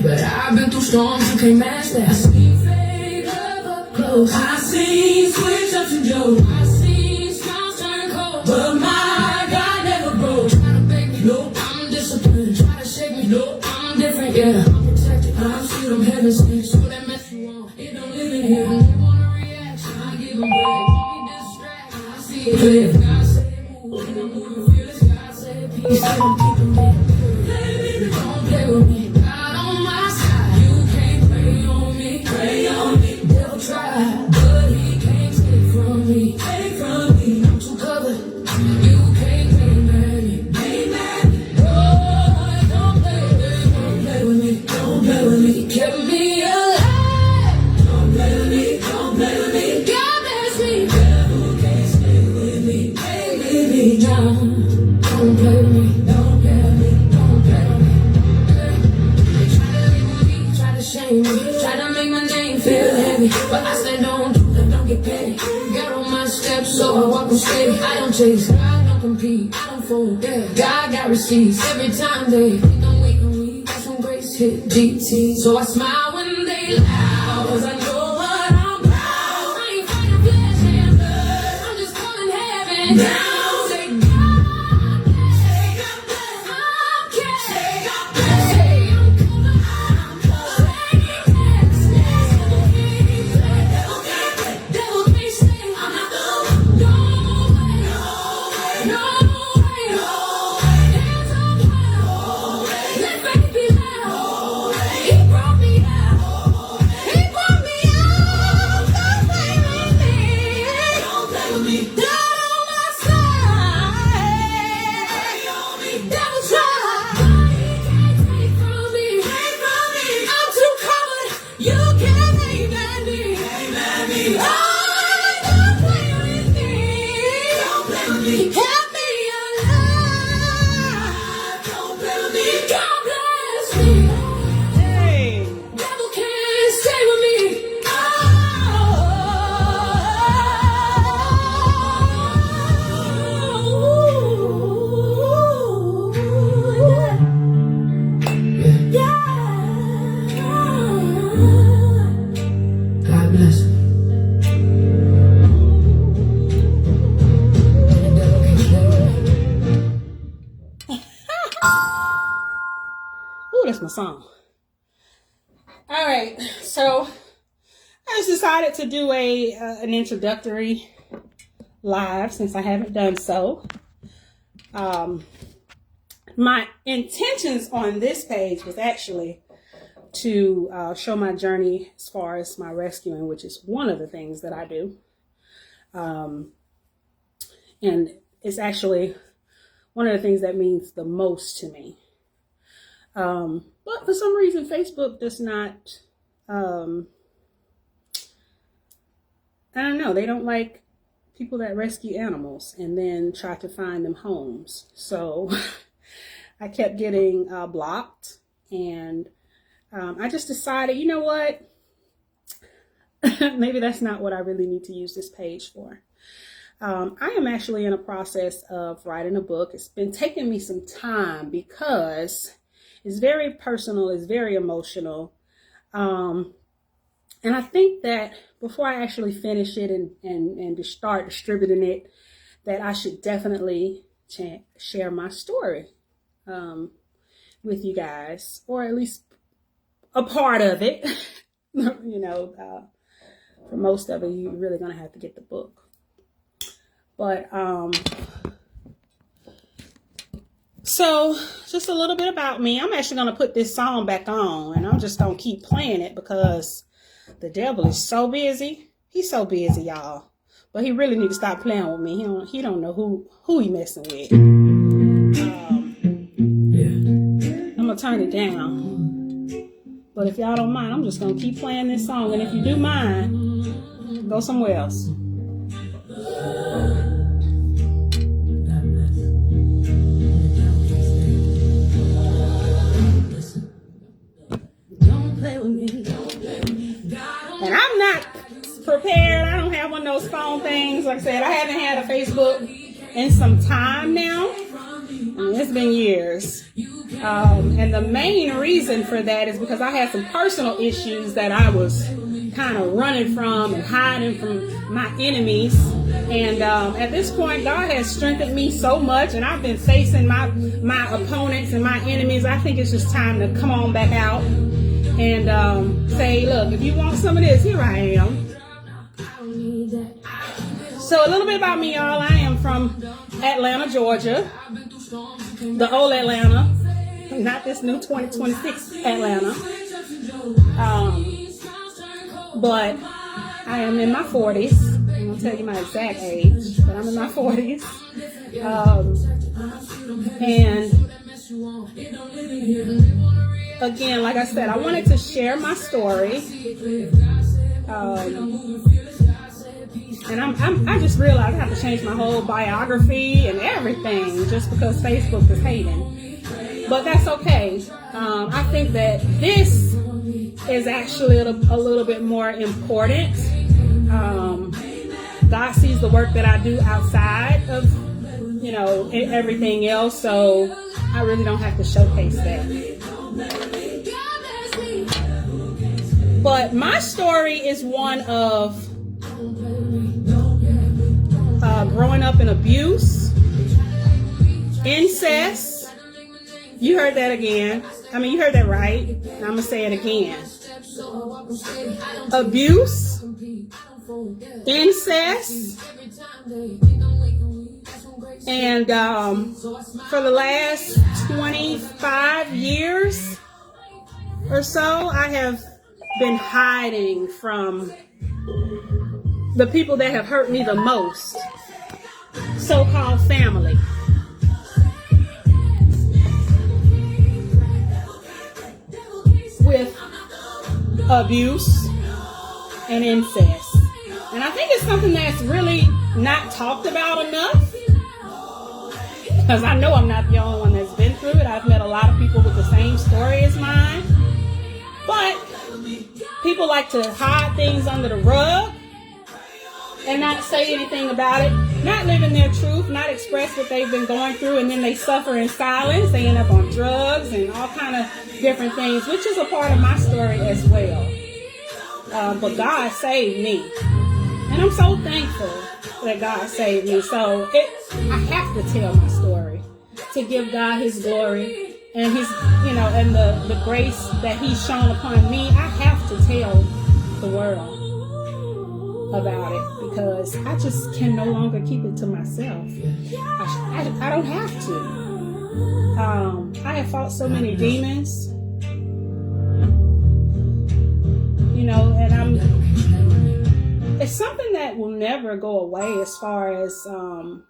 But I've been through storms, you can't match that. I seen fake love up close. I seen switch ups and jokes. I seen smiles turn cold. But my God never broke. Try to beg me, no, I'm disciplined. Try to shake me, no, I'm different, yeah. I'm protected, I'm sweet, I'm heaven sent. So that mess you want, it don't live in here. They want a reaction, I give them bread. Give me distraction, I see it clear. God said move, and I'm moving fearless. God said peace, and I'm keeping it. Don't play with me. Try, but he can't take from me. Take from me. I'm too covered. You can't take me. Oh, don't play with me. Don't play with me. Kept me alive. Don't play with me. Don't play with me. God bless me. Devil can't stay with me. Stay with me. Don't play with me. Don't play with me. Don't play with me. They try to label me. Try to shame me. Try to make my name feel heavy. But I said don't do that, don't get petty. Got on my steps, so I walk them steady. I don't chase, I don't compete, I don't fold. Yeah, God got receipts every time they don't wait on me. Got some grace hit GT, so I smile when they laugh. 'Cause I know what I'm about. I ain't fighting flesh and blood. I'm just calling heaven down. Say God bless, say God bless. I'm cash, say God bless. Say I'm covered, I'm covered. That's my song. All right, so I just decided to do an introductory live since I haven't done so. My intentions on this page was actually to show my journey as far as my rescuing, which is one of the things that I do. And it's actually one of the things that means the most to me. But for some reason, Facebook does not, I don't know, they don't like people that rescue animals and then try to find them homes. So I kept getting blocked, and I just decided, you know what, maybe that's not what I really need to use this page for. I am actually in a process of writing a book. It's been taking me some time because it's very personal, it's very emotional. And I think that before I actually finish it and to start distributing it, that I should definitely share my story with you guys, or at least a part of it, you know, For most of it, you're really going to have to get the book. But, so just a little bit about me. I'm actually going to put this song back on, and I'm just going to keep playing it because the devil is so busy. He's so busy, y'all. But he really need to stop playing with me. He don't know who he messing with. I'm going to turn it down. But if y'all don't mind, I'm just going to keep playing this song. And if you do mind, go somewhere else. Don't play with me. And I'm not prepared. I don't have one of those phone things. Like I said, I haven't had a Facebook in some time now. I mean, it's been years. And the main reason for that is because I had some personal issues that I was kind of running from and hiding from my enemies. And at this point, God has strengthened me so much, and I've been facing my opponents and my enemies. I think it's just time to come on back out and say, look, if you want some of this, here I am. So a little bit about me, y'all. I am from Atlanta, Georgia. The old Atlanta, not this new 2026 Atlanta. But I am in my 40s. I'm going to tell you my exact age, but I'm in my 40s. And again, like I said, I wanted to share my story. And I just realized I have to change my whole biography and everything just because Facebook is hating. But that's okay. I think that this is actually a little bit more important. God sees the work that I do outside of, everything else. So I really don't have to showcase that. But my story is one of growing up in abuse, incest. You heard that again. You heard that right. I'm going to say it again. Abuse, incest, and for the last 25 years or so, I have been hiding from the people that have hurt me the most, so-called family. With abuse and incest. And I think it's something that's really not talked about enough. Because I know I'm not the only one that's been through it. I've met a lot of people with the same story as mine. But people like to hide things under the rug and not say anything about it, not living their truth, not express what they've been going through, and then they suffer in silence. They end up on drugs and all kind of different things, which is a part of my story as well. But God saved me, and I'm so thankful that God saved me. So I have to tell my story to give God His glory and His, and the grace that He's shown upon me. I have to tell the world about it because I just can no longer keep it to myself. I don't have to. I have fought so many demons, and it's something that will never go away as far as the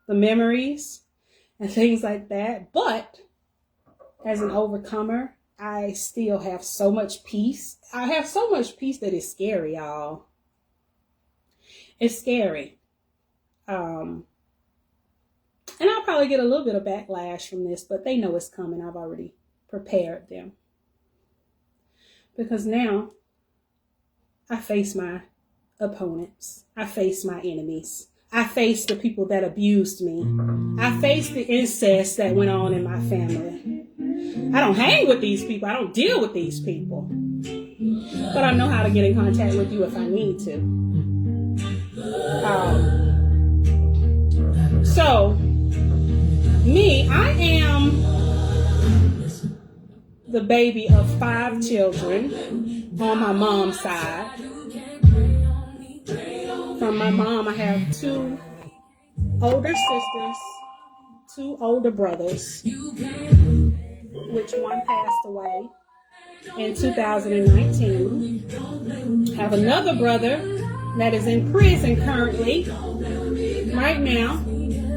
memories and things like that. But as an overcomer, I still have so much peace. I have so much peace that it's scary, y'all. It's scary. And I'll probably get a little bit of backlash from this, but they know it's coming. I've already prepared them. Because now I face my opponents. I face my enemies. I face the people that abused me. I face the incest that went on in my family. I don't hang with these people. I don't deal with these people. But I know how to get in contact with you if I need to. So, me, I am the baby of 5 children on my mom's side. From my mom, I have 2 older sisters, 2 older brothers, which one passed away in 2019. I have another brother that is in prison currently, right now.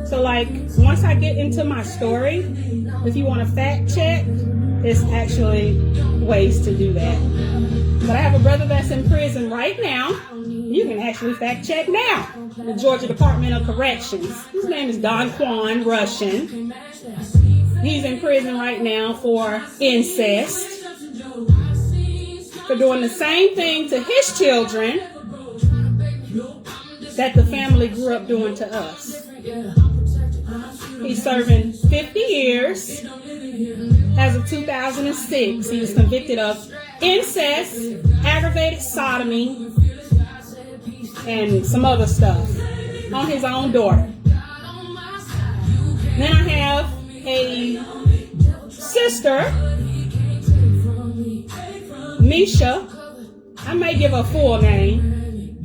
So like, once I get into my story, if you want to fact check, there's actually ways to do that. But I have a brother that's in prison right now. You can actually fact check now. The Georgia Department of Corrections. His name is Don Quan Russian. He's in prison right now for incest, for doing the same thing to his children that the family grew up doing to us. He's serving 50 years. As of 2006, he was convicted of incest, aggravated sodomy, and some other stuff on his own daughter. Then I have a sister, Misha. I may give her full name,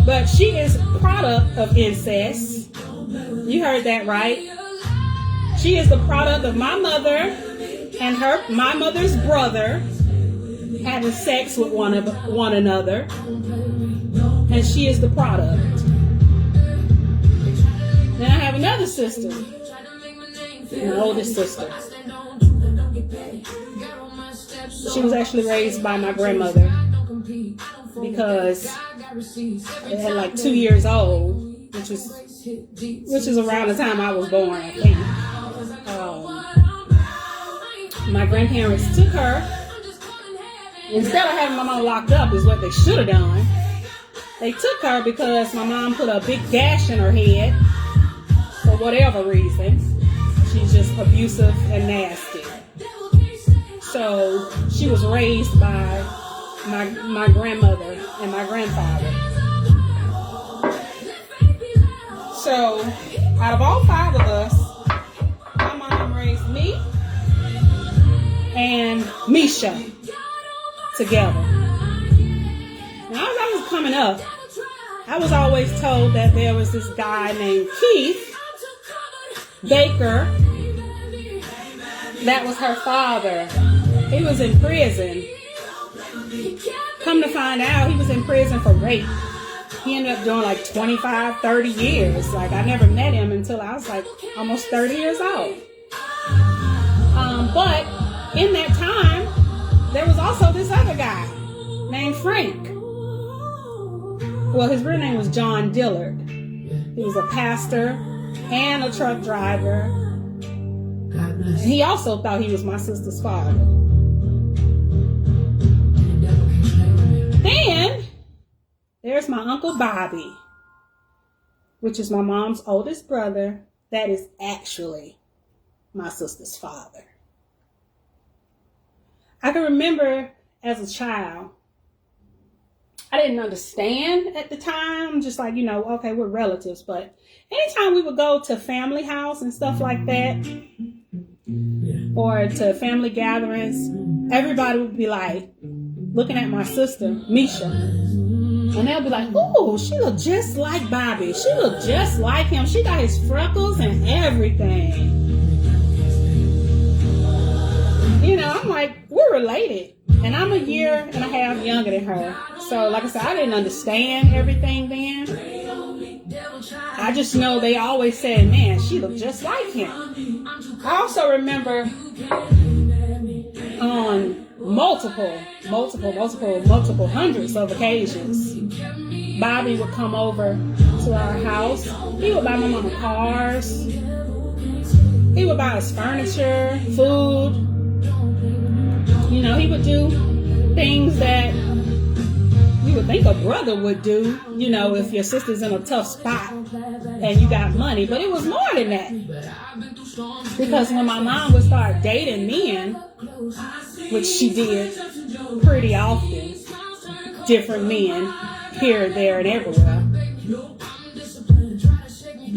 but she is a product of incest. You heard that right. She is the product of my mother and my mother's brother having sex with one another, and she is the product. Then I have another sister, my oldest sister. She was actually raised by my grandmother because they had like 2 years old, which is around the time I was born, I think. My grandparents took her. Instead of having my mom locked up, is what they should have done. They took her because my mom put a big gash in her head for whatever reason. She's just abusive and nasty. So she was raised by my grandmother and my grandfather. So out of all 5 of us, my mom raised me and Misha together. Now, as I was coming up, I was always told that there was this guy named Keith Baker that was her father. He was in prison. Come to find out, he was in prison for rape. He ended up doing like 25, 30 years. Like, I never met him until I was like almost 30 years old. But in that time, there was also this other guy named Frank. Well, his real name was John Dillard. He was a pastor and a truck driver. He also thought he was my sister's father. Then there's my Uncle Bobby, which is my mom's oldest brother. That is actually my sister's father. I can remember as a child, I didn't understand at the time, just like, okay, we're relatives, but anytime we would go to family house and stuff like that, or to family gatherings, everybody would be like, looking at my sister, Misha, and they'll be like, "Ooh, she look just like Bobby. She look just like him. She got his freckles and everything." I'm like, we're related. And I'm a year and a half younger than her. So, like I said, I didn't understand everything then. I just know they always said, man, she looked just like him. I also remember on multiple hundreds of occasions, Bobby would come over to our house. He would buy my mama cars. He would buy us furniture, food. He would do things that you would think a brother would do, if your sister's in a tough spot and you got money. But it was more than that. Because when my mom would start dating men, which she did pretty often, different men here, there, and everywhere.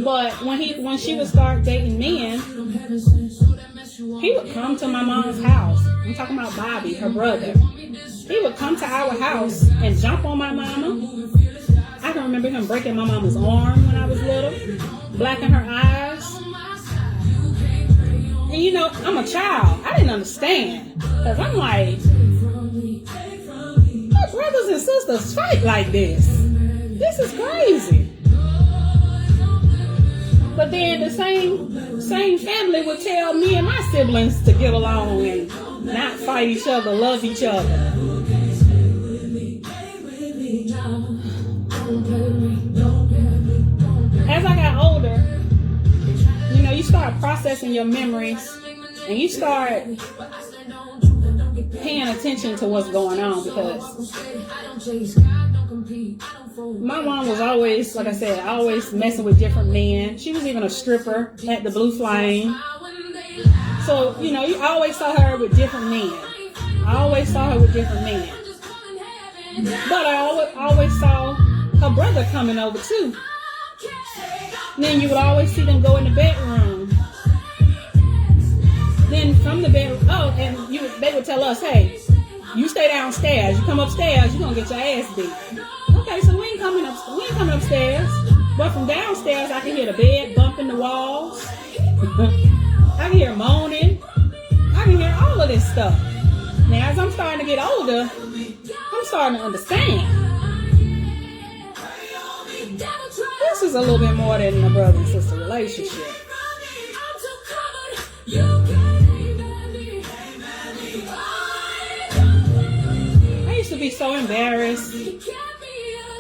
But when she would start dating men, he would come to my mom's house. I'm talking about Bobby, her brother. He would come to our house and jump on my mama. I can remember him breaking my mama's arm when I was little, blacking her eyes. And you know, I'm a child. I didn't understand. Because I'm like, my brothers and sisters fight like this. This is crazy. But then the same family would tell me and my siblings to get along and not fight each other, love each other. As I got older, you know, you start processing your memories and you start paying attention to what's going on, because my mom was always, like I said, always messing with different men. She was even a stripper at the Blue Flame. So, you know, you always saw her with different men. I always saw her with different men. But I always saw her brother coming over too. And then you would always see them go in the bedroom. Then from the bedroom, and they would tell us, hey, you stay downstairs. You come upstairs, you're going to get your ass beat. Okay, so we ain't coming upstairs. But from downstairs, I can hear the bed bumping the walls. I can hear moaning. I can hear all of this stuff. Now, as I'm starting to get older, I'm starting to understand. This is a little bit more than a brother and sister relationship. I used to be so embarrassed.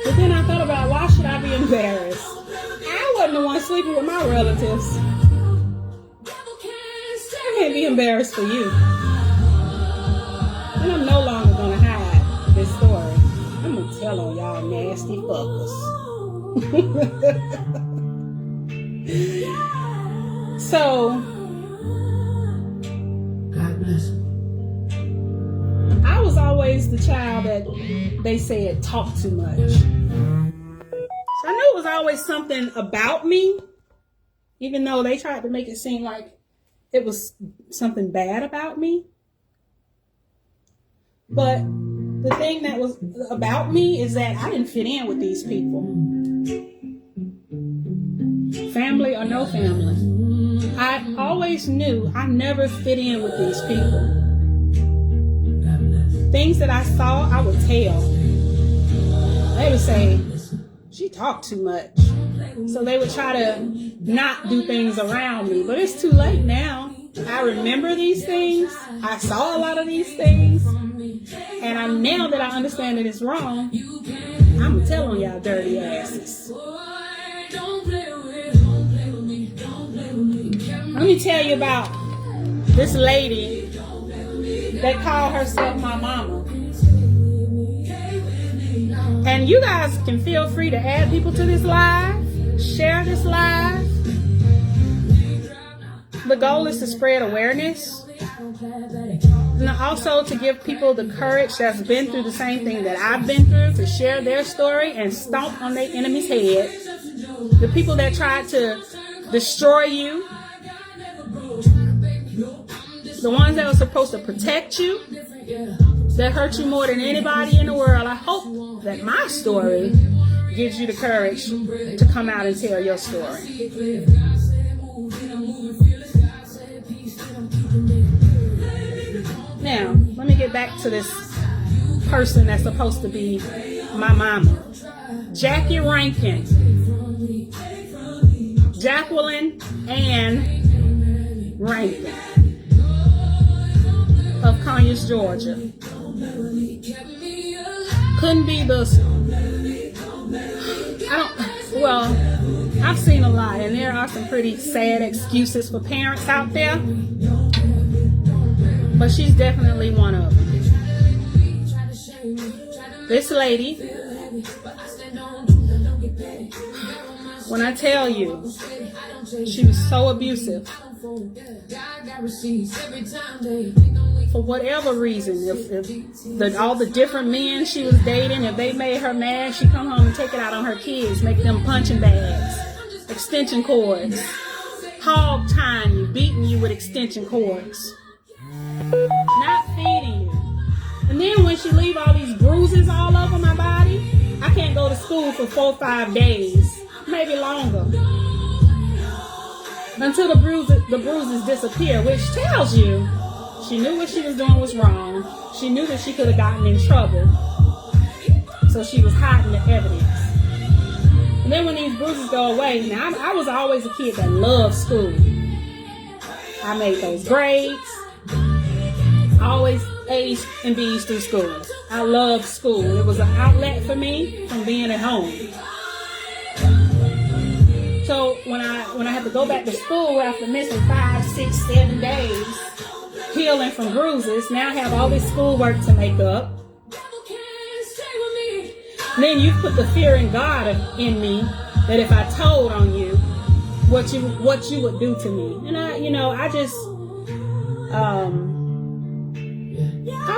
But then I thought about, why should I be embarrassed? I wasn't the one sleeping with my relatives. I can't be embarrassed for you. And I'm no longer going to hide this story. I'm going to tell on y'all nasty fuckers. So, God bless. I was always the child that they said talked too much. So I knew it was always something about me, even though they tried to make it seem like it was something bad about me. But the thing that was about me is that I didn't fit in with these people. Family or no family. I always knew I never fit in with these people. Things that I saw, I would tell. They would say, she talked too much. So they would try to not do things around me. But it's too late now. I remember these things. I saw a lot of these things. And now that I understand that it's wrong, I'm going to tell on y'all dirty asses. Let me tell you about this lady that called herself my mama. And you guys can feel free to add people to this live, share this live. The goal is to spread awareness. And also to give people the courage that's been through the same thing that I've been through, to share their story and stomp on their enemy's head. The people that tried to destroy you. The ones that were supposed to protect you, that hurt you more than anybody in the world. I hope that my story gives you the courage to come out and tell your story. Now, let me get back to this person that's supposed to be my mama. Jackie Rankin. Jacqueline Ann Rankin of Conyers, Georgia. Couldn't be I've seen a lot, and there are some pretty sad excuses for parents out there, but she's definitely one of them. This lady, when I tell you, she was so abusive. For whatever reason, if all the different men she was dating, if they made her mad, she'd come home and take it out on her kids, make them punching bags, extension cords, hog tying you, beating you with extension cords, not feeding you. And then when she leave all these bruises all over my body, I can't go to school for 4 or 5 days, maybe longer, until the bruises disappear, which tells you she knew what she was doing was wrong. She knew that she could have gotten in trouble, so she was hiding the evidence. And then when these bruises go away, now I was always a kid that loved school. I made those grades, always A's and B's through school. I loved school. It was an outlet for me from being at home. So when I had to go back to school after missing 5, 6, 7 days, healing from bruises, now I have all this schoolwork to make up. And then you put the fear in God in me that if I told on you, what you would do to me. And I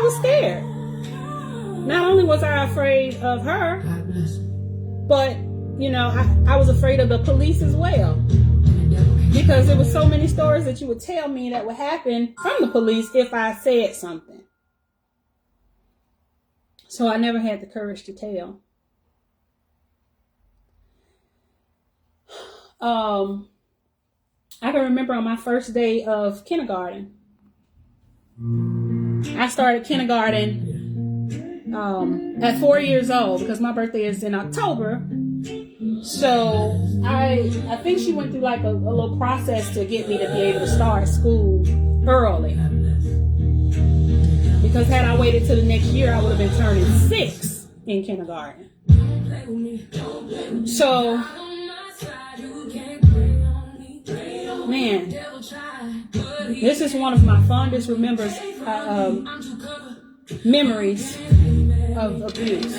was scared. Not only was I afraid of her, but I was afraid of the police as well, because there were so many stories that you would tell me that would happen from the police if I said something. So I never had the courage to tell. I can remember on my first day of kindergarten, I started kindergarten at 4 years old because my birthday is in October. So I think she went through like a little process to get me to be able to start school early. Because had I waited till the next year, I would have been turning 6 in kindergarten. So, man, this is one of my fondest memories of abuse.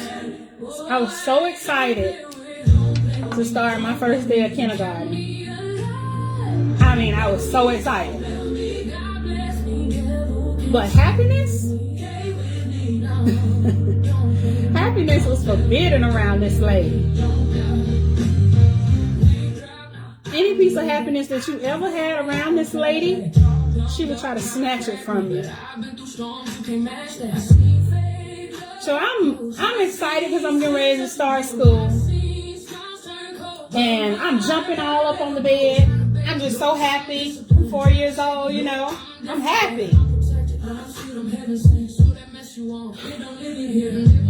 I was so excited to start my first day of kindergarten. I mean, I was so excited. But happiness? Happiness was forbidden around this lady. Any piece of happiness that you ever had around this lady, she would try to snatch it from you. So I'm excited because I'm getting ready to start school. And I'm jumping all up on the bed. I'm just so happy. I'm 4 years old, I'm happy.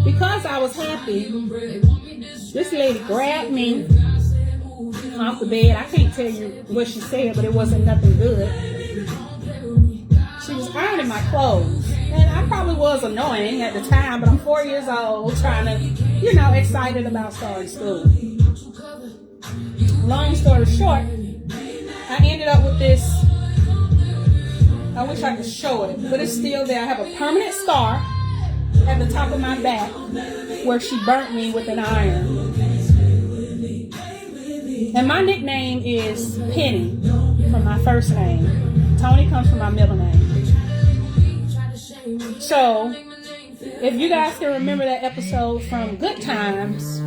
Because I was happy, this lady grabbed me off the bed. I can't tell you what she said, but it wasn't nothing good. She was ironing my clothes. And I probably was annoying at the time, but I'm 4 years old trying to, excited about starting school. Long story short, I ended up with this. I wish I could show it, but it's still there. I have a permanent scar at the top of my back where she burnt me with an iron. And my nickname is Penny from my first name. Tony comes from my middle name. So, if you guys can remember that episode from Good Times,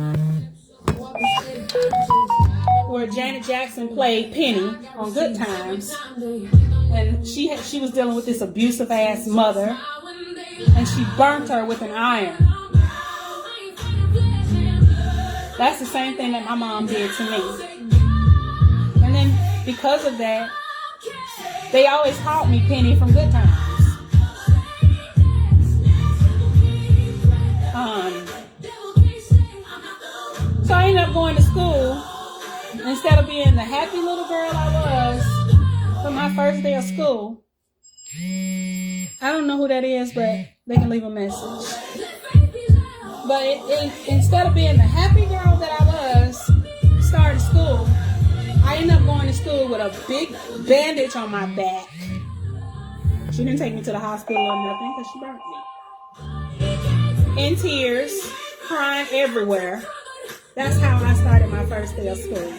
where Janet Jackson played Penny on Good Times, and she was dealing with this abusive ass mother, and she burnt her with an iron. That's the same thing that my mom did to me. And then because of that, they always called me Penny from Good Times. So I ended up going to school. Instead of being the happy little girl I was for my first day of school. I don't know who that is, but they can leave a message. But instead of being the happy girl that I was starting school, I ended up going to school with a big bandage on my back. She didn't take me to the hospital or nothing because she burnt me. In tears, crying everywhere. That's how I started my first day of school.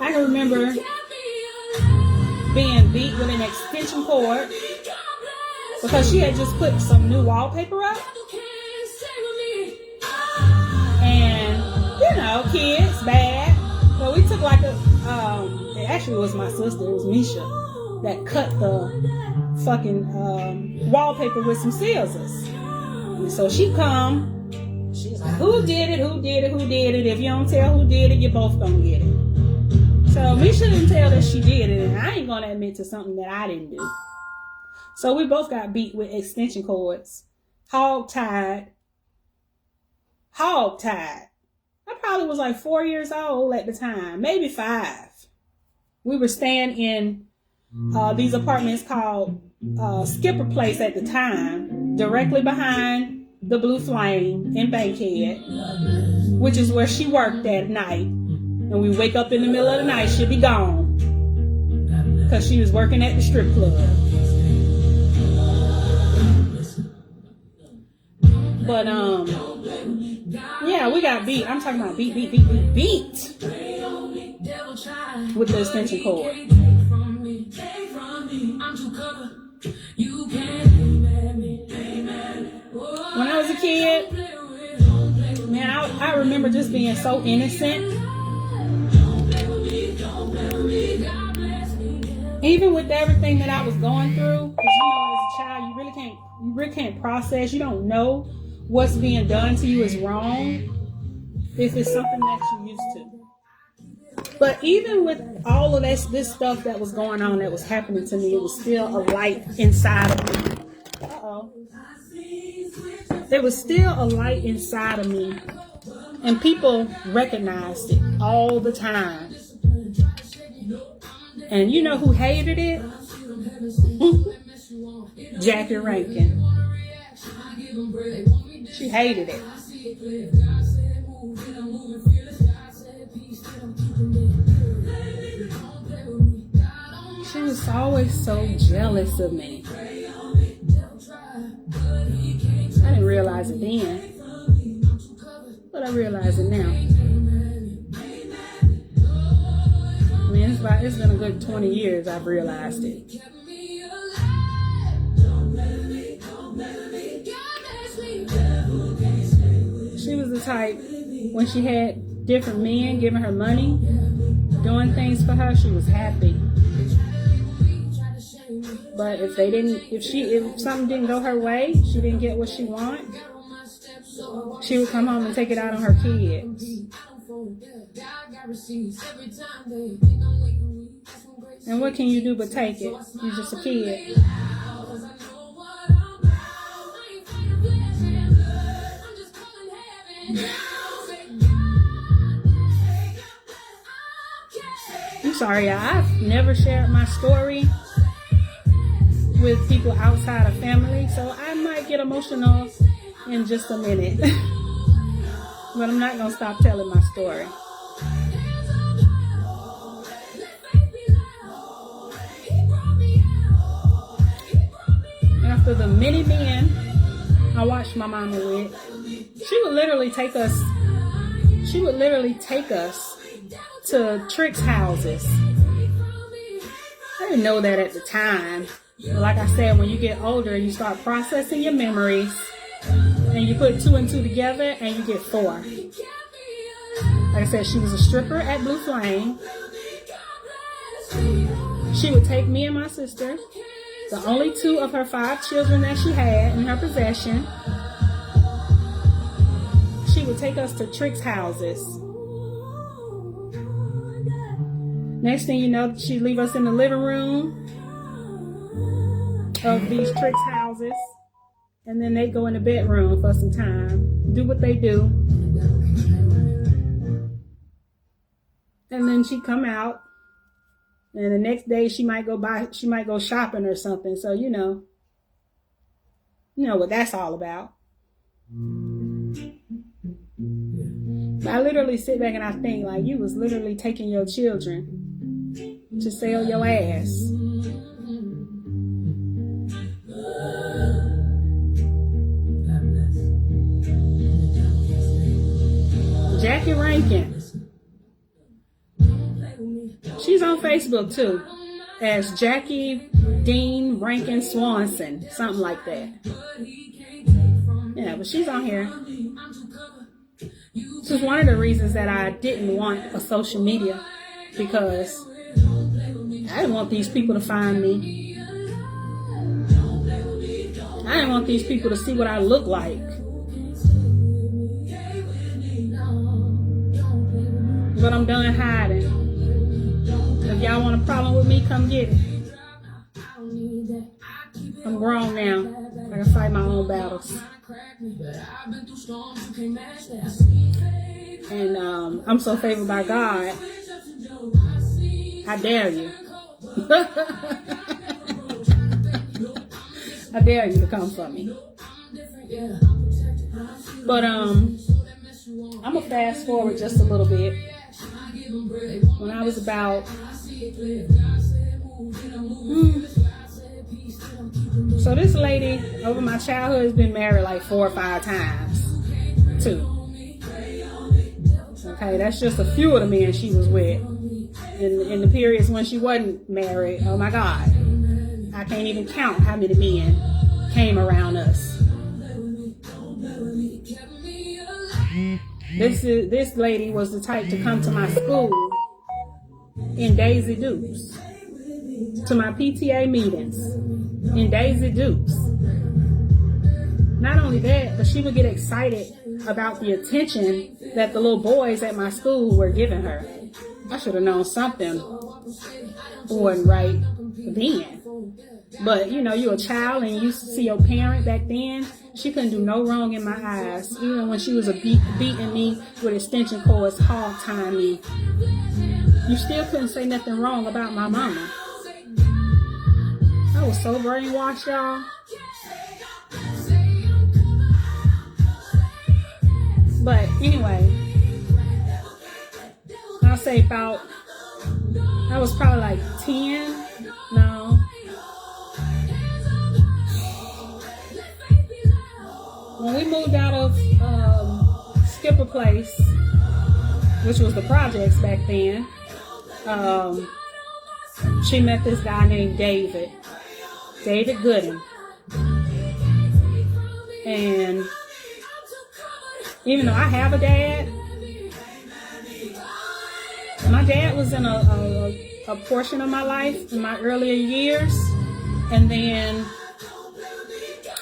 I can remember being beat with an extension cord because she had just put some new wallpaper up. And, kids, bad. So we took like it actually was my sister, it was Misha, that cut the fucking wallpaper with some scissors. So she come. She's like, who did it? Who did it? Who did it? If you don't tell who did it, you both gonna get it. So me shouldn't tell that she did it, and I ain't gonna admit to something that I didn't do. So we both got beat with extension cords, hog-tied. I probably was like 4 years old at the time, maybe 5. We were staying in these apartments called Skipper Place at the time, directly behind the Blue Flame in Bankhead, which is where she worked at night. And we wake up in the middle of the night, she'd be gone because she was working at the strip club. But yeah, we got beat. I'm talking about beat with the extension cord. When I was a kid, man, I remember just being so innocent. Even with everything that I was going through, because you know, as a child, you really can't process. You don't know what's being done to you is wrong if it's something that you're used to. But even with all of this stuff that was going on, that was happening to me, it was still a light inside of me. There was still a light inside of me, and people recognized it all the time. And you know who hated it? Jackie Rankin. She hated it. She was always so jealous of me. I didn't realize it then, but I realize it now. I mean, it's been a good 20 years I've realized it. She was the type, when she had different men giving her money, doing things for her, she was happy. But if something didn't go her way, she didn't get what she wanted, she would come home and take it out on her kids. And what can you do but take it? You're just a kid. I'm sorry, I've never shared my story with people outside of family, so I might get emotional in just a minute. But I'm not going to stop telling my story. After the many men I watched my mama with, she would literally take us to tricks houses. I didn't know that at the time. But like I said, when you get older and you start processing your memories and you put 2 and 2 together and you get 4. Like I said, she was a stripper at Blue Flame. She would take me and my sister, the only 2 of her 5 children that she had in her possession. She would take us to tricks houses. Next thing you know, she'd leave us in the living room of these tricks houses, and then they'd go in the bedroom for some time, do what they do, and then she'd come out, and the next day she might go shopping or something. So you know what that's all about. I literally sit back and I think, like, you was literally taking your children to sell your ass. Jackie Rankin. She's on Facebook too, as Jackie Dean Rankin Swanson, something like that. Yeah, but she's on here. This is one of the reasons that I didn't want a social media, because I didn't want these people to find me. I didn't want these people to see what I look like. But I'm done hiding. If y'all want a problem with me, come get it. I'm grown now. I can fight my own battles. And I'm so favored by God. I dare you. I dare you to come for me. But I'm gonna fast forward just a little bit. When I was about so this lady over my childhood has been married like 4 or 5 times too. Okay, that's just a few of the men she was with. In the periods when she wasn't married, oh my God, I can't even count how many men came around us. This lady was the type to come to my school in Daisy Dukes, to my PTA meetings in Daisy Dukes. Not only that, but she would get excited about the attention that the little boys at my school were giving her. I should have known something wasn't right then. But, you know, you're a child and you used to see your parent back then. She couldn't do no wrong in my eyes. Even when she was beating me with extension cords, hog tying me. You still couldn't say nothing wrong about my mama. I was so brainwashed, y'all. But anyway, I'll say about, I was probably like 10. No. When we moved out of Skipper Place, which was the projects back then, she met this guy named David Gooden. And even though I have a dad, my dad was in a portion of my life in my earlier years, and then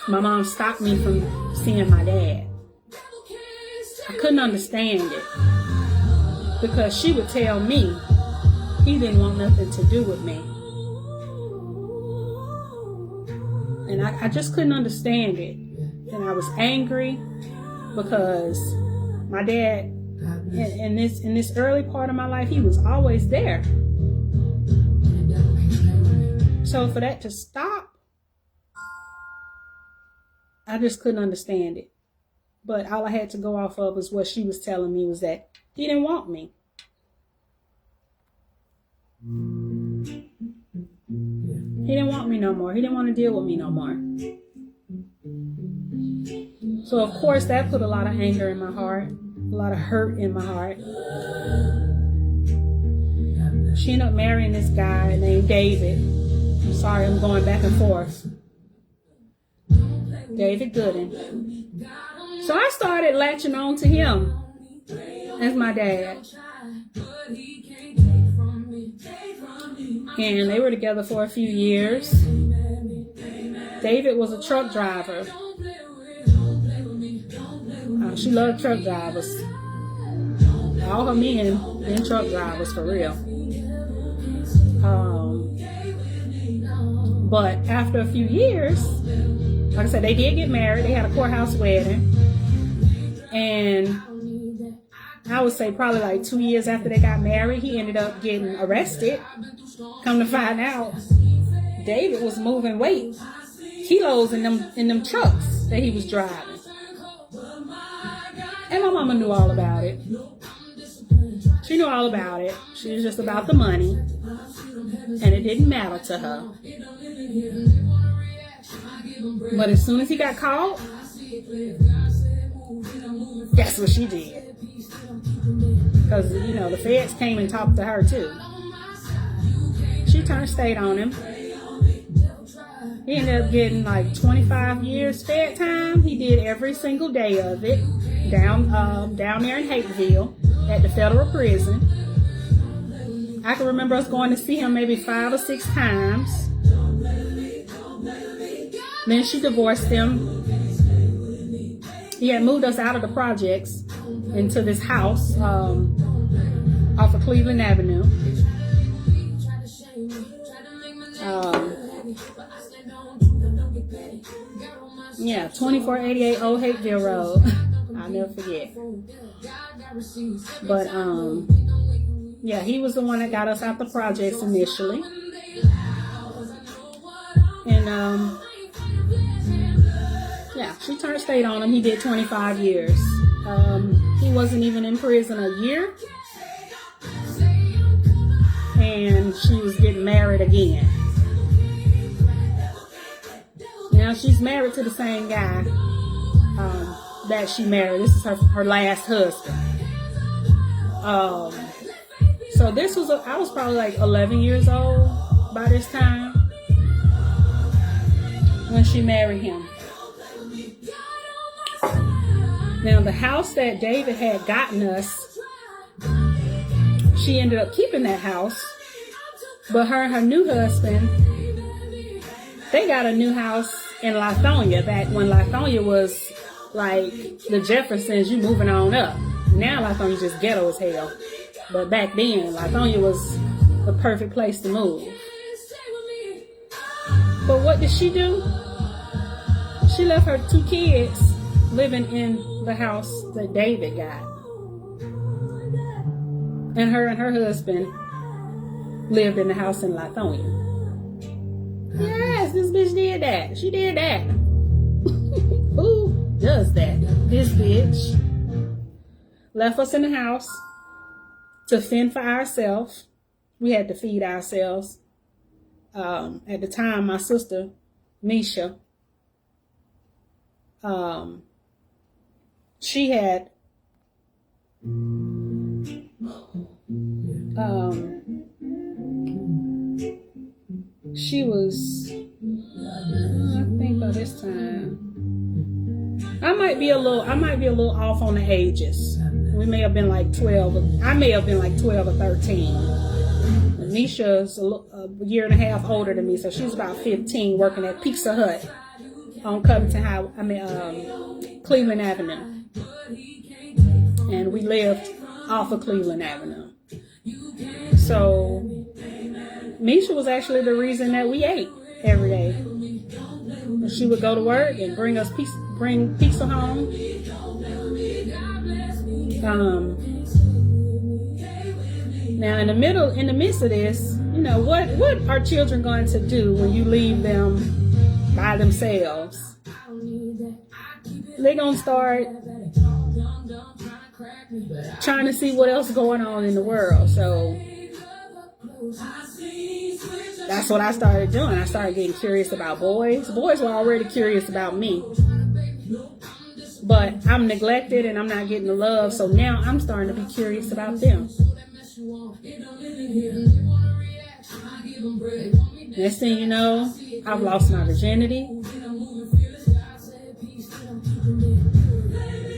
my mom stopped me from seeing my dad. I couldn't understand it because she would tell me he didn't want nothing to do with me. And I just couldn't understand it. And I was angry because my dad, in this early part of my life, he was always there. So for that to stop, I just couldn't understand it. But all I had to go off of was what she was telling me was that he didn't want me. He didn't want me no more. He didn't want to deal with me no more. So of course that put a lot of anger in my heart, a lot of hurt in my heart. She ended up marrying this guy named David. I'm sorry, I'm going back and forth. David Gooden. So I started latching on to him as my dad. And they were together for a few years. David was a truck driver. She loved truck drivers. All her men been truck drivers for real. But after a few years, like I said, they did get married. They had a courthouse wedding. And I would say probably like 2 years after they got married, he ended up getting arrested. Come to find out, David was moving weight, kilos in them trucks that he was driving. And my mama knew all about it. She knew all about it. She was just about the money. And it didn't matter to her. But as soon as he got caught, that's what she did. Because, you know, the feds came and talked to her too. She turned state on him. He ended up getting like 25 years fed time. He did every single day of it down there in Hapeville at the federal prison. I can remember us going to see him maybe 5 or 6 times. Then she divorced him. He had moved us out of the projects into this house off of Cleveland Avenue. Yeah, 2488 Old Hateville Road. I'll never forget. But yeah, he was the one that got us out the projects initially. And yeah, she stayed on him. He did 25 years. He wasn't even in prison a year. And she was getting married again. Now she's married to the same guy that she married. This is her last husband. So this was, I was probably like 11 years old by this time when she married him. Now the house that David had gotten us, she ended up keeping that house, but her and her new husband, they got a new house in Lithonia back when Lithonia was like the Jeffersons, you moving on up. Now Lithonia's just ghetto as hell. But back then, Lithonia was the perfect place to move. But what did she do? She left her 2 kids living in the house that David got. And her husband lived in the house in Lithonia. Yes, this bitch did that. She did that. Who does that? This bitch left us in the house to fend for ourselves. We had to feed ourselves. At the time, my sister, Misha, she had she was, I think by this time, I might be a little off on the ages. We may have been like 12. I may have been like 12 or 13. Nisha's a year and a half older than me, so she's about 15, working at Pizza Hut on Cleveland Avenue. And we lived off of Cleveland Avenue. So Misha was actually the reason that we ate every day. She would go to work and bring pizza home. Now in the midst of this, you know, what are children going to do when you leave them by themselves? They're gonna start trying to see what else is going on in the world. So that's what I started doing. I started getting curious about boys. Boys were already curious about me. But I'm neglected and I'm not getting the love. So now I'm starting to be curious about them. Next thing you know, I've lost my virginity.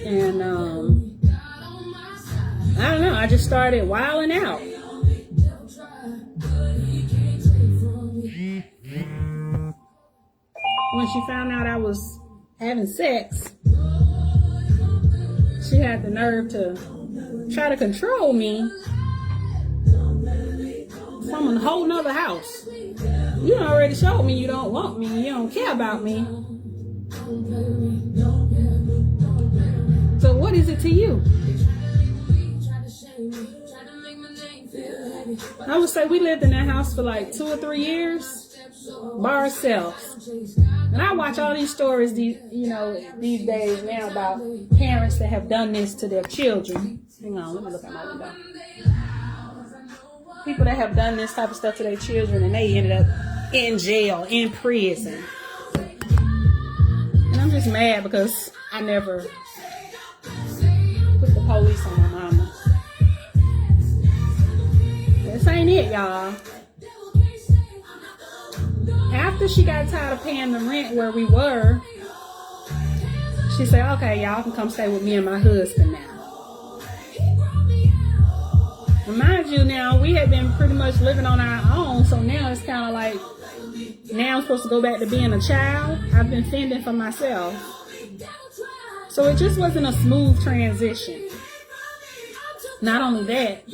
And I don't know, I just started wilding out. When she found out I was having sex, she had the nerve to try to control me from a whole nother house. You already showed me you don't want me, you don't care about me. So what is it to you? I would say we lived in that house for like 2 or 3 years by ourselves. And I watch all these stories, these days now about parents that have done this to their children. Hang on, let me look at my window. People that have done this type of stuff to their children and they ended up in jail, in prison. And I'm just mad because I never put the police on my mama. This ain't it, y'all. After she got tired of paying the rent where we were, she said, okay, y'all can come stay with me and my husband now. And mind you, now we had been pretty much living on our own, so now it's kind of like, now I'm supposed to go back to being a child. I've been fending for myself. So it just wasn't a smooth transition. Not only that,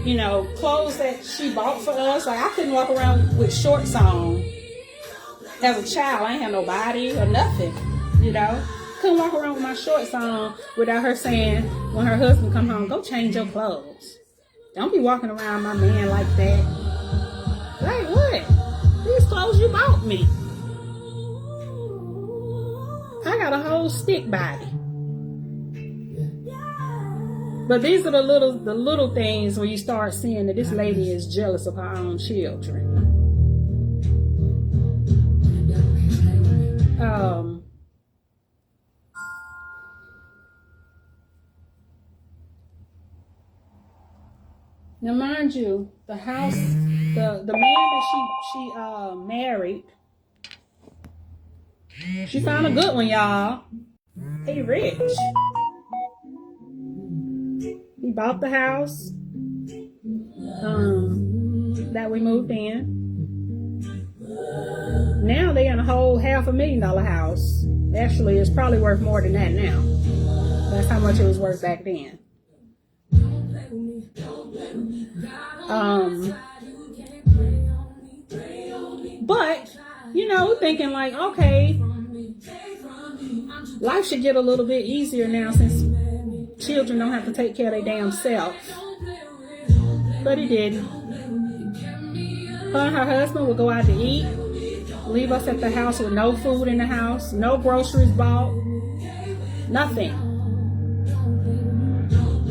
you know, clothes that she bought for us. Like, I couldn't walk around with shorts on as a child. I ain't have no body or nothing, you know. Couldn't walk around with my shorts on without her saying, when her husband come home, go change your clothes. Don't be walking around my man like that. Like, what? These clothes you bought me. I got a whole stick body. But these are the little things where you start seeing that this lady is jealous of her own children. Now, mind you, the house, the man that she married, she found a good one, y'all. He rich. He bought the house that we moved in. Now they in a whole $500,000 house. Actually, it's probably worth more than that now. That's how much it was worth back then. But, you know, thinking like, okay, life should get a little bit easier now since children don't have to take care of their damn self. But he didn't. Her and her husband would go out to eat, leave us at the house with no food in the house, no groceries bought, nothing.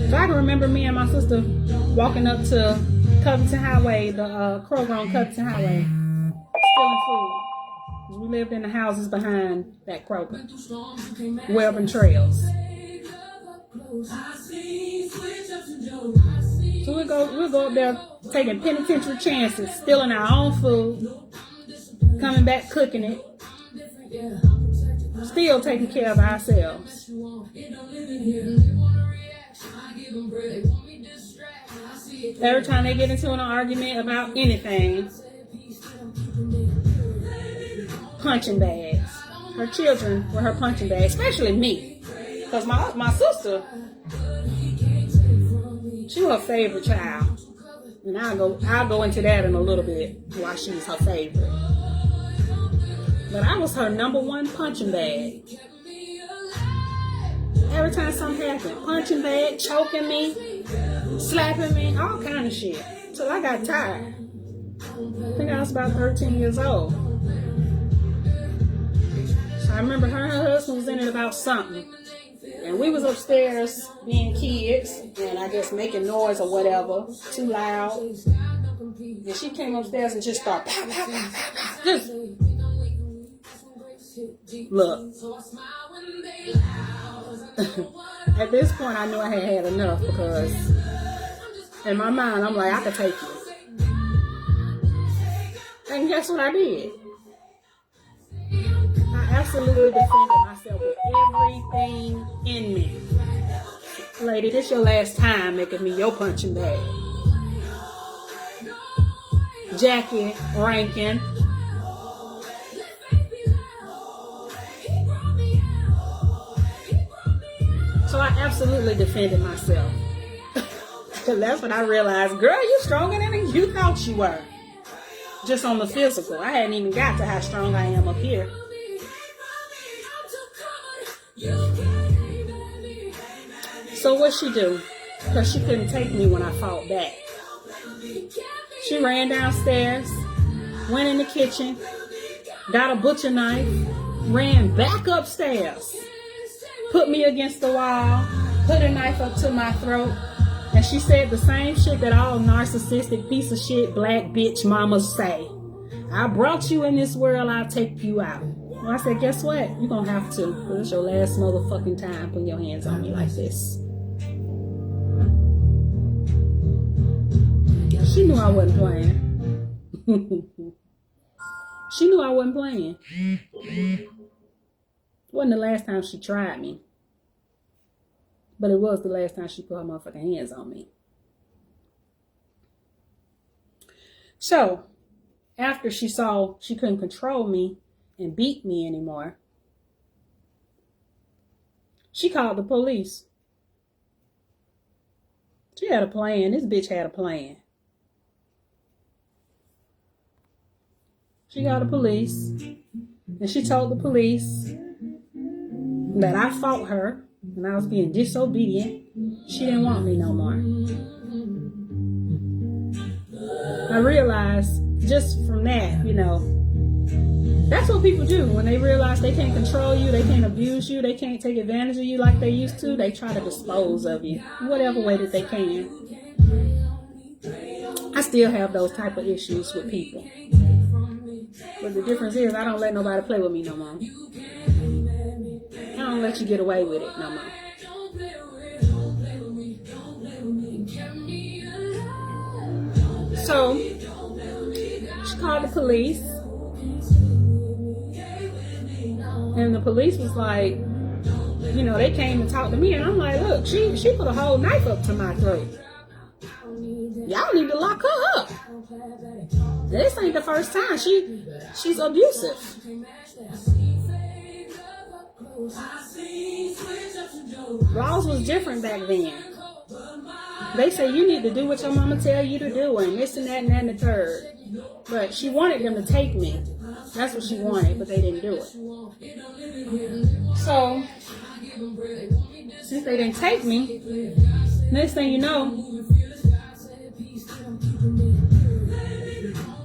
So I can remember me and my sister walking up to Covington Highway, the Kroger on Covington Highway, stealing food. We lived in the houses behind that Kroger, Webbing Trails. So we'll go up there taking penitentiary chances, stealing our own food, coming back cooking it, still taking care of ourselves. Every time they get into an argument about anything, punching bags. Her children were her punching bags, especially me. Because my sister, she was her favorite child. And I'll go into that in a little bit, why she was her favorite. But I was her number one punching bag. Every time something happened, punching bag, choking me, slapping me, all kind of shit. Till I got tired. I think I was about 13 years old. So I remember her and her husband was in it about something. And we was upstairs being kids and I guess making noise or whatever, too loud. And she came upstairs and just started pow, pow, pow, pow, pow. Just look. At this point I knew I had enough because in my mind I'm like, I could take you. And guess what I did? I absolutely defended myself with everything in me. Lady, this your last time making me your punching bag. Jackie Rankin. So I absolutely defended myself. Because that's when I realized, girl, you stronger than you thought you were. Just on the physical. I hadn't even got to how strong I am up here. So what she do? Because she couldn't take me when I fought back. She ran downstairs, went in the kitchen, got a butcher knife, ran back upstairs, put me against the wall, put a knife up to my throat, and she said the same shit that all narcissistic piece of shit black bitch mamas say. I brought you in this world, I'll take you out. Well, I said, guess what? You're going to have to. Because it's your last motherfucking time putting your hands on me like this. She knew I wasn't playing. She knew I wasn't playing. Wasn't the last time she tried me. But it was the last time she put her motherfucking hands on me. So, after she saw she couldn't control me and beat me anymore, she called the police. She had a plan. This bitch had a plan. She got the police, and she told the police that I fought her and I was being disobedient. She didn't want me no more. I realized just from that, that's what people do when they realize they can't control you, they can't abuse you, they can't take advantage of you like they used to. They try to dispose of you whatever way that they can. I still have those type of issues with people. But the difference is I don't let nobody play with me no more. I don't let you get away with it no more. So she called the police, and the police was like, they came and talked to me, and I'm like, look, she put a whole knife up to my throat. Y'all need to lock her up. This ain't the first time. She's abusive. Laws was different back then. They say you need to do what your mama tell you to do, and this and that and that and the third. But she wanted them to take me. That's what she wanted, but they didn't do it. So, since they didn't take me, next thing you know,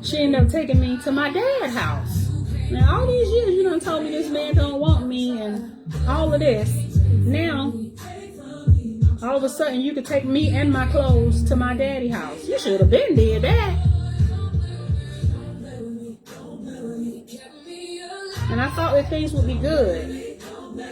she ended up taking me to my dad's house. Now, all these years, you done told me this man don't want me and all of this. Now, all of a sudden, you could take me and my clothes to my daddy's house. You should have been did that. And I thought that things would be good.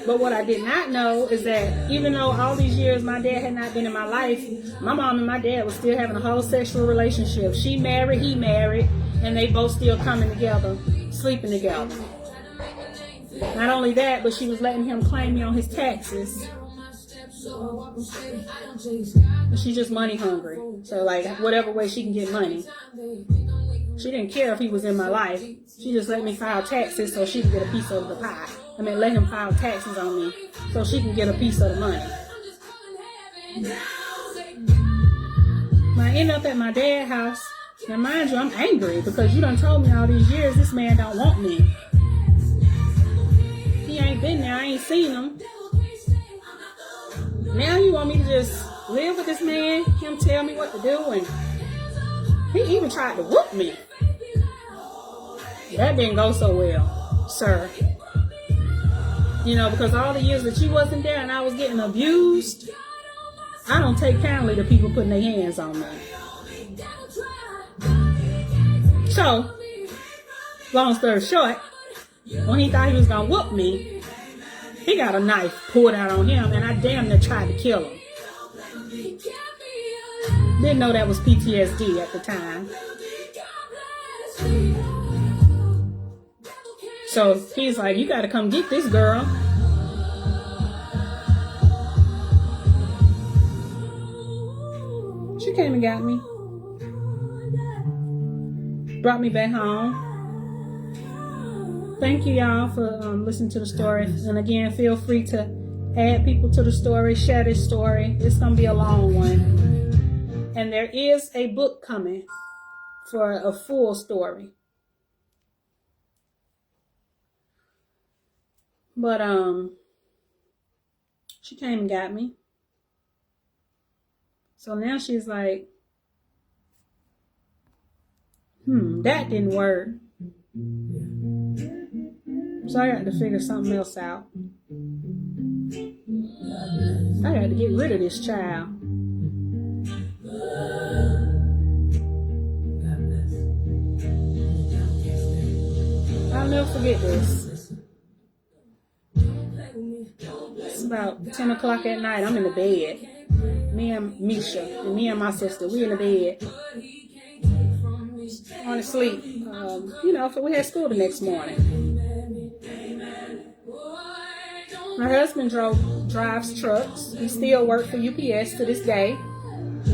But what I did not know is that even though all these years my dad had not been in my life, my mom and my dad was still having a whole sexual relationship. She married, he married, and they both still coming together, sleeping together. Not only that, but she was letting him claim me on his taxes. She's just money hungry. So like whatever way she can get money. She didn't care if he was in my life. She just let me file taxes so she could get a piece of the pie. Let him file taxes on me so she can get a piece of the money. When I end up at my dad's house, now mind you, I'm angry because you done told me all these years this man don't want me. He ain't been there. I ain't seen him. Now you want me to just live with this man, him tell me what to do, and he even tried to whoop me. That didn't go so well, sir. Because all the years that you wasn't there and I was getting abused, I don't take kindly to people putting their hands on me. So, long story short, when he thought he was going to whoop me, he got a knife pulled out on him, and I damn near tried to kill him. Didn't know that was PTSD at the time. So he's like, you got to come get this girl. She came and got me. Brought me back home. Thank you, y'all, for listening to the story. And again, feel free to add people to the story, share this story. It's going to be a long one. And there is a book coming for a full story. But she came and got me. So now she's like, that didn't work. So I got to figure something else out. I got to get rid of this child. I'll never forget this. It's about 10 o'clock at night. I'm in the bed. Me and Misha and me and my sister, we in the bed. On to sleep. We had school the next morning. My husband drives trucks. He still works for UPS to this day.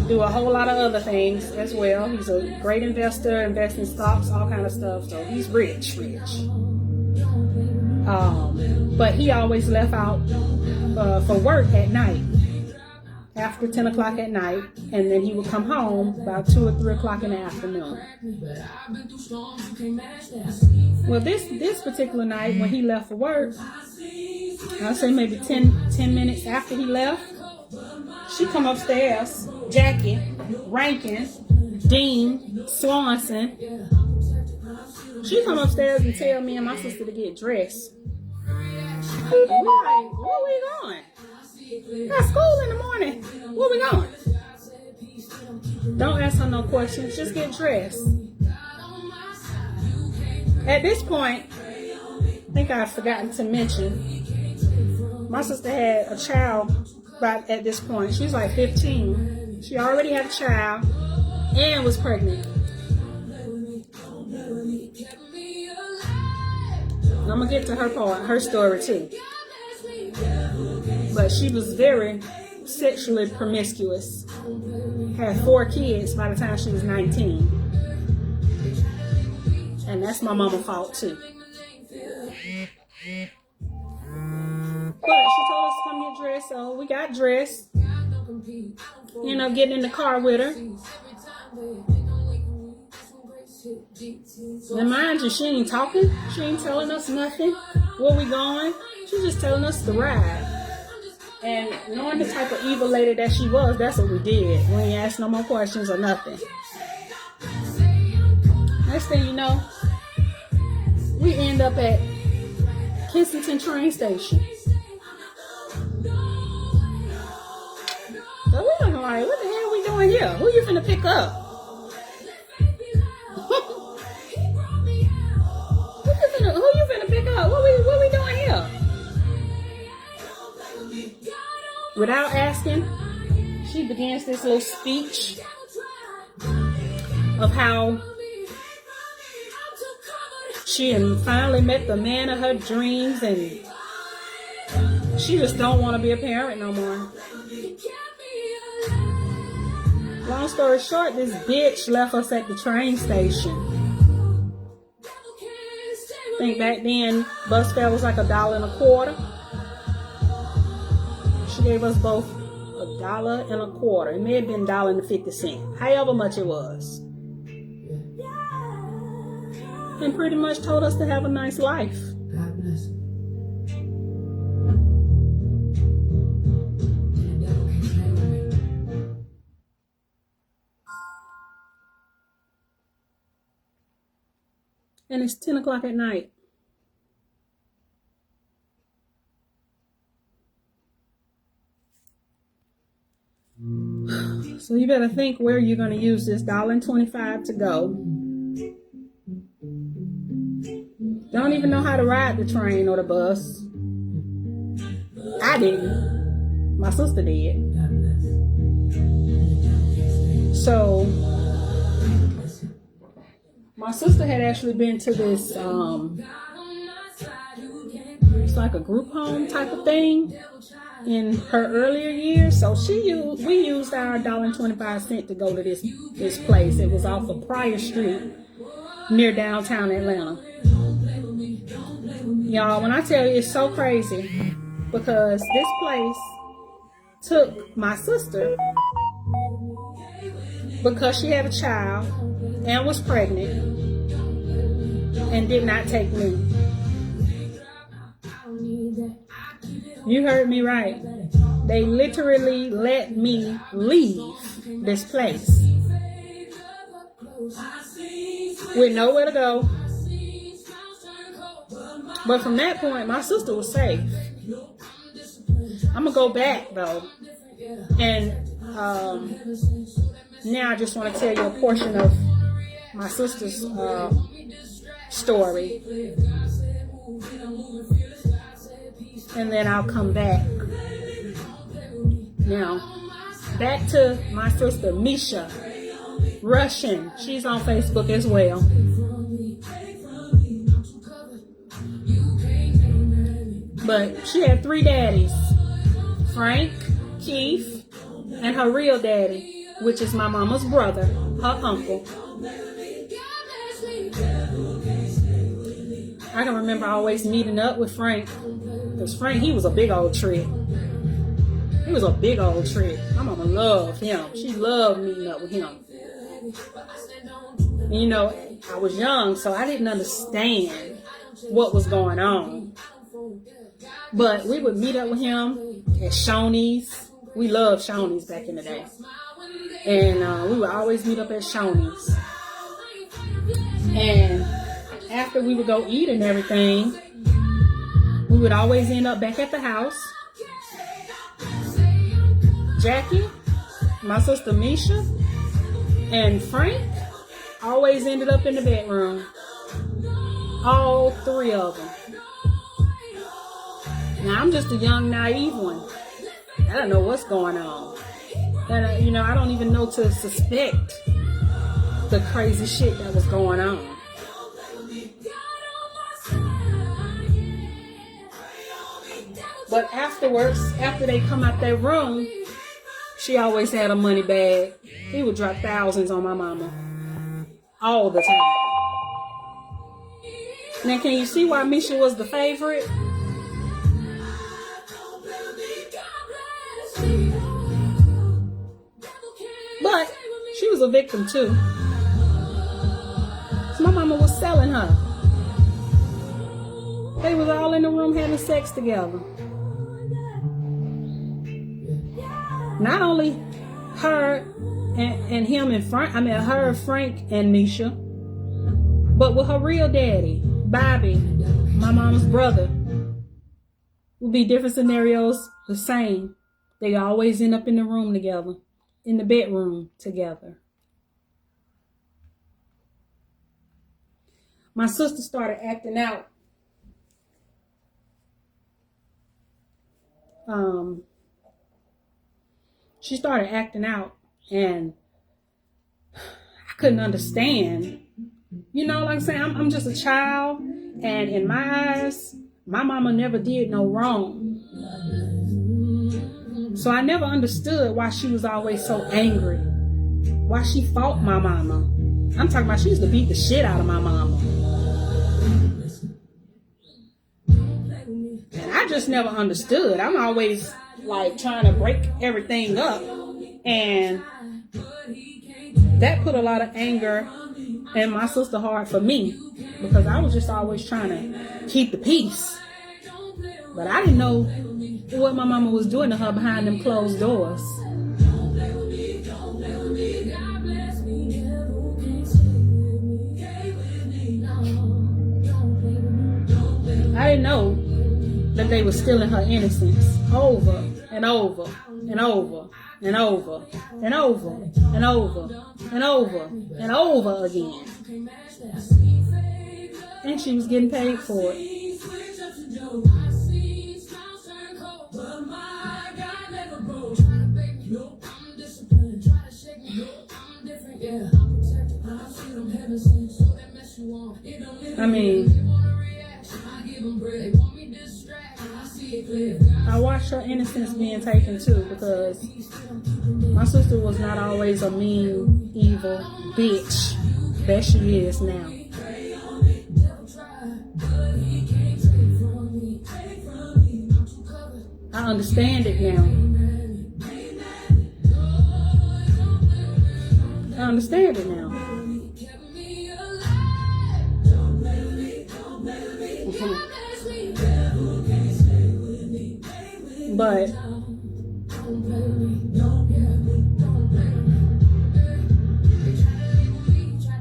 Do a whole lot of other things as well. He's a great investor, invests in stocks, all kind of stuff. So he's rich. But he always left out for work at night. after 10 o'clock at night, and then he would come home about 2 or 3 o'clock in the afternoon. Well, this particular night when he left for work, I'll say maybe 10 minutes after he left, she come upstairs, Jackie, Rankin, Dean, Swanson. She come upstairs and tell me and my sister to get dressed. We like, where we going? Got school in the morning. Where we going? Don't ask her no questions. Just get dressed. At this point, I think I've forgotten to mention, my sister had a child right at this point. She was like 15. She already had a child and was pregnant. I'm going to get to her part, her story too. But she was very sexually promiscuous. Had 4 kids by the time she was 19. And that's my mama's fault too. But she told us to come get dressed, so we got dressed. You know, getting in the car with her. And mind you, she ain't talking. She ain't telling us nothing. Where we going? She's just telling us to ride. And knowing the type of evil lady that she was, that's what we did. We ain't asked no more questions or nothing. Next thing you know, we end up at Kensington train station. So we were like, what the hell are we doing here? Who you finna pick up? Who you finna pick up? What we doing here? Without asking, she begins this little speech of how she had finally met the man of her dreams and she just don't want to be a parent no more. Long story short, this bitch left us at the train station. I think back then, bus fare was like $1.25. She gave us both $1.25. It may have been $1.50, however much it was. And pretty much told us to have a nice life. God bless. And it's 10 o'clock at night. So you better think where you're going to use this $1.25 to go. Don't even know how to ride the train or the bus. I didn't. My sister did. So my sister had actually been to this, it's like a group home type of thing in her earlier years. So we used our $1.25 to go to this place. It was off of Pryor Street near downtown Atlanta. Y'all, when I tell you, it's so crazy because this place took my sister because she had a child and was pregnant and did not take me. You heard me right. They literally let me leave this place with nowhere to go. But from that point, my sister was safe. I'm going to go back, though. And now I just want to tell you a portion of my sister's story. And then I'll come back. Now, back to my sister, Misha Russian. She's on Facebook as well. But she had 3 daddies. Frank, Keith, and her real daddy, which is my mama's brother, her uncle. I can remember always meeting up with Frank. Because Frank, he was a big old trick. He was a big old trick. My mama loved him. She loved meeting up with him. And, you know, I was young, so I didn't understand what was going on. But we would meet up with him at Shoney's. We loved Shoney's back in the day. And we would always meet up at Shoney's. And after we would go eat and everything, we would always end up back at the house. Jackie, my sister Misha, and Frank always ended up in the bedroom. All three of them. Now, I'm just a young, naive one. I don't know what's going on. And, you know, I don't even know to suspect the crazy shit that was going on. But afterwards, after they come out their room, she always had a money bag. He would drop thousands on my mama. All the time. Now, can you see why Misha was the favorite? But she was a victim too. So my mama was selling her. They was all in the room having sex together. Not only her and him and Frank, her, Frank, and Misha, but with her real daddy, Bobby, my mama's brother. Would be different scenarios, the same. They always end up in the room together, in the bedroom together. My sister started acting out. She started acting out, and I couldn't understand. You know, like I'm saying, I'm just a child, and in my eyes, my mama never did no wrong. So I never understood why she was always so angry. Why she fought my mama. I'm talking about she used to beat the shit out of my mama. And I just never understood. I'm always like trying to break everything up. And that put a lot of anger in my sister's heart for me. Because I was just always trying to keep the peace. But I didn't know what my mama was doing to her behind them closed doors. I didn't know that they were stealing her innocence over and over and over and over and over and over and over and over again. And she was getting paid for it. I mean, I watched her innocence being taken too, because my sister was not always a mean, evil bitch that she is now. I understand it now. I understand it now. But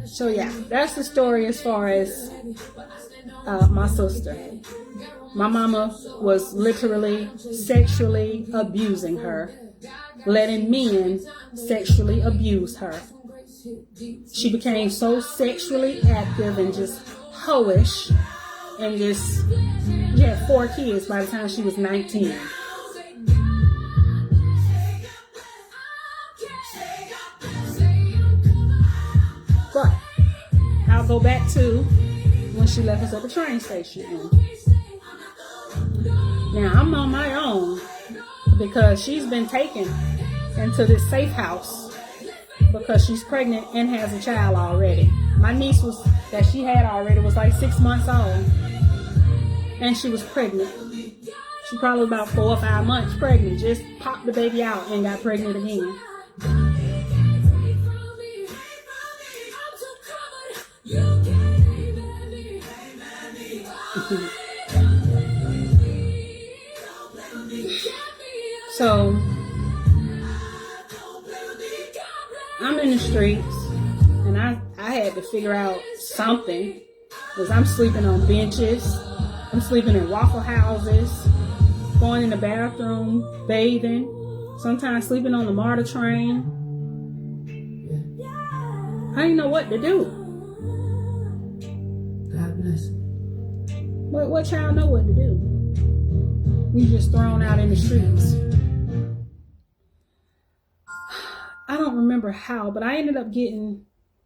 so yeah, that's the story as far as my sister. My mama was literally sexually abusing her, letting men sexually abuse her. She became so sexually active and just hoish, and just, she had 4 kids by the time she was 19. But I'll go back to when she left us at the train station. Now I'm on my own because she's been taken into this safe house because she's pregnant and has a child already. My niece that she had already was like 6 months old, and she was pregnant. She probably about 4 or 5 months pregnant. Just popped the baby out and got pregnant again. So I'm in the streets, and I had to figure out something, because I'm sleeping on benches, I'm sleeping in Waffle Houses, going in the bathroom, bathing, sometimes sleeping on the MARTA train. I didn't know what to do. God bless you. What child know what to do? We just thrown out in the streets. I don't remember how, but I ended up getting,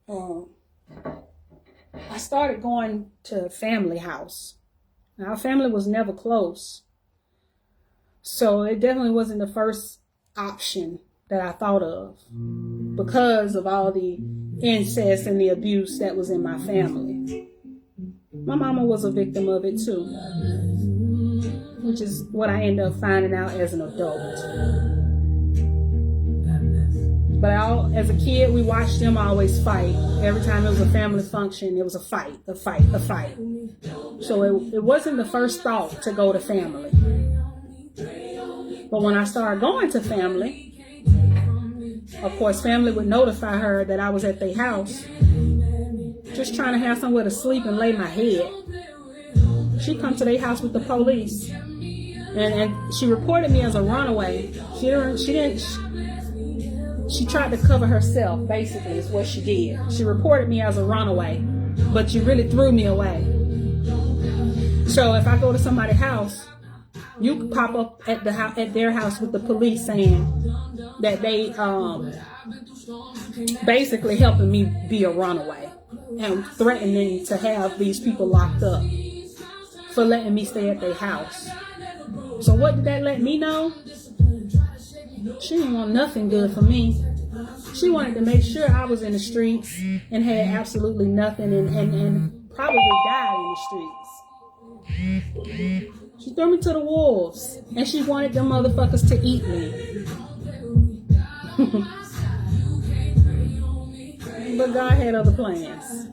I started going to a family house. Now, our family was never close, so it definitely wasn't the first option that I thought of, because of all the incest and the abuse that was in my family. My mama was a victim of it too, which is what I ended up finding out as an adult. But as a kid, we watched them always fight. Every time there was a family function, it was a fight. So it wasn't the first thought to go to family. But when I started going to family, of course, family would notify her that I was at their house, just trying to have somewhere to sleep and lay my head. She come to their house with the police, and she reported me as a runaway. She tried to cover herself, basically, is what she did. She reported me as a runaway, but you really threw me away. So if I go to somebody's house, you could pop up at their house with the police saying that they basically helping me be a runaway and threatening to have these people locked up for letting me stay at their house. So what did that let me know? She didn't want nothing good for me. She wanted to make sure I was in the streets and had absolutely nothing and probably died in the streets. She threw me to the wolves, and she wanted them motherfuckers to eat me. But God had other plans.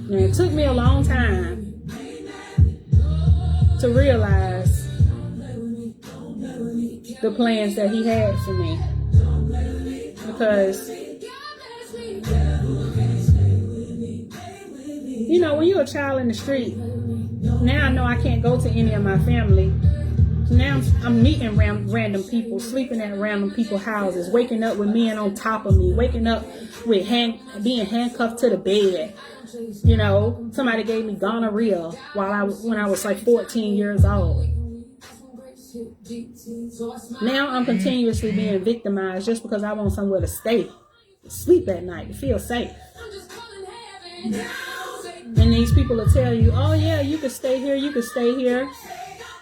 And it took me a long time to realize the plans that he had for me, because you know, when you're a child in the street, now I know I can't go to any of my family. Now I'm meeting random people, sleeping at random people's houses, waking up with men on top of me, waking up with being handcuffed to the bed. You know, somebody gave me gonorrhea when I was like 14 years old. Now I'm continuously being victimized just because I want somewhere to stay, sleep at night, to feel safe. And these people will tell you, oh yeah, you can stay here, you can stay here.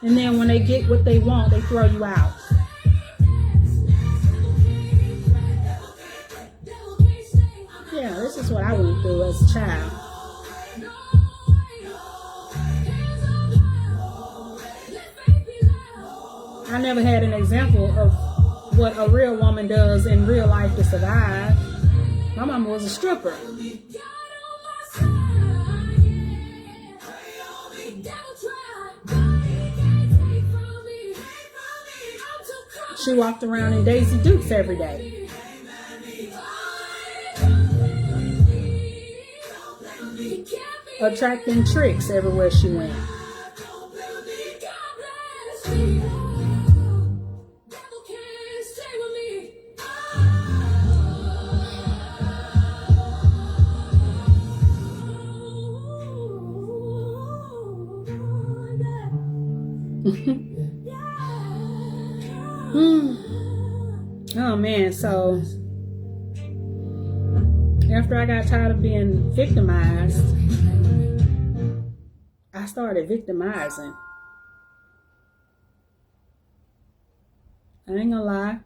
And then when they get what they want, they throw you out. Yeah, this is what I went through as a child. I never had an example of what a real woman does in real life to survive. My mama was a stripper. She walked around in Daisy Dukes every day. Attracting tricks everywhere she went. Oh man, so after I got tired of being victimized, I started victimizing. I ain't gonna lie,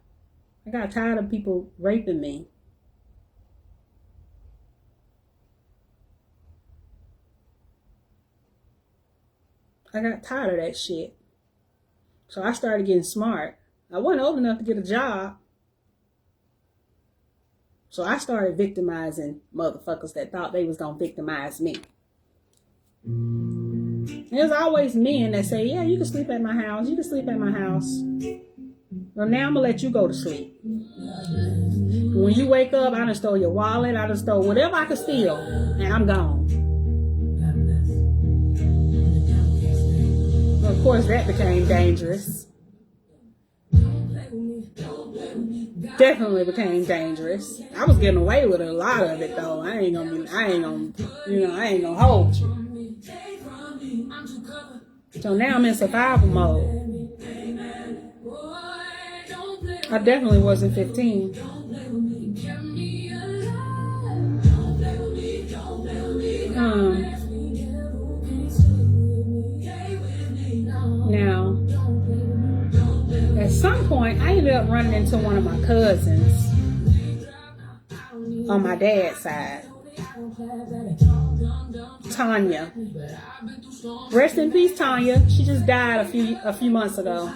I got tired of people raping me. I got tired of that shit. So I started getting smart. I wasn't old enough to get a job. So I started victimizing motherfuckers that thought they was gonna victimize me. There's always men that say, yeah, you can sleep at my house. You can sleep at my house. Well, now I'm gonna let you go to sleep. When you wake up, I done stole your wallet. I done stole whatever I could steal. And I'm gone. Well, of course, that became dangerous. Definitely became dangerous. I was getting away with a lot of it though. I ain't gonna hold you. So now I'm in survival mode. I definitely wasn't 15. Now, at some point, I ended up running into one of my cousins on my dad's side. Tanya. Rest in peace, Tanya. She just died a few months ago.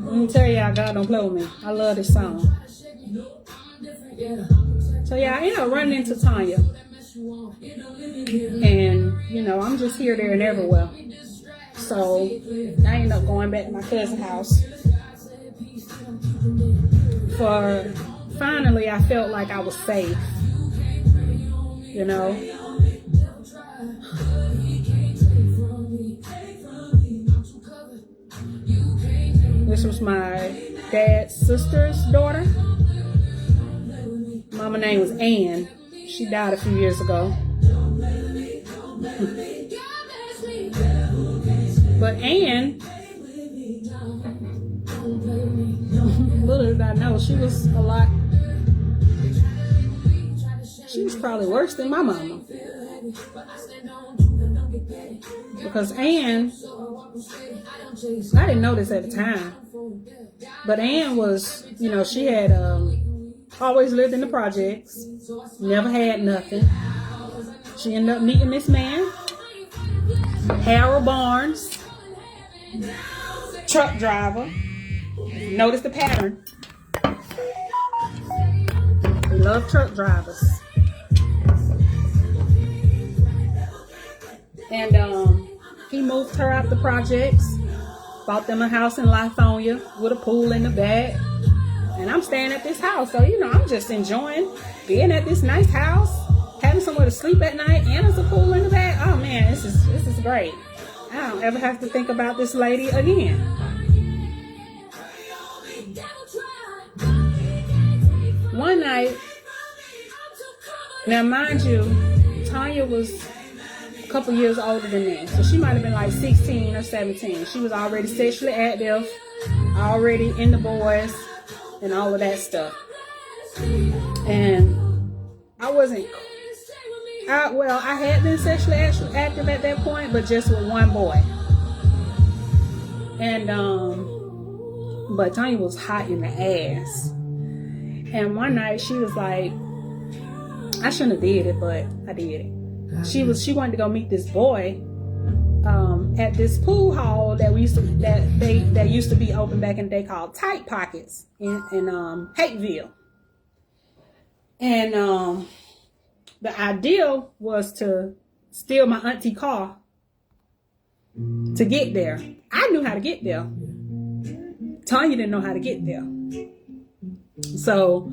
Let me tell y'all, God don't play with me. I love this song. So yeah, I ended up running into Tanya. And, you know, I'm just here, there, and everywhere. So I ended up going back to my cousin's house. For finally, I felt like I was safe. You know? This was my dad's sister's daughter. Mama name was Ann. She died a few years ago. But Ann, little did I know, she was probably worse than my mama. Because Ann, I didn't know this at the time, but Ann was, you know, she had always lived in the projects, never had nothing. She ended up meeting this man, Harold Barnes, truck driver. Notice the pattern. We love truck drivers. And he moved her out the projects, bought them a house in Lithonia with a pool in the back. And I'm staying at this house, so you know, I'm just enjoying being at this nice house, having somewhere to sleep at night, and there's a pool in the back. Oh man, this is great. I don't ever have to think about this lady again. One night, now mind you, Tanya was a couple years older than me, so she might have been like 16 or 17. She was already sexually active, already in the boys, and all of that stuff. And I had been sexually active at that point, but just with one boy. And but Tanya was hot in the ass. And one night she was like, I shouldn't have did it, but I did it. She wanted to go meet this boy at this pool hall that used to be open back in the day, called Tight Pockets in Hateville. And the idea was to steal my auntie car to get there. I knew how to get there. Tanya didn't know how to get there. So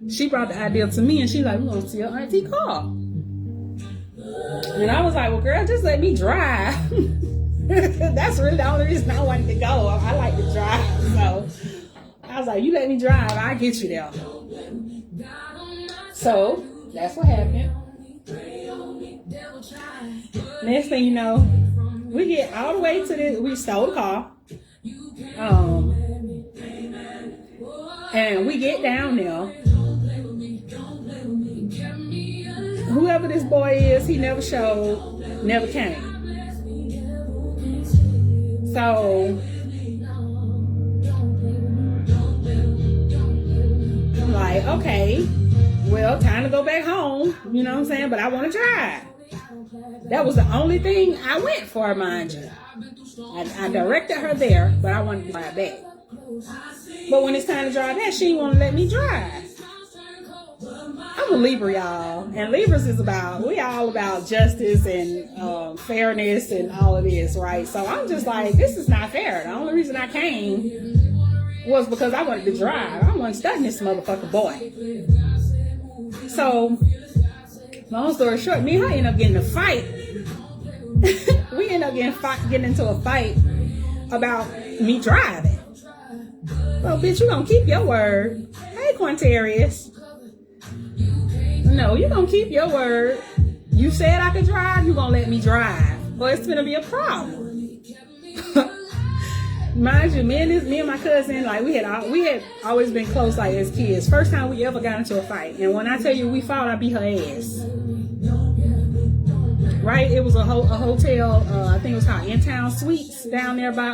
she brought the idea to me, and she's like, we're going to steal auntie car. And I was like, well, girl, just let me drive. That's really the only reason I wanted to go. I like to drive. So I was like, you let me drive, I'll get you there. So that's what happened. Next thing you know, we get all the way to we stole the car. And we get down there. Whoever this boy is, he never showed, never came. So I'm like, okay, well, time to go back home. You know what I'm saying? But I want to drive. That was the only thing I went for, mind you. I directed her there, but I wanted to drive back. But when it's time to drive back, she didn't want to let me drive. I'm a Libra, y'all. And Libras is we all about justice and fairness and all of this, right? So I'm just like, this is not fair. The only reason I came was because I wanted to drive. I wasn't studying this motherfucker boy. So, long story short, me and her ended up getting in a fight. We ended up getting into a fight about me driving. Well, bitch, you gonna keep your word. Hey, Quintarius. No, you gonna keep your word. You said I could drive, you gonna let me drive. Well, it's gonna be a problem. Mind you, me and my cousin, like we had always been close, like as kids. First time we ever got into a fight, and when I tell you we fought, I beat her ass. Right? It was a hotel. I think it was called In Town Suites down there by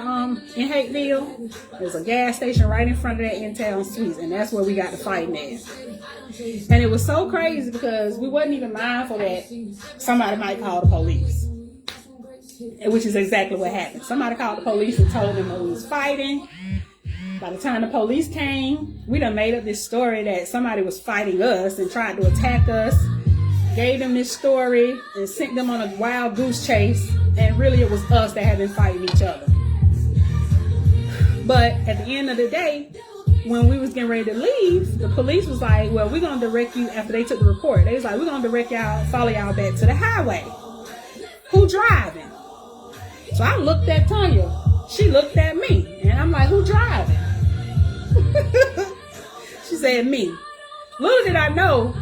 in Hateville. There's a gas station right in front of that In Town Suites, and that's where we got the fighting at. And it was so crazy because we wasn't even mindful that somebody might call the police. Which is exactly what happened. Somebody called the police and told them that we was fighting. By the time the police came, we done made up this story that somebody was fighting us and tried to attack us. Gave them this story and sent them on a wild goose chase. And really it was us that had been fighting each other. But at the end of the day, when we was getting ready to leave, the police was like, well, we're going to direct you after they took the report. They was like, we're going to direct y'all, follow y'all back to the highway. Who driving? So I looked at Tanya. She looked at me. And I'm like, who driving? She said, me. Little did I know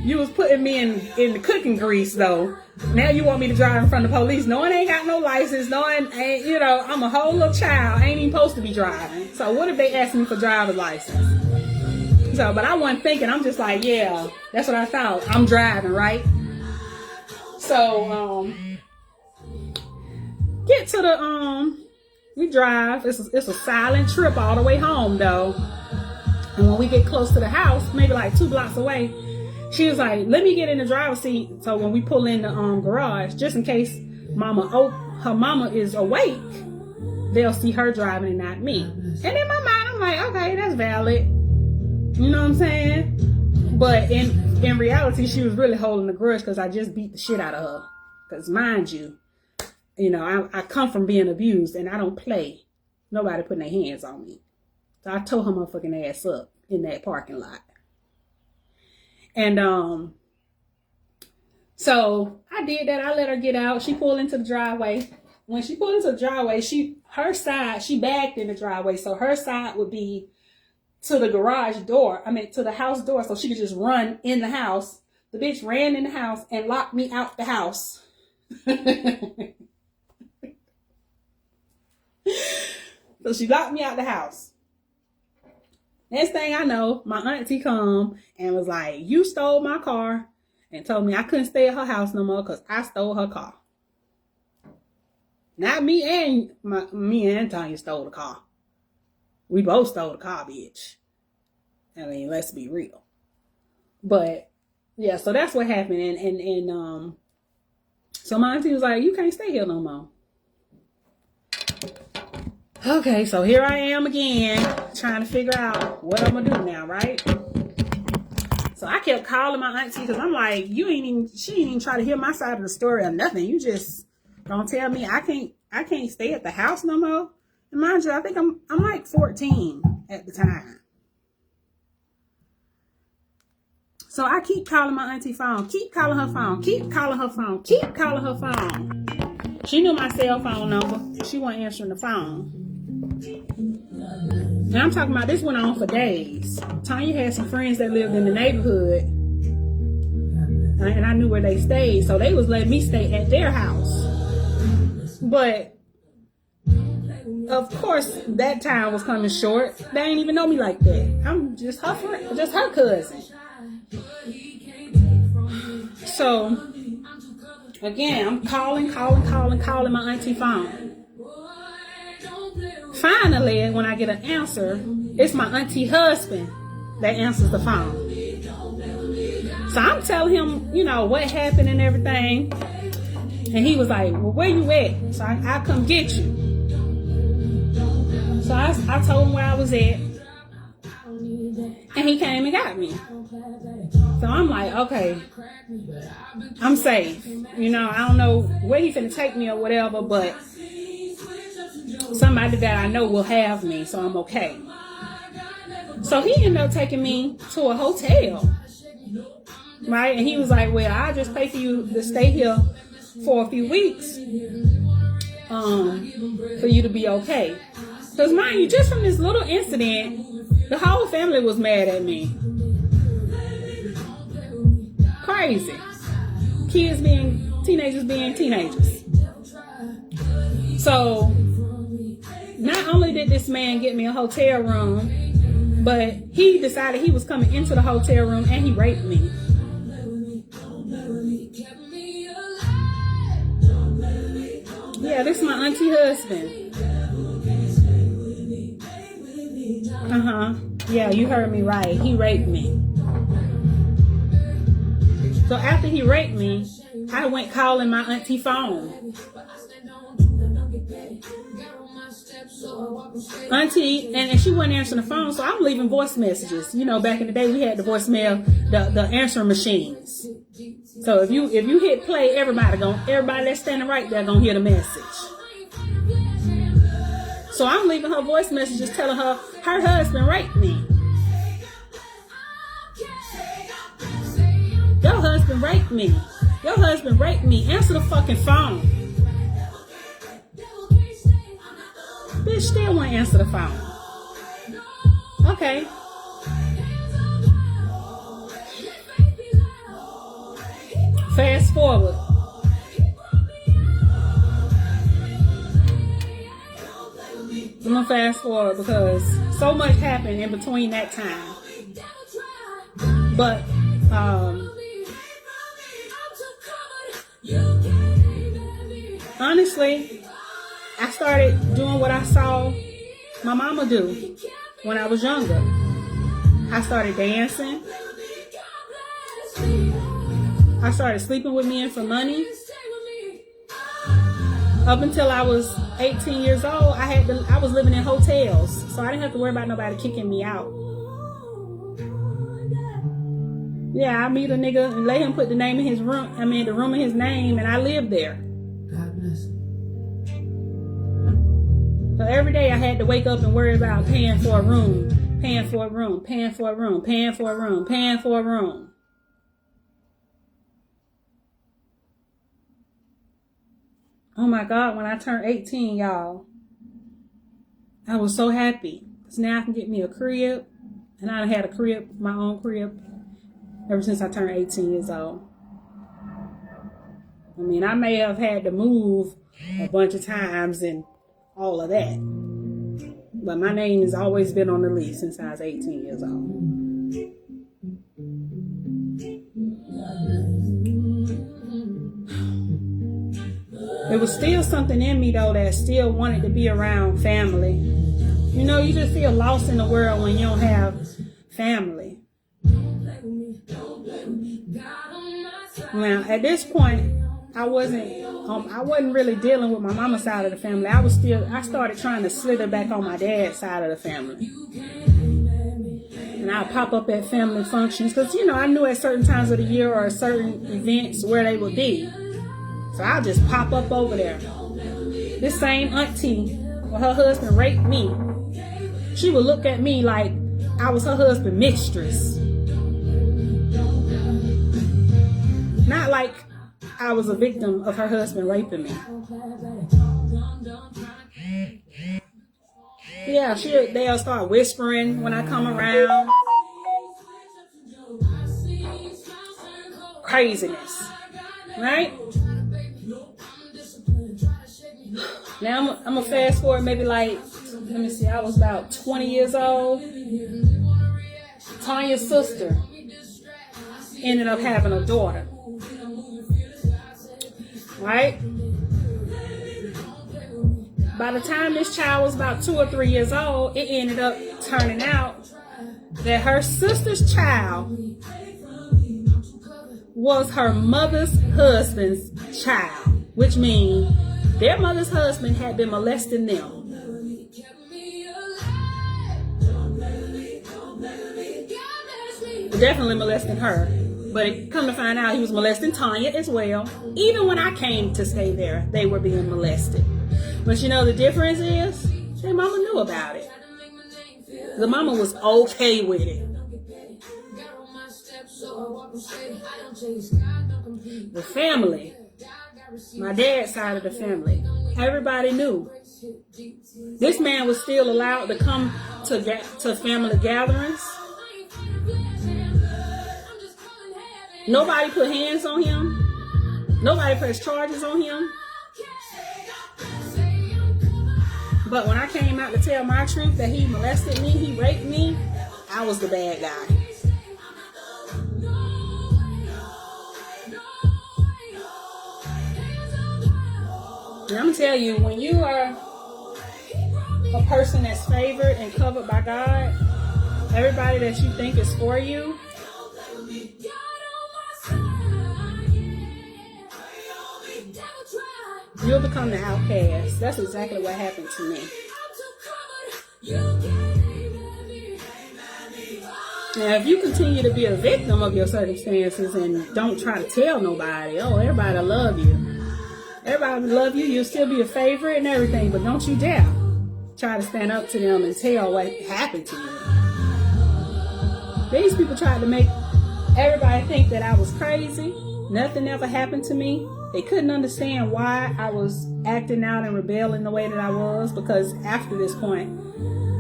you was putting me in the cooking grease, though. Now you want me to drive in front of the police. Knowing I ain't got no license. Knowing, I'm a whole little child. I ain't even supposed to be driving. So what if they ask me for driver's license? So, but I wasn't thinking. I'm just like, yeah, that's what I thought. I'm driving, right? So, get to the we drive. It's a silent trip all the way home though. And when we get close to the house, maybe like 2 blocks away, she was like, let me get in the driver's seat. So when we pull in the garage, just in case her mama is awake, they'll see her driving and not me. And in my mind, I'm like, okay, that's valid. You know what I'm saying? But in reality, she was really holding a grudge because I just beat the shit out of her. Because mind you, I come from being abused and I don't play. Nobody putting their hands on me. So I tore her motherfucking ass up in that parking lot. And so I did that. I let her get out. She pulled into the driveway. When she pulled into the driveway, she backed in the driveway. So her side would be to the garage door. To the house door. So she could just run in the house. The bitch ran in the house and locked me out the house. So she locked me out the house. Next thing I know, my auntie come and was like, you stole my car, and told me I couldn't stay at her house no more because I stole her car. Not me and Tanya stole the car. We both stole the car, bitch. Let's be real. But yeah, so that's what happened. And so my auntie was like, you can't stay here no more. Okay, so here I am again, trying to figure out what I'm gonna do now, right? So I kept calling my auntie because I'm like, she ain't even try to hear my side of the story or nothing. You just don't tell me I can't stay at the house no more. And mind you, I think I'm like 14 at the time. So I keep calling my auntie phone, keep calling her phone, keep calling her phone, keep calling her phone. She knew my cell phone number. She wasn't answering the phone. And I'm talking about this went on for days. Tanya had some friends that lived in the neighborhood. And I knew where they stayed. So they was letting me stay at their house. But, of course, that time was coming short. They ain't even know me like that. I'm just her friend, just her cousin. So, again, I'm calling my auntie phone. Finally, when I get an answer, it's my auntie husband that answers the phone. So I'm telling him, you know, what happened and everything. And he was like, well, where you at? So I come get you. So I told him where I was at. And he came and got me. So I'm like, okay, I'm safe. You know, I don't know where he finna take me or whatever, but somebody that I know will have me, so I'm okay. So he ended up taking me to a hotel, right? And he was like, well, I'll just pay for you to stay here for a few weeks for you to be okay. Because mind you, just from this little incident, the whole family was mad at me. Crazy. Teenagers being teenagers. So, not only did this man get me a hotel room, but he decided he was coming into the hotel room and he raped me. Yeah, this is my auntie husband. Yeah, you heard me right. He raped me. So after he raped me, I went calling my auntie phone. Auntie, and she wasn't answering the phone, so I'm leaving voice messages. You know, back in the day we had the voicemail, the answering machines. So if you hit play, everybody that's standing right there gonna hear the message. So I'm leaving her voice messages telling her husband raped me. Your husband raped me. Your husband raped me. Answer the fucking phone. Bitch still won't answer the phone. Okay. Fast forward. I'm gonna fast forward because so much happened in between that time. But honestly, I started doing what I saw my mama do when I was younger. I started dancing. I started sleeping with men for money. Up until I was 18 years old, I was living in hotels, so I didn't have to worry about nobody kicking me out. Yeah, I meet a nigga and let him put the name in his room. The room in his name, and I lived there. God bless. So every day I had to wake up and worry about paying for a room, paying for a room, paying for a room, paying for a room, paying for a room. Oh my God, when I turned 18, y'all, I was so happy. Because now I can get me a crib. And I had a crib, my own crib, ever since I turned 18 years old. I mean, I may have had to move a bunch of times and all of that. But my name has always been on the lease since I was 18 years old. There was still something in me, though, that still wanted to be around family. You know, you just feel lost in the world when you don't have family. Now, at this point, I wasn't really dealing with my mama's side of the family. I started trying to slither back on my dad's side of the family. And I'd pop up at family functions because, you know, I knew at certain times of the year or certain events where they would be. So I'll just pop up over there. This same auntie, when her husband raped me, she would look at me like I was her husband's mistress. Not like I was a victim of her husband raping me. Yeah, they'll start whispering when I come around. Craziness. Right? Now I'm gonna fast forward maybe like, let me see, I was about 20 years old. Tanya's sister ended up having a daughter. Right? By the time this child was about 2 or 3 years old, it ended up turning out that her sister's child was her mother's husband's child, which means their mother's husband had been molesting them. Definitely molesting her, but come to find out he was molesting Tanya as well. Even when I came to stay there, they were being molested. But you know the difference is, their mama knew about it. The mama was okay with it. The family, my dad's side of the family, everybody knew. This man was still allowed to come to family gatherings. Nobody put hands on him. Nobody pressed charges on him. But when I came out to tell my truth that he molested me, he raped me, I was the bad guy. And I'm going to tell you, when you are a person that's favored and covered by God, everybody that you think is for you, you'll become the outcast. That's exactly what happened to me. Now, if you continue to be a victim of your circumstances and don't try to tell nobody, oh, everybody love you. Everybody love you. You'll still be a favorite and everything, but don't you dare try to stand up to them and tell what happened to you. These people tried to make everybody think that I was crazy. Nothing ever happened to me. They couldn't understand why I was acting out and rebelling the way that I was, because after this point,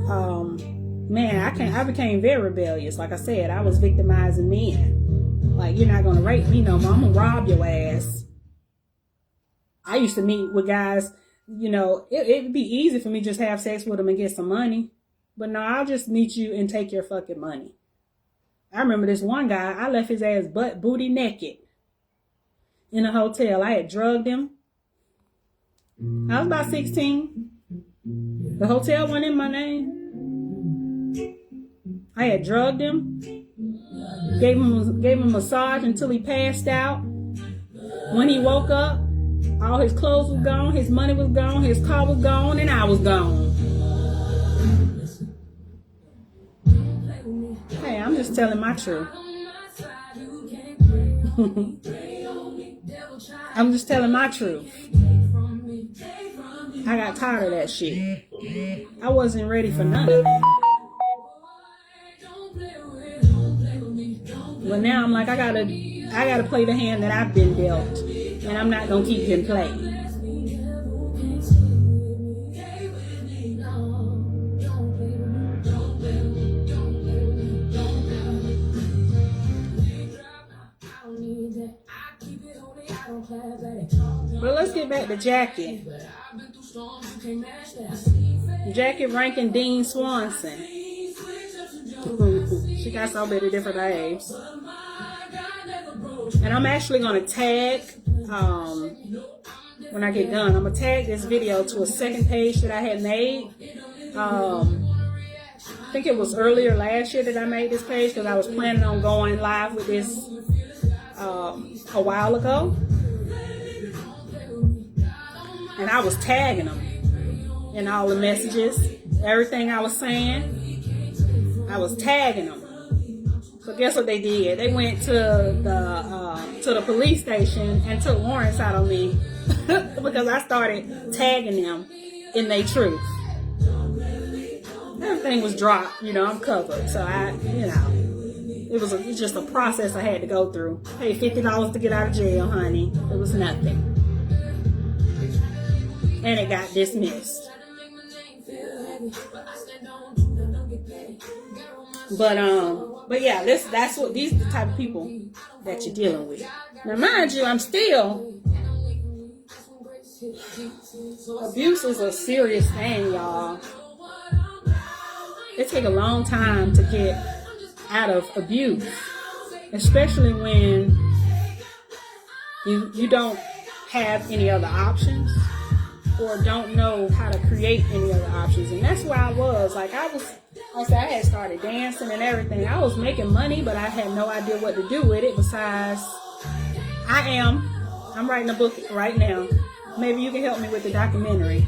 I became very rebellious. Like I said, I was victimizing men. Like, you're not going to rape me no more. I'm going to rob your ass. I used to meet with guys, you know, it'd be easy for me to just have sex with them and get some money. But no, I'll just meet you and take your fucking money. I remember this one guy, I left his ass butt booty naked in a hotel. I had drugged him. I was about 16. The hotel wasn't in my name. I had drugged him. Gave him a massage until he passed out. When he woke up, all his clothes was gone, his money was gone, his car was gone, and I was gone. Hey, I'm just telling my truth. I'm just telling my truth. I got tired of that shit. I wasn't ready for none of that. But now I'm like, I gotta play the hand that I've been dealt, and I'm not gonna keep getting played. But let's get back to Jackie. Jackie Rankin Dean Swanson. She got so many different names. And I'm actually going to tag, when I get done, I'm going to tag this video to a second page that I had made. I think it was earlier last year that I made this page, because I was planning on going live with this a while ago. And I was tagging them in all the messages, everything I was saying. I was tagging them. So guess what they did? They went to the police station and took warrants out on me because I started tagging them in their truth. Everything was dropped, you know, I'm covered. So it was just a process I had to go through. Paid $50 to get out of jail, honey. It was nothing. And it got dismissed. But yeah, that's what these are the type of people that you're dealing with. Now, mind you, abuse is a serious thing, y'all. It takes a long time to get out of abuse, especially when you don't have any other options or don't know how to create any other options. And that's where I was. Like, I had started dancing and everything. I was making money, but I had no idea what to do with it besides I'm writing a book right now. Maybe you can help me with the documentary.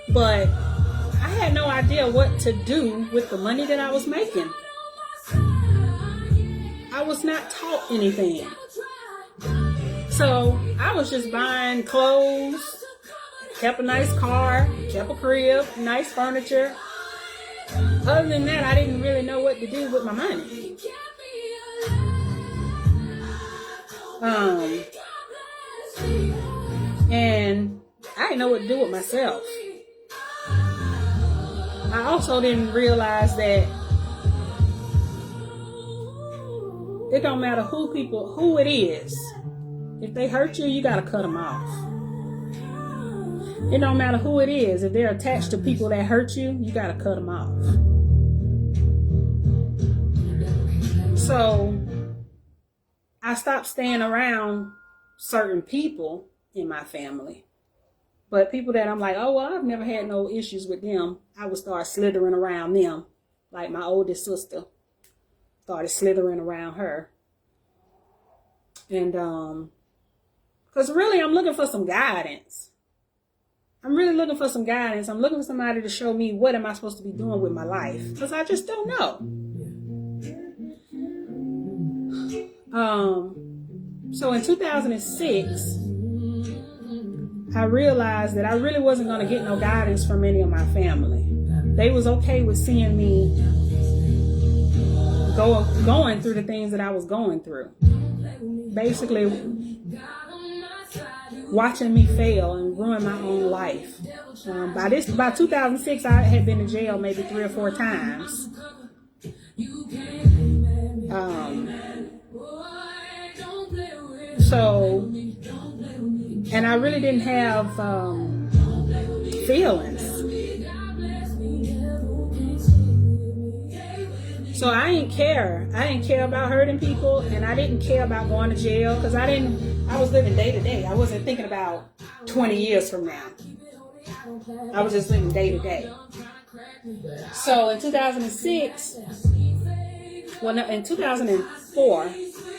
But I had no idea what to do with the money that I was making. I was not taught anything. So I was just buying clothes, kept a nice car, kept a crib, nice furniture. Other than that, I didn't really know what to do with my money. And I didn't know what to do with myself. I also didn't realize that it don't matter who it is. If they hurt you, you gotta cut them off. It don't matter who it is. If they're attached to people that hurt you, you gotta cut them off. So I stopped staying around certain people in my family. But people that I'm like, oh, well, I've never had no issues with them, I would start slithering around them. Like my oldest sister started slithering around her. And, because really I'm looking for some guidance. I'm really looking for some guidance. I'm looking for somebody to show me what am I supposed to be doing with my life. Because I just don't know. So in 2006, I realized that I really wasn't going to get no guidance from any of my family. They was okay with seeing me going through the things that I was going through. Basically, watching me fail and ruin my own life. By 2006, I had been in jail maybe 3 or 4 times. And I really didn't have feelings. So I didn't care. I didn't care about hurting people, and I didn't care about going to jail because I was living day to day. I wasn't thinking about 20 years from now. I was just living day to day. So in 2006, in 2004,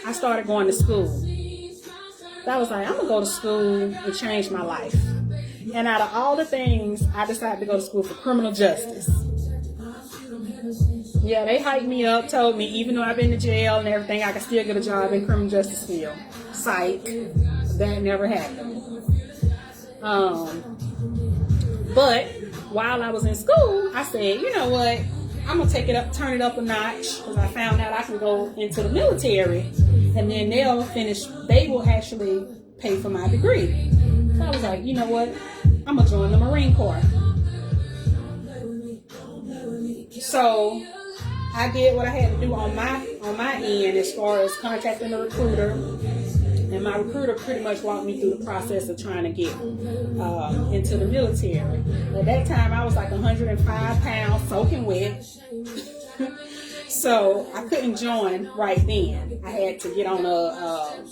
I started going to school. I was like, I'm going to go to school and change my life. And out of all the things, I decided to go to school for criminal justice. Yeah, they hyped me up, told me even though I've been to jail and everything, I could still get a job in criminal justice field. Psych. That never happened. But while I was in school, I said, you know what? I'm going to turn it up a notch, because I found out I can go into the military and then they will actually pay for my degree. So I was like, you know what? I'm going to join the Marine Corps. So I did what I had to do on my end as far as contacting the recruiter. And my recruiter pretty much walked me through the process of trying to get into the military. At that time, I was like 105 pounds, soaking wet. So I couldn't join right then. I had to get on a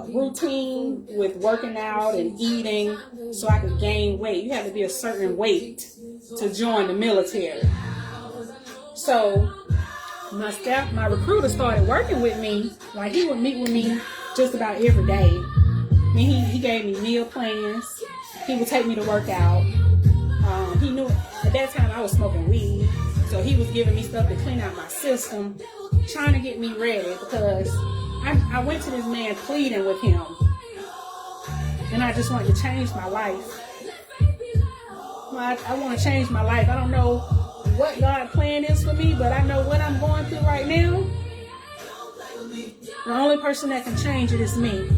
routine with working out and eating so I could gain weight. You have to be a certain weight to join the military. So my recruiter started working with me. Like, he would meet with me just about every day. I mean, he gave me meal plans. He would take me to work out. He knew at that time I was smoking weed, so he was giving me stuff to clean out my system, trying to get me ready, because I went to this man pleading with him, and I just wanted to change my life. I want to change my life. I don't know what God's plan is for me, but I know what I'm going through right now. The only person that can change it is me.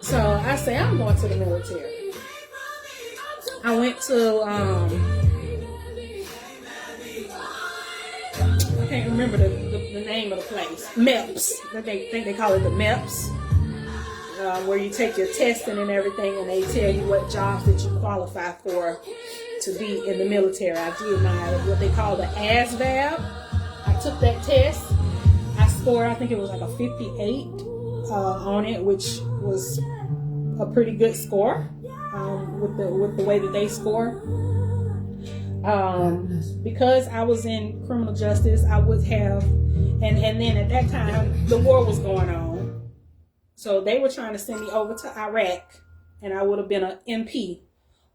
So I say, I'm going to the military. I went to, I can't remember the name of the place, MEPS. I think they call it the MEPS, where you take your testing and everything, and they tell you what jobs that you qualify for to be in the military. I did what they call the ASVAB. I took that test. I scored, I think it was like a 58 on it, which was a pretty good score with the way that they score. Because I was in criminal justice, I would have, and then at that time, the war was going on. So they were trying to send me over to Iraq, and I would have been an MP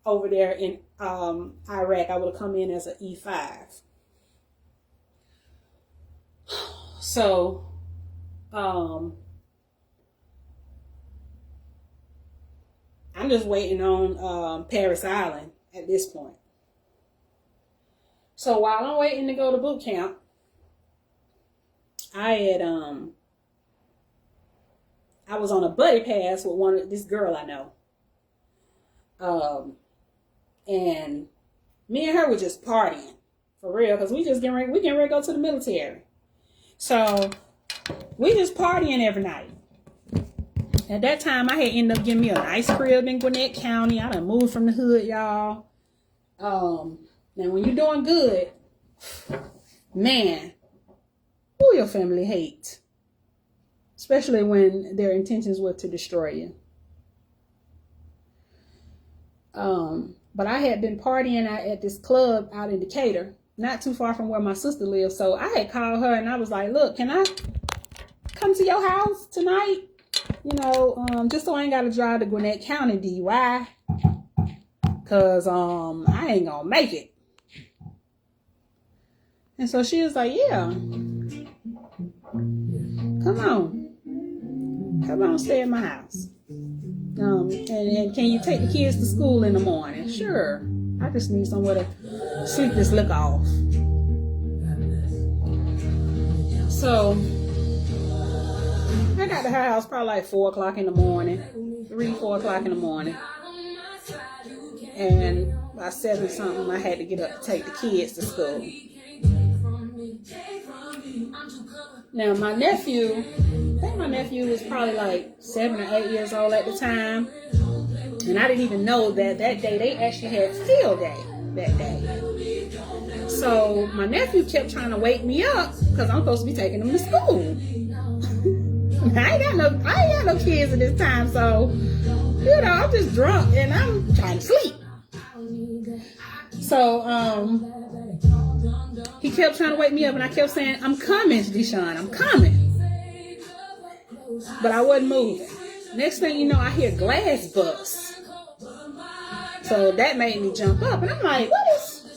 over there in Iraq. I would have come in as an E5. So, I'm just waiting on Paris Island at this point. So while I'm waiting to go to boot camp, I was on a buddy pass with this girl I know. And me and her were just partying for real, because we getting ready to go to the military. So we just partying every night. At that time, I had ended up getting me a nice crib in Gwinnett County. I done moved from the hood, y'all. Now when you're doing good, man, who your family hates, especially when their intentions were to destroy you. But I had been partying at this club out in Decatur, not too far from where my sister lives. So I had called her and I was like, look, can I come to your house tonight? You know, just so I ain't got to drive to Gwinnett County DUI. Because I ain't going to make it. And so she was like, yeah. Come on, stay at my house. And can you take the kids to school in the morning? Sure. I just need somewhere to sleep this look off. So I got to her house probably like 4 o'clock in the morning. 4 o'clock in the morning. And by 7 something, I had to get up to take the kids to school. Now my nephew, I think my nephew was probably like 7 or 8 years old at the time. And I didn't even know that day they actually had field day that day. So my nephew kept trying to wake me up because I'm supposed to be taking him to school. I ain't got no kids at this time, so you know, I'm just drunk and I'm trying to sleep. So he kept trying to wake me up and I kept saying, I'm coming, Deshaun, I'm coming. But I wasn't moving. Next thing you know, I hear glass bust. So that made me jump up and I'm like, what is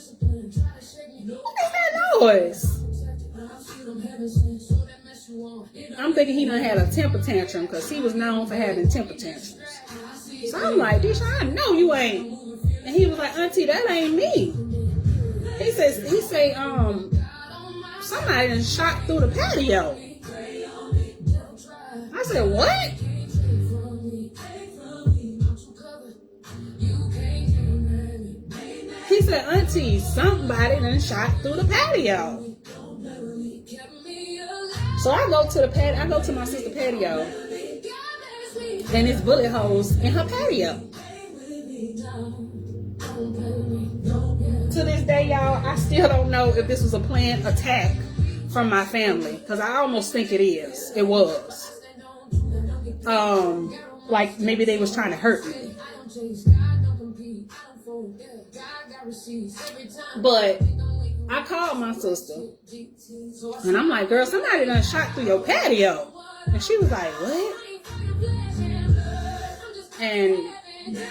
that noise? I'm thinking he done had a temper tantrum because he was known for having temper tantrums. So I'm like, Deshaun, I know you ain't. And he was like, Auntie, that ain't me. He say, somebody done shot through the patio. I said, what? He said, Auntie, somebody done shot through the patio. So I go to my sister's patio, and it's bullet holes in her patio. To this day, y'all, I still don't know if this was a planned attack from my family, because I almost think it is. It was. Like maybe they was trying to hurt me. But I called my sister and I'm like, girl, somebody done shot through your patio. And she was like, what? And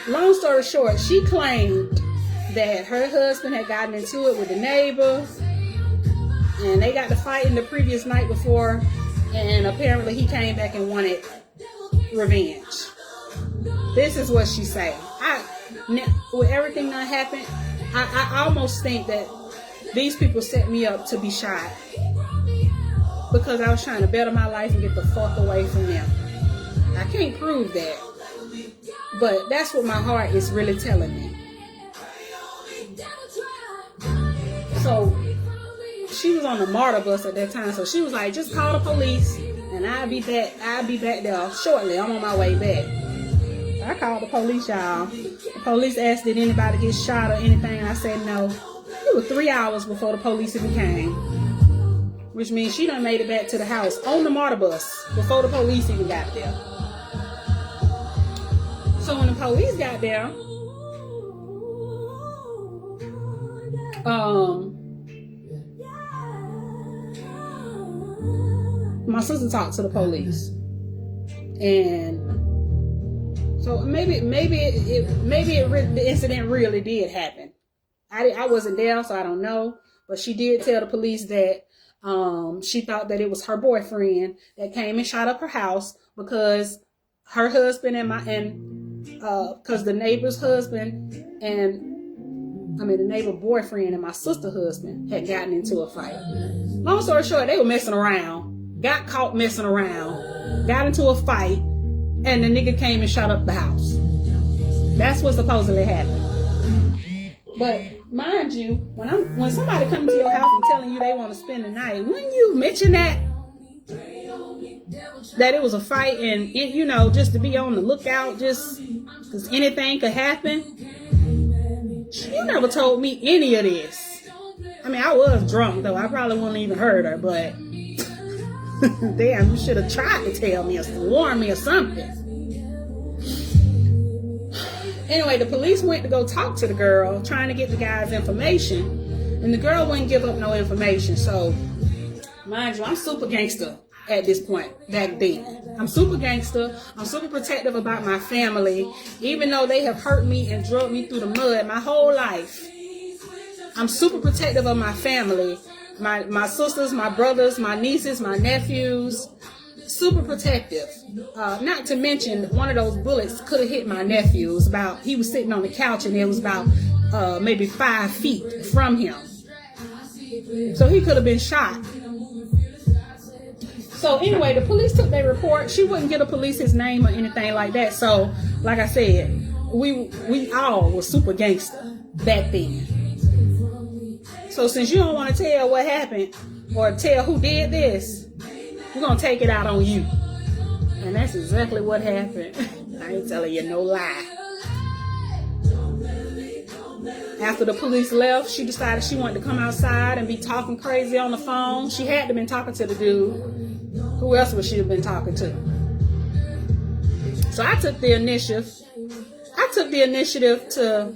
long story short, she claimed that her husband had gotten into it with the neighbor and they got to fighting the previous night before, and apparently he came back and wanted revenge. This is what she said. With everything that happened, I almost think that these people set me up to be shot because I was trying to better my life and get the fuck away from them. I can't prove that, but that's what my heart is really telling me. So she was on the MARTA bus at that time, so she was like, just call the police and I'll be back there shortly. I'm on my way back. I called the police, y'all. The police asked, did anybody get shot or anything? I said no. It was 3 hours before the police even came, which means she done made it back to the house on the MARTA bus before the police even got there. So when the police got there, My sister talked to the police, and so maybe the incident really did happen. I wasn't there, so I don't know. But she did tell the police that she thought that it was her boyfriend that came and shot up her house because her husband because the neighbor's husband the neighbor boyfriend and my sister's husband had gotten into a fight. Long story short, they were messing around, got caught messing around, got into a fight, and the nigga came and shot up the house. That's what supposedly happened. But mind you, when somebody comes to your house and telling you they want to spend the night, wouldn't you mention that it was a fight and just to be on the lookout, just because anything could happen? You never told me any of this. I mean, I was drunk though. I probably wouldn't even heard her, but damn, you should have tried to tell me or warn me or something. Anyway, the police went to go talk to the girl, trying to get the guy's information, and the girl wouldn't give up no information. So, mind you, I'm super gangster at this point, back then. I'm super gangster. I'm super protective about my family, even though they have hurt me and drugged me through the mud my whole life. I'm super protective of my family, my sisters, my brothers, my nieces, my nephews. Super protective. Not to mention, one of those bullets could have hit my nephew. He was sitting on the couch and it was about maybe 5 feet from him. So he could have been shot. So anyway, the police took their report. She wouldn't give the police his name or anything like that. So, like I said, we all were super gangster back then. So since you don't want to tell what happened or tell who did this, we're going to take it out on you. And that's exactly what happened. I ain't telling you no lie. After the police left, she decided she wanted to come outside and be talking crazy on the phone. She had to been talking to the dude. Who else would she have been talking to? So I took the initiative. To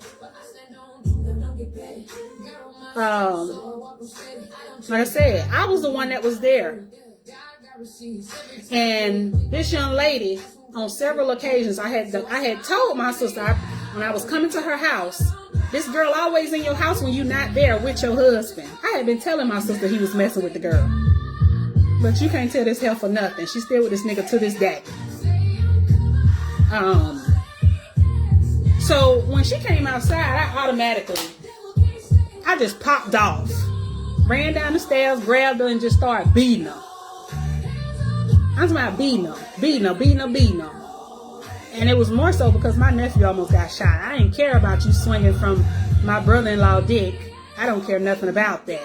like I said, I was the one that was there. And this young lady, on several occasions, I had told my sister when I was coming to her house, this girl always in your house when you're not there with your husband. I had been telling my sister he was messing with the girl. But you can't tell this hell for nothing. She's still with this nigga to this day. So when she came outside, I just popped off. Ran down the stairs, grabbed her, and just started beating her. I was about beating her. And it was more so because my nephew almost got shot. I didn't care about you swinging from my brother-in-law dick. I don't care nothing about that.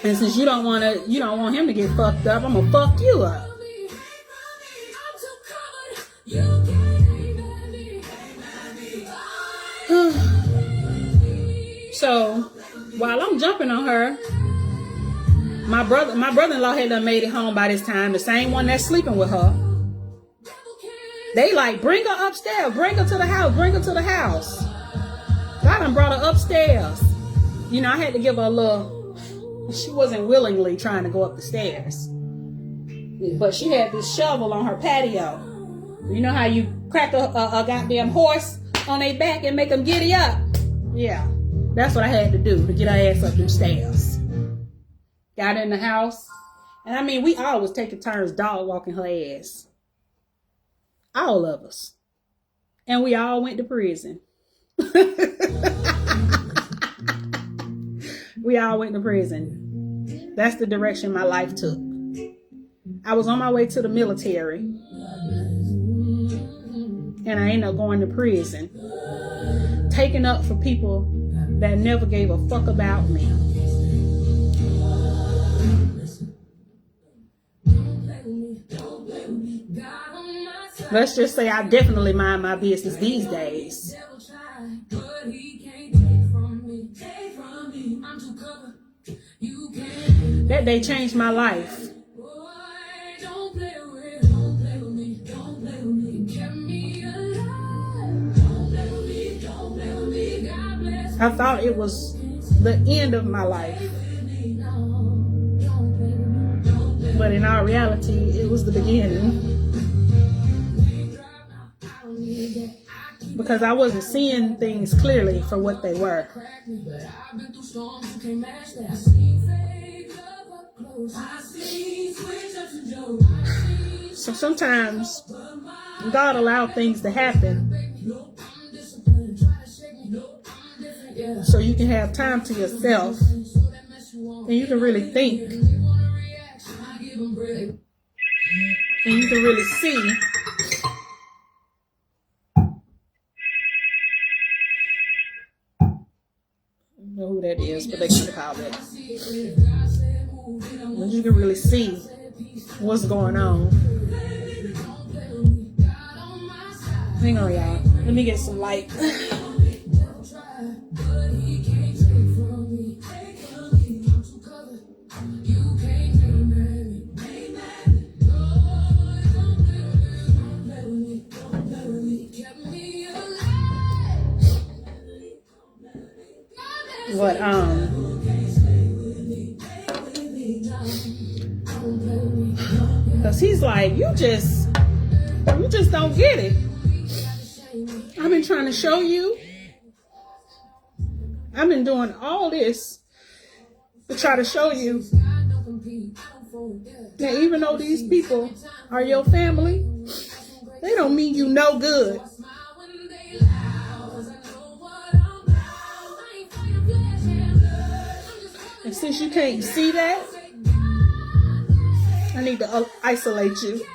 And since you don't want him to get fucked up, I'm gonna fuck you up. So while I'm jumping on her, my brother-in-law had done made it home by this time. The same one that's sleeping with her. They like, bring her upstairs, bring her to the house. So I done brought her upstairs. I had to give her a little. She wasn't willingly trying to go up the stairs. But she had this shovel on her patio. You know how you crack a goddamn horse on their back and make them giddy up? Yeah. That's what I had to do to get her ass up them stairs. Got in the house. And I mean, we all was taking turns dog walking her ass. All of us. And we all went to prison. We all went to prison. That's the direction my life took. I was on my way to the military. And I ended up going to prison. Taking up for people that never gave a fuck about me. Let's just say I definitely mind my business these days. That day changed my life. I thought it was the end of my life. But in our reality, it was the beginning. Because I wasn't seeing things clearly for what they were. So sometimes God allowed things to happen so you can have time to yourself and you can really think and you can really see know who that is, but they can call it. But you can really see what's going on. Hang on, y'all. Let me get some light. But because he's like, you just don't get it. I've been trying to show you. I've been doing all this to try to show you that even though these people are your family, they don't mean you no good. And since you can't see that, I need to isolate you.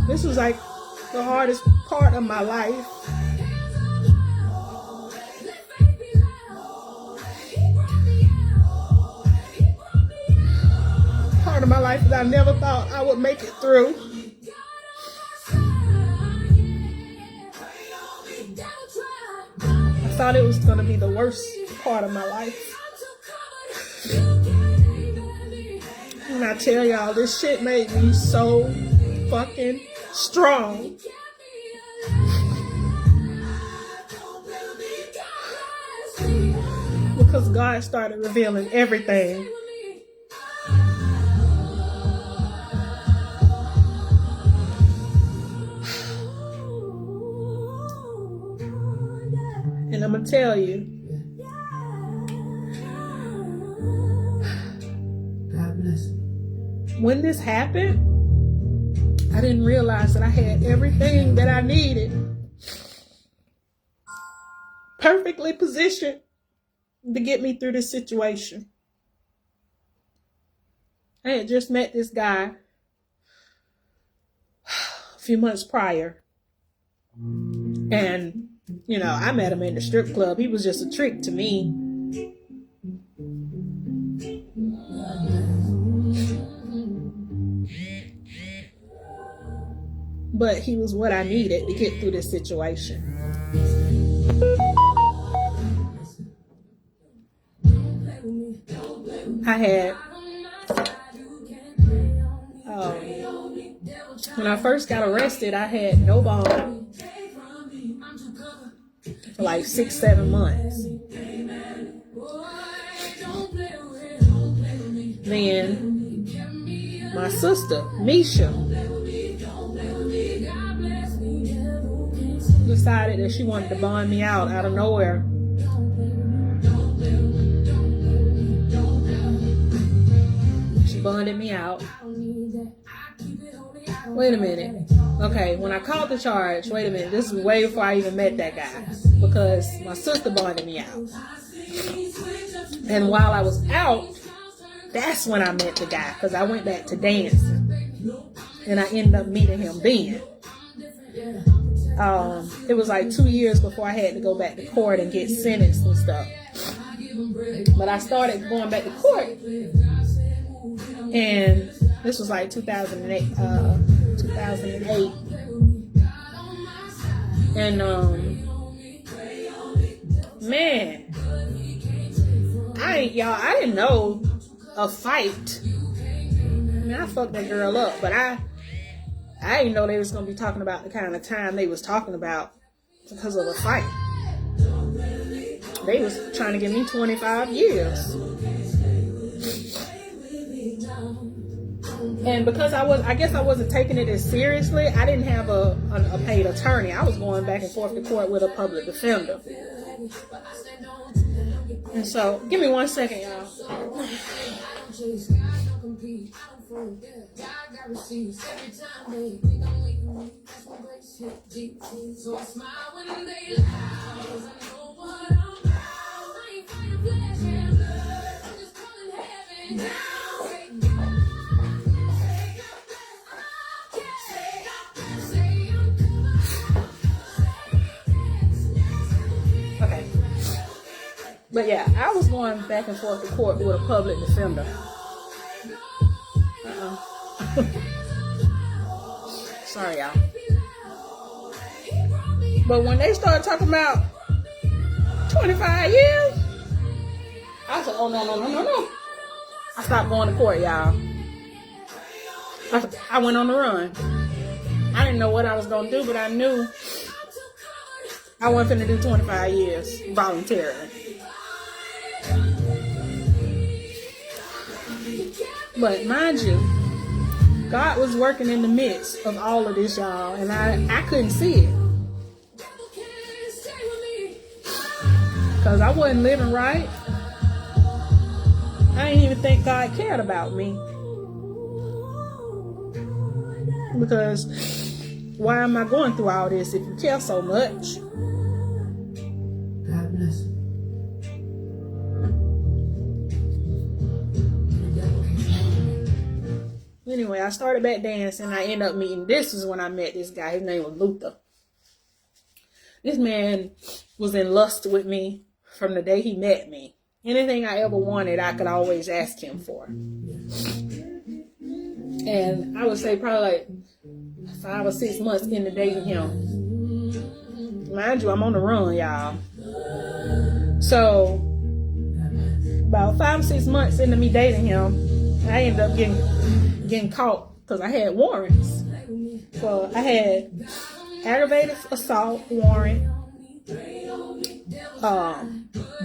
This was like the hardest part of my life. Part of my life that I never thought I would make it through. I thought it was going to be the worst part of my life. And I tell y'all, this shit made me so fucking strong. Because God started revealing everything. And I'm going to tell you, when this happened, I didn't realize that I had everything that I needed perfectly positioned to get me through this situation. I had just met this guy a few months prior. And, you know, I met him in the strip club. He was just a trick to me. But he was what I needed to get through this situation. I had, when I first got arrested, I had no bond for like 6-7 months. Then my sister, Misha, decided that she wanted to bond me out of nowhere. She bonded me out. Wait a minute. Okay, when I called the charge, wait a minute, this is way before I even met that guy, because my sister bonded me out. And while I was out, that's when I met the guy, because I went back to dancing. And I ended up meeting him then. It was like 2 years before I had to go back to court and get sentenced and stuff. But I started going back to court, and this was like 2008. And man, I didn't know a fight. I mean, I fucked that girl up, but I didn't know they was gonna be talking about the kind of time they was talking about because of the fight. They was trying to give me 25 years. And because I guess I wasn't taking it as seriously, I didn't have a paid attorney. I was going back and forth to court with a public defender. And so, give me 1 second, y'all. Okay. But yeah, I was going back and forth to court with a public defender. Sorry, y'all. But when they started talking about 25 years, I said, oh, no. I stopped going to court, y'all. I went on the run. I didn't know what I was going to do, but I knew I wasn't finna do 25 years voluntarily. But mind you, God was working in the midst of all of this, y'all, and I couldn't see it. Because I wasn't living right. I didn't even think God cared about me. Because why am I going through all this if you care so much? God bless. Anyway, I started back dancing. I ended up meeting, this is when I met this guy. His name was Luther. This man was in lust with me from the day he met me. Anything I ever wanted, I could always ask him for. And I would say probably like 5 or 6 months into dating him. Mind you, I'm on the run, y'all. So, about 5 or 6 months into me dating him, I ended up getting caught because I had warrants. So, I had aggravated assault warrant,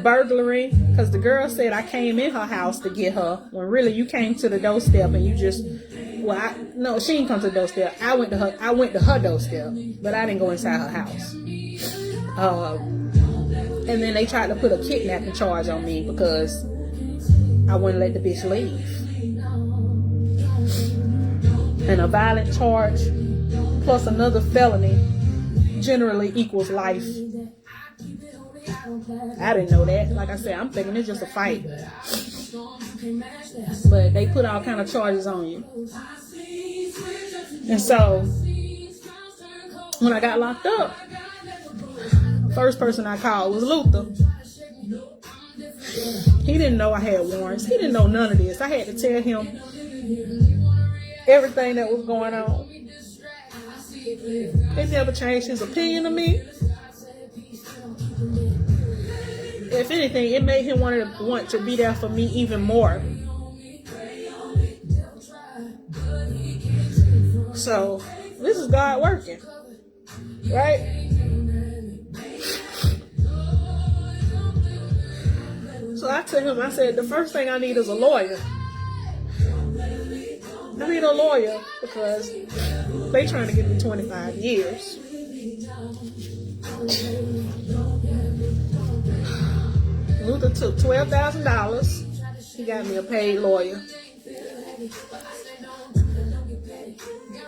burglary, because the girl said I came in her house to get her, when really you came to the doorstep and you just, no, she didn't come to the doorstep. I went to her doorstep, but I didn't go inside her house. And then they tried to put a kidnapping charge on me because I wouldn't let the bitch leave. And a violent charge plus another felony generally equals life. I didn't know that. Like I said, I'm thinking it's just a fight. But they put all kind of charges on you. And so, when I got locked up, first person I called was Luther. He didn't know I had warrants. He didn't know none of this. I had to tell him everything that was going on. He never changed his opinion of me. If anything, it made him want to be there for me even more. So, this is God working, right? So I told him, I said, the first thing I need is a lawyer. I need a lawyer because they trying to give me 25 years. Luther took $12,000. He got me a paid lawyer.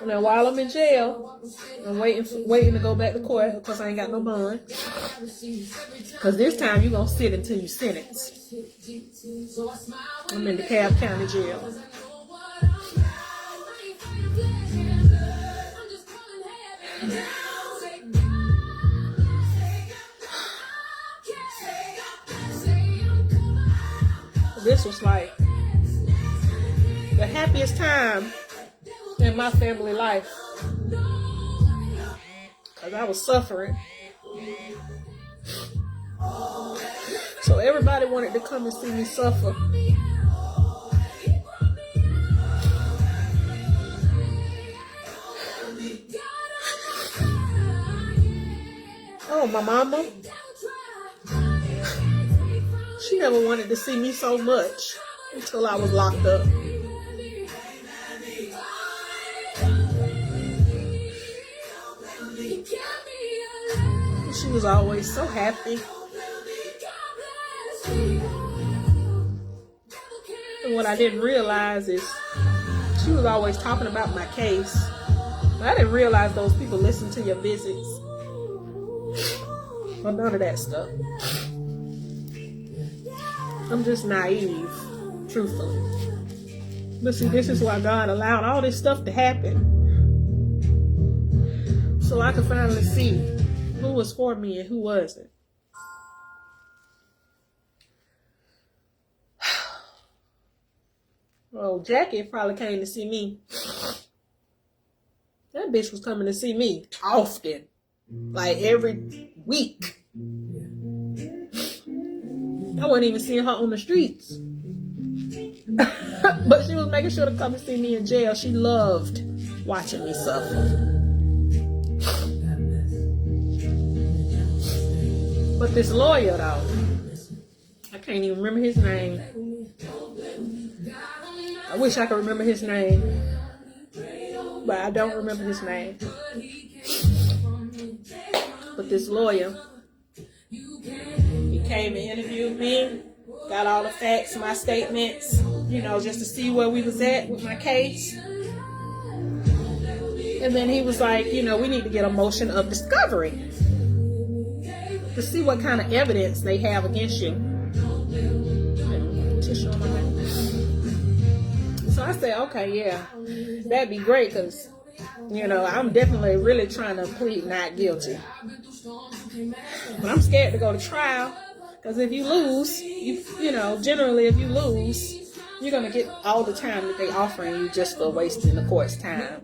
And then while I'm in jail, I'm waiting to go back to court because I ain't got no bond. Because this time you're going to sit until you sentence. I'm in the DeKalb County jail. This was like the happiest time in my family life because I was suffering. So everybody wanted to come and see me suffer. my mama, she never wanted to see me so much until I was locked up. She was always so happy. And what I didn't realize is she was always talking about my case. But I didn't realize those people listen to your visits. Well, none of that stuff. I'm just naive, truthfully. But see, this is why God allowed all this stuff to happen. So I could finally see who was for me and who wasn't. Well, Jackie probably came to see me. That bitch was coming to see me often. Like every week. I wasn't even seeing her on the streets. But she was making sure to come and see me in jail. She loved watching me suffer. But this lawyer, though, I can't even remember his name. I wish I could remember his name, but I don't remember his name. But this lawyer, he came and interviewed me, got all the facts, my statements, just to see where we was at with my case. And then he was like, we need to get a motion of discovery to see what kind of evidence they have against you. Tissue on my neck. So I said, okay, yeah, that'd be great, because, I'm definitely really trying to plead not guilty. But I'm scared to go to trial, because if you lose, generally if you lose, you're going to get all the time that they offering you just for wasting the court's time.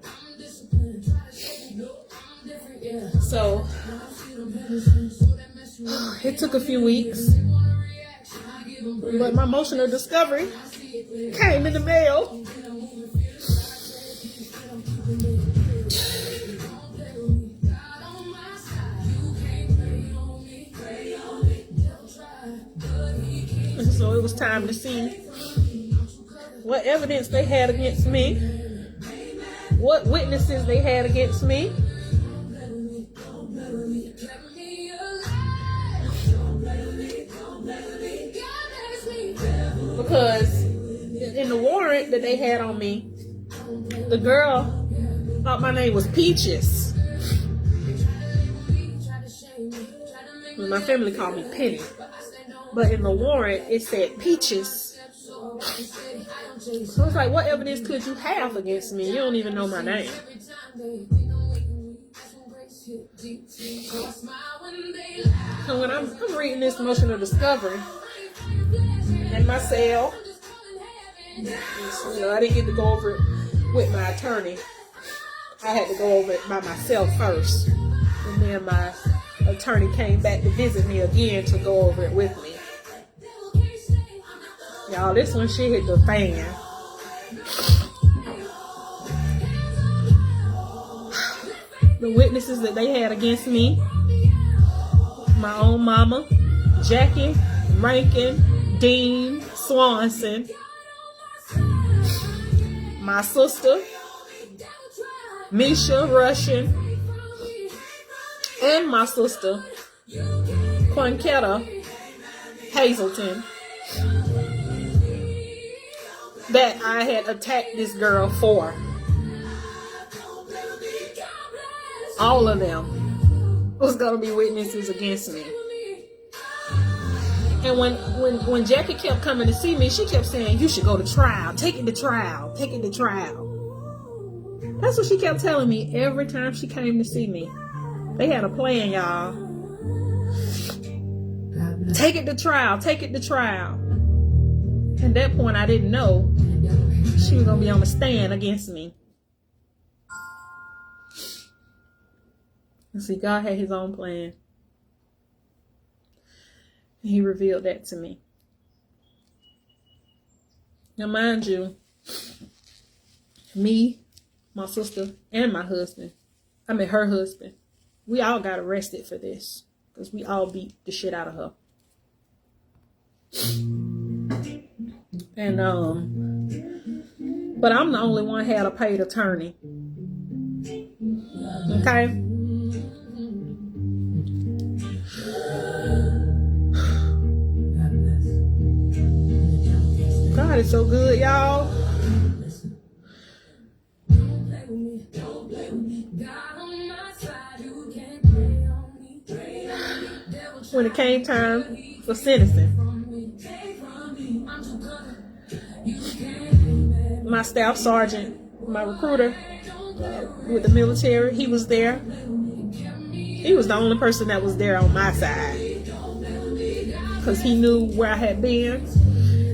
So it took a few weeks, but my motion of discovery came in the mail. And so it was time to see what evidence they had against me, what witnesses they had against me. Because in the warrant that they had on me, the girl thought my name was Peaches. My family called me Penny. But in the warrant, it said Peaches. So it's like, what evidence could you have against me? You don't even know my name. So when I'm reading this motion of discovery in my cell, I didn't get to go over it with my attorney. I had to go over it by myself first. And then my attorney came back to visit me again to go over it with me. Y'all, this one shit hit the fan. The witnesses that they had against me: my own mama, Jackie Rankin Dean Swanson, my sister Misha Russian, and my sister Quanketta Hazelton, that I had attacked this girl for. All of them was going to be witnesses against me. And when Jackie kept coming to see me, she kept saying, you should go to trial. Take it to trial. Take it to trial. That's what she kept telling me every time she came to see me. They had a plan, y'all. Take it to trial. Take it to trial. At that point, I didn't know she was going to be on the stand against me. And see, God had his own plan. And he revealed that to me. Now, mind you, me, my sister, and my husband, her husband, we all got arrested for this. because we all beat the shit out of her. And but I'm the only one had a paid attorney. Okay. God is so good, y'all. When it came time for sentencing, my staff sergeant, my recruiter with the military, he was there. He was the only person that was there on my side because he knew where I had been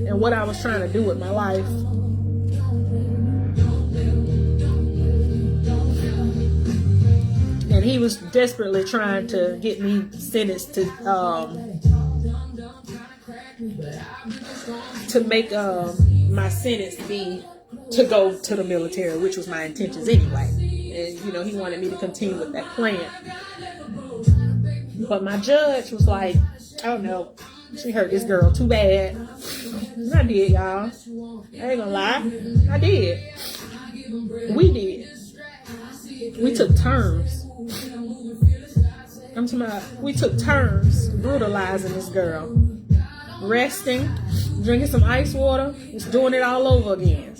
and what I was trying to do with my life. And he was desperately trying to get me sentenced to make my sentence be to go to the military, which was my intentions anyway. And you know, he wanted me to continue with that plan. But my judge was like, "Oh no, she hurt this girl too bad." And I did, y'all. I ain't gonna lie, I did. We did. We took turns. I'm talking about, we took turns brutalizing this girl. Resting, drinking some ice water, just doing it all over again.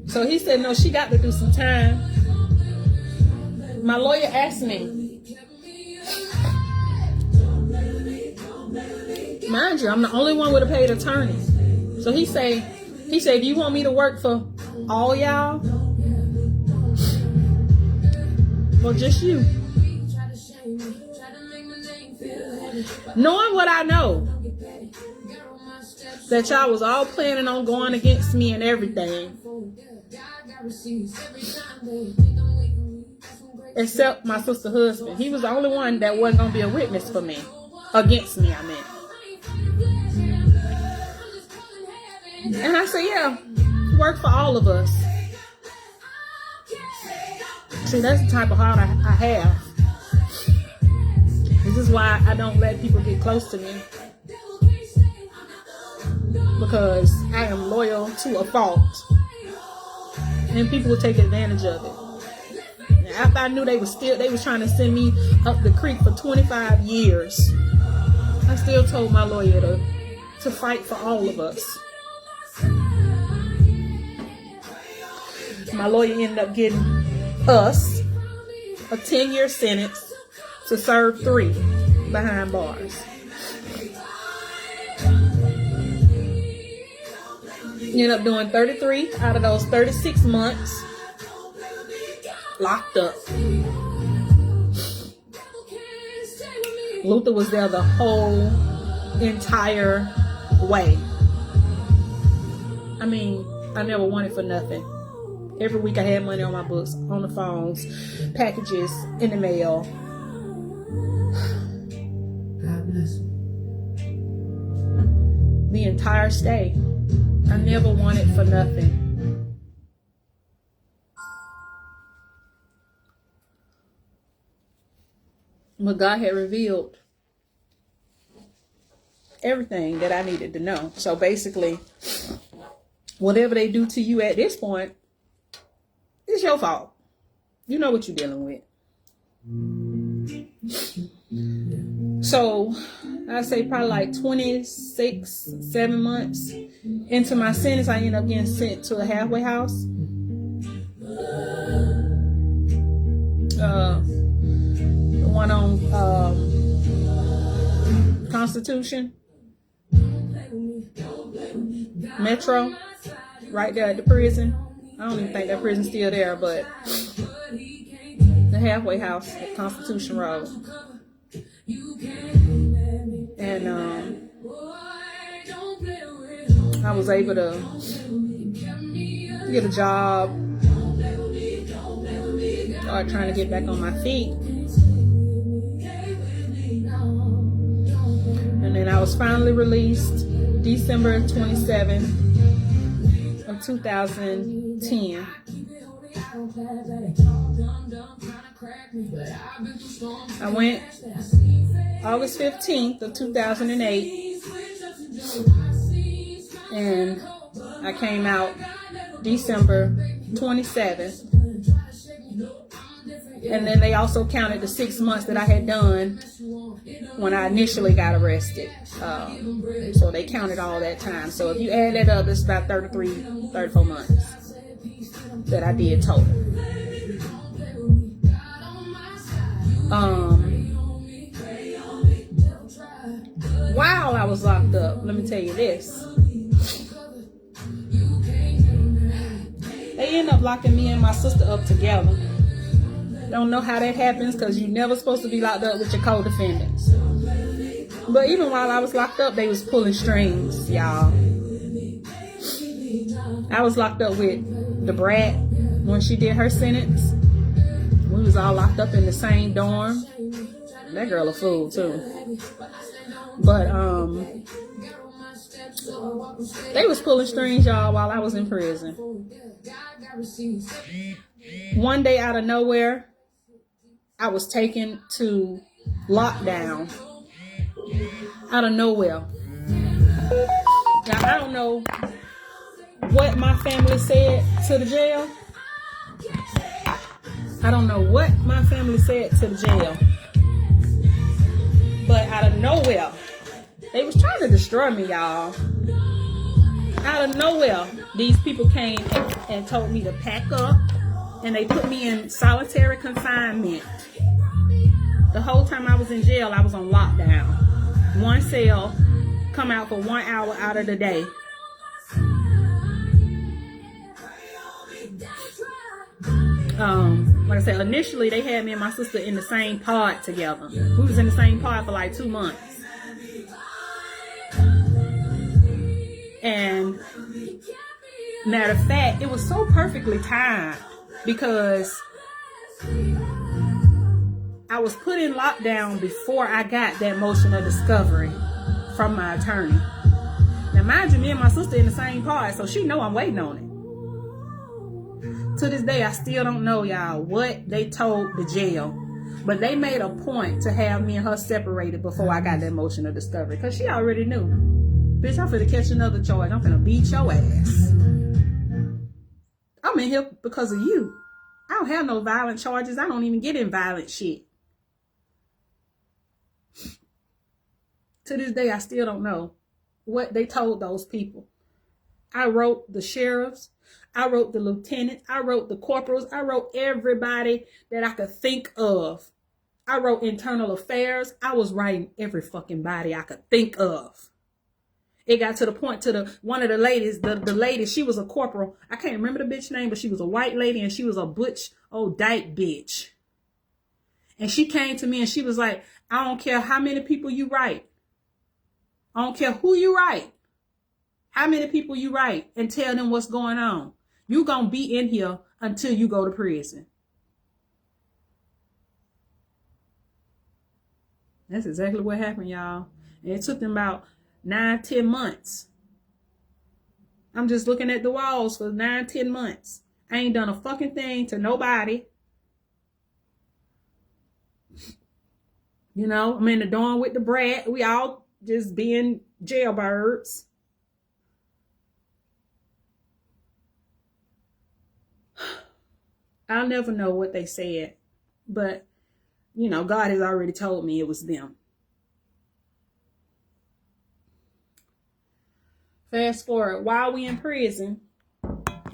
So he said, no, she got to do some time. My lawyer asked me, mind you, I'm the only one with a paid attorney. So he said, do you want me to work for all y'all? Or just you? Knowing what I know, that y'all was all planning on going against me and everything, except my sister's husband. He was the only one that wasn't going to be a witness for me. Against me, I meant. And I said, yeah, work for all of us. See, that's the type of heart I have. This is why I don't let people get close to me. Because I am loyal to a fault. And people will take advantage of it. After I knew they was trying to send me up the creek for 25 years, I still told my lawyer to fight for all of us. My lawyer ended up getting us a 10-year sentence to serve 3 behind bars. Ended up doing 33 out of those 36 months locked up. Luther was there the whole entire way. I mean, I never wanted for nothing. Every week I had money on my books, on the phones, packages in the mail. God bless. The entire stay. I never wanted for nothing. But God had revealed everything that I needed to know. So basically, whatever they do to you at this point, it's your fault. You know what you're dealing with. So I say probably like 7 months into my sentence, I ended up getting sent to a halfway house. The one on Constitution, Metro, right there at the prison. I don't even think that prison's still there, but the halfway house at Constitution Road. And I was able to get a job, start trying to get back on my feet. And then I was finally released December 27th of 2010. I went August 15th of 2008, and I came out December 27th. And then they also counted the 6 months that I had done when I initially got arrested. So they counted all that time. So if you add that up, it's about 34 months that I did total. While I was locked up, let me tell you this. They ended up locking me and my sister up together. Don't know how that happens because you're never supposed to be locked up with your co-defendants. But even while I was locked up, they was pulling strings, y'all. I was locked up with the brat when she did her sentence. We was all locked up in the same dorm. That girl a fool too. But they was pulling strings, y'all, while I was in prison. One day out of nowhere, I was taken to lockdown. Out of nowhere. Now, I don't know what my family said to the jail. I don't know what my family said to the jail. But out of nowhere, they was trying to destroy me, y'all. Out of nowhere, these people came and told me to pack up, and they put me in solitary confinement. The whole time I was in jail, I was on lockdown. One cell, come out for 1 hour out of the day. Like I said, initially they had me and my sister in the same pod together. We was in the same pod for like 2 months. And matter of fact, it was so perfectly timed because I was put in lockdown before I got that motion of discovery from my attorney. Now, mind you, me and my sister in the same pod, so she know I'm waiting on it. To this day, I still don't know, y'all, what they told the jail. But they made a point to have me and her separated before I got that motion of discovery. Because she already knew. Bitch, I'm finna catch another charge. I'm finna beat your ass. I'm in here because of you. I don't have no violent charges. I don't even get in violent shit. To this day, I still don't know what they told those people. I wrote the sheriffs. I wrote the lieutenants. I wrote the corporals. I wrote everybody that I could think of. I wrote internal affairs. I was writing every fucking body I could think of. It got to the point to one of the ladies, the lady, she was a corporal. I can't remember the bitch name, but she was a white lady and she was a butch old dyke bitch. And she came to me and she was like, I don't care how many people you write. I don't care who you write. How many people you write and tell them what's going on. You gonna be in here until you go to prison. That's exactly what happened, y'all. And it took them about 9-10 months. I'm just looking at the walls for 9-10 months. I ain't done a fucking thing to nobody. You know, I'm in the dorm with the brat. We all just being jailbirds. I'll never know what they said, but, you know, God has already told me it was them. Fast forward, while we in prison,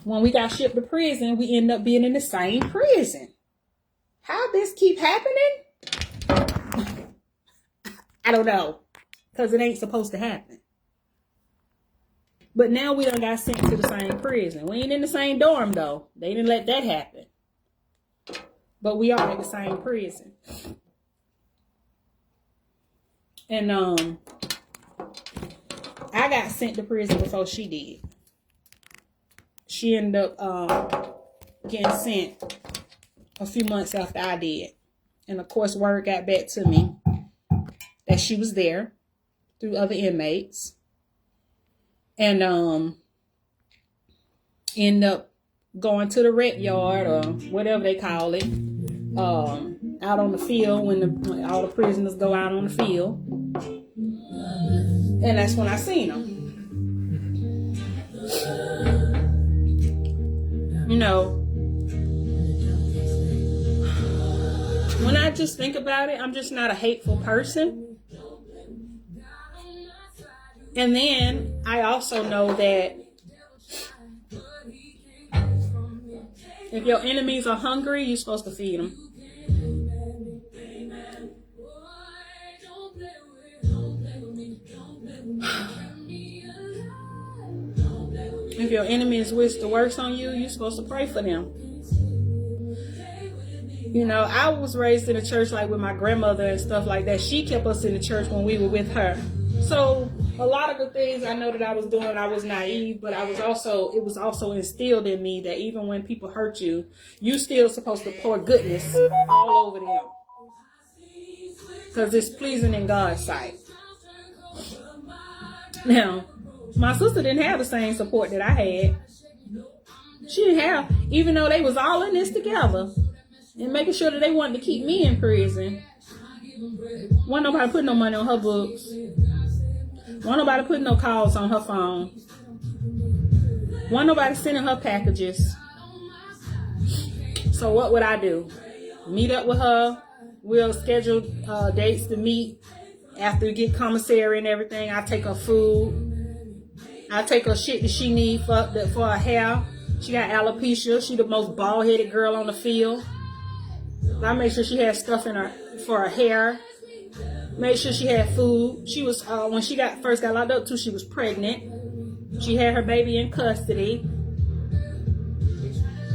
when we got shipped to prison, we end up being in the same prison. How this keep happening? I don't know, because it ain't supposed to happen. But now we done got sent to the same prison. We ain't in the same dorm, though. They didn't let that happen. But we are in the same prison. And I got sent to prison before she did. She ended up getting sent a few months after I did. And of course, word got back to me that she was there through other inmates. And ended up going to the rec yard or whatever they call it, out on the field when all the prisoners go out on the field. And that's when I seen them. You know, when I just think about it, I'm just not a hateful person. And then I also know that if your enemies are hungry, you're supposed to feed them. If your enemies wish the worst on you, you're supposed to pray for them. You know, I was raised in a church like with my grandmother and stuff like that. She kept us in the church when we were with her. So a lot of the things I know that I was doing, I was naive, but it was also instilled in me that even when people hurt you, you still supposed to pour goodness all over them. Because it's pleasing in God's sight. Now, my sister didn't have the same support that I had. She didn't have, even though they was all in this together and making sure that they wanted to keep me in prison. Wasn't nobody putting no money on her books. Wasn't nobody putting no calls on her phone. Wasn't nobody sending her packages. So what would I do? Meet up with her. We'll schedule dates to meet. After we get commissary and everything, I take her food. I take her shit that she need for her hair. She got alopecia. She the most bald-headed girl on the field. I make sure she had stuff in her for her hair. Make sure she had food. She was when she first got locked up too. She was pregnant. She had her baby in custody.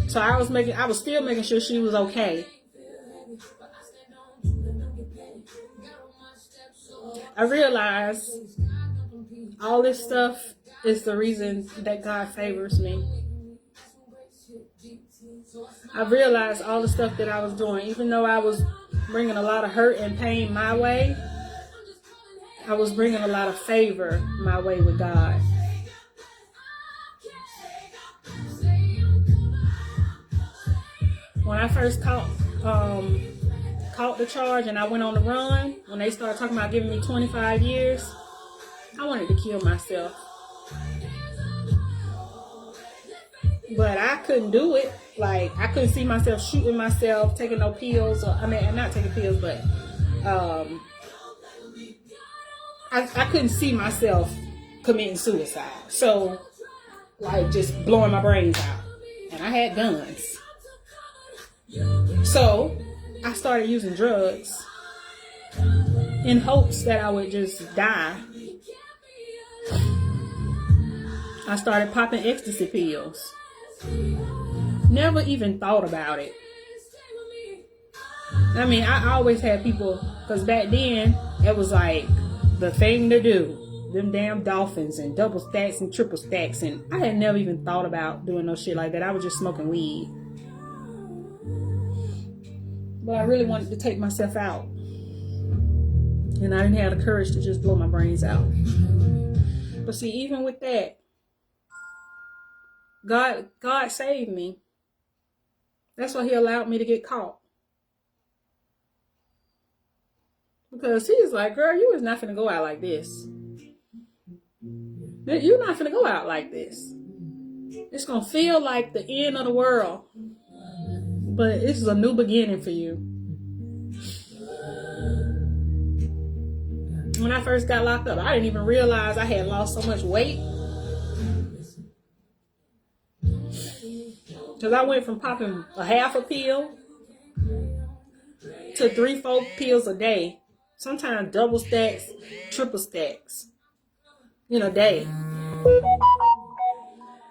So I was still making sure she was okay. I realized all this stuff is the reason that God favors me. I realized all the stuff that I was doing, even though I was bringing a lot of hurt and pain my way, I was bringing a lot of favor my way with God. When I first caught the charge and I went on the run, when they started talking about giving me 25 years, I wanted to kill myself. But I couldn't do it. Like, I couldn't see myself shooting myself, taking no pills. Not taking pills, but I couldn't see myself committing suicide. So, like, just blowing my brains out. And I had guns. So, I started using drugs in hopes that I would just die. I started popping ecstasy pills. Never even thought about it. I mean, I always had people, because back then, it was like the thing to do. Them damn dolphins and double stacks and triple stacks. And I had never even thought about doing no shit like that. I was just smoking weed. But I really wanted to take myself out. And I didn't have the courage to just blow my brains out. But see, even with that, God saved me. That's why he allowed me to get caught. Because he's like, girl, you was not finna go out like this. You're not finna go out like this. It's gonna feel like the end of the world. But this is a new beginning for you. When I first got locked up, I didn't even realize I had lost so much weight. Because I went from popping a half a pill to 3-4 pills a day. Sometimes double stacks, triple stacks in a day.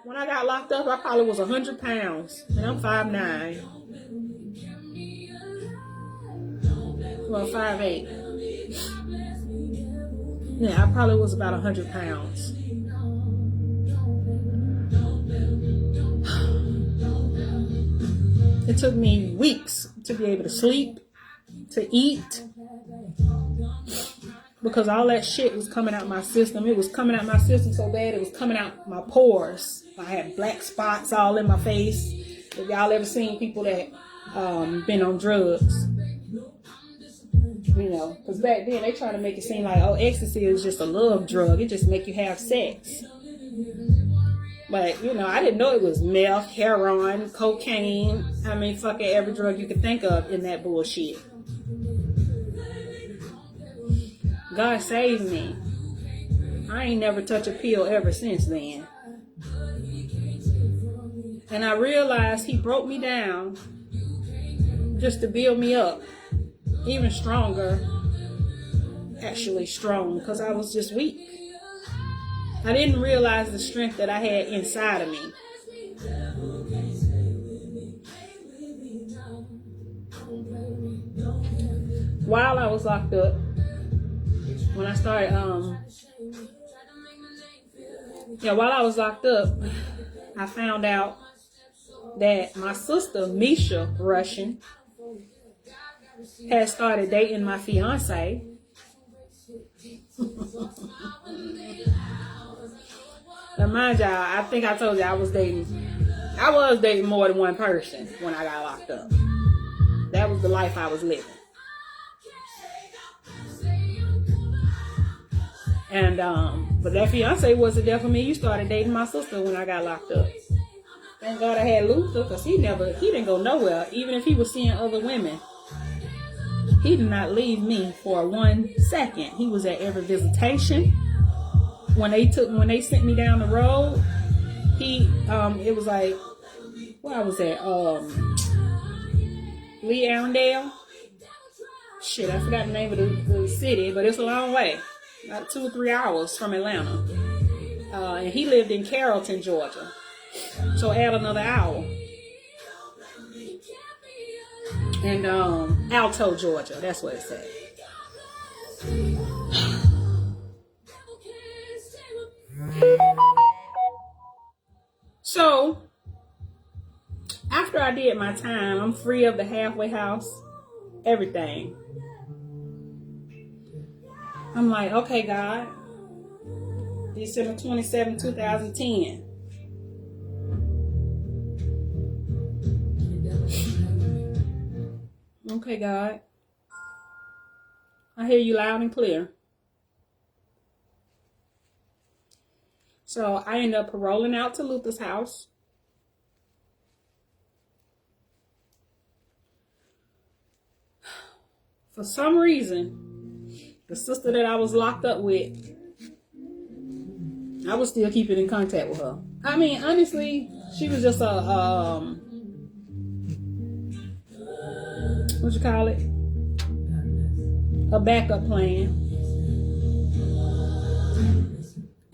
When I got locked up, I probably was 100 pounds. And I'm 5'9". Well, 5'8". Yeah, I probably was about 100 pounds. It took me weeks to be able to sleep, to eat, because all that shit was coming out my system. It was coming out my system so bad, it was coming out my pores. I had black spots all in my face. If y'all ever seen people that been on drugs, you know, because back then they try to make it seem like, oh, ecstasy is just a love drug. It just make you have sex. But, you know, I didn't know it was meth, heroin, cocaine. I mean, fucking every drug you could think of in that bullshit. God saved me. I ain't never touched a pill ever since then. And I realized he broke me down just to build me up even stronger. Actually strong, because I was just weak. I didn't realize the strength that I had inside of me. While I was locked up, when I started, while I was locked up, I found out that my sister, Misha Russian, had started dating my fiance. Now, mind y'all, I think I told you I was dating more than one person when I got locked up. That was the life I was living. And, but that fiance wasn't there for me. You started dating my sister when I got locked up. Thank God I had Luther, because he didn't go nowhere. Even if he was seeing other women, he did not leave me for 1 second. He was at every visitation. When they sent me down the road, it was like, where I was at, Lee Arundel. Shit, I forgot the name of the city, but it's a long way, about 2 or 3 hours from Atlanta. And he lived in Carrollton, Georgia, so add another hour. And Alto, Georgia, that's what it said. So, after I did my time, I'm free of the halfway house, everything. I'm like, okay, God, December 27, 2010. Okay, God, I hear you loud and clear. So I ended up paroling out to Luther's house. For some reason, the sister that I was locked up with, I was still keeping in contact with her. I mean, honestly, she was just a, what you call it? A backup plan.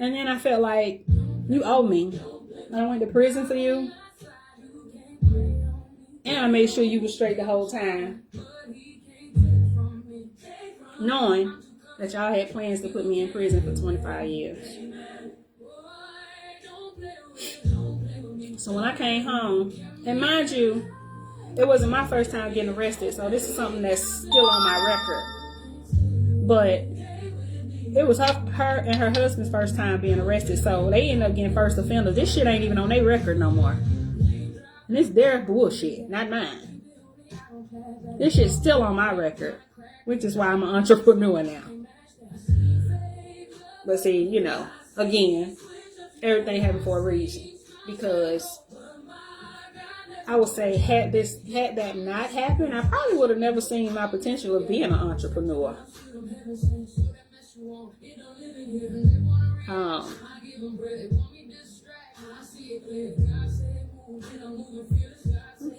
And then I felt like, you owe me. I went to prison for you. And I made sure you were straight the whole time. Knowing that y'all had plans to put me in prison for 25 years. So when I came home, and mind you, it wasn't my first time getting arrested, so this is something that's still on my record. But it was her and her husband's first time being arrested, so they ended up getting first offenders. This shit ain't even on their record no more. And it's their bullshit, not mine. This shit's still on my record, which is why I'm an entrepreneur now. But see, you know, again, everything happened for a reason. Because I would say, had that not happened, I probably would have never seen my potential of being an entrepreneur.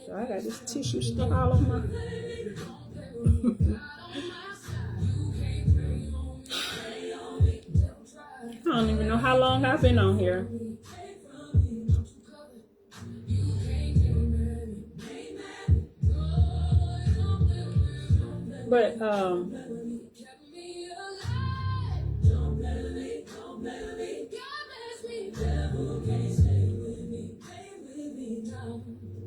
So I got this tissue stuck all over my. I don't even know how long I've been on here. But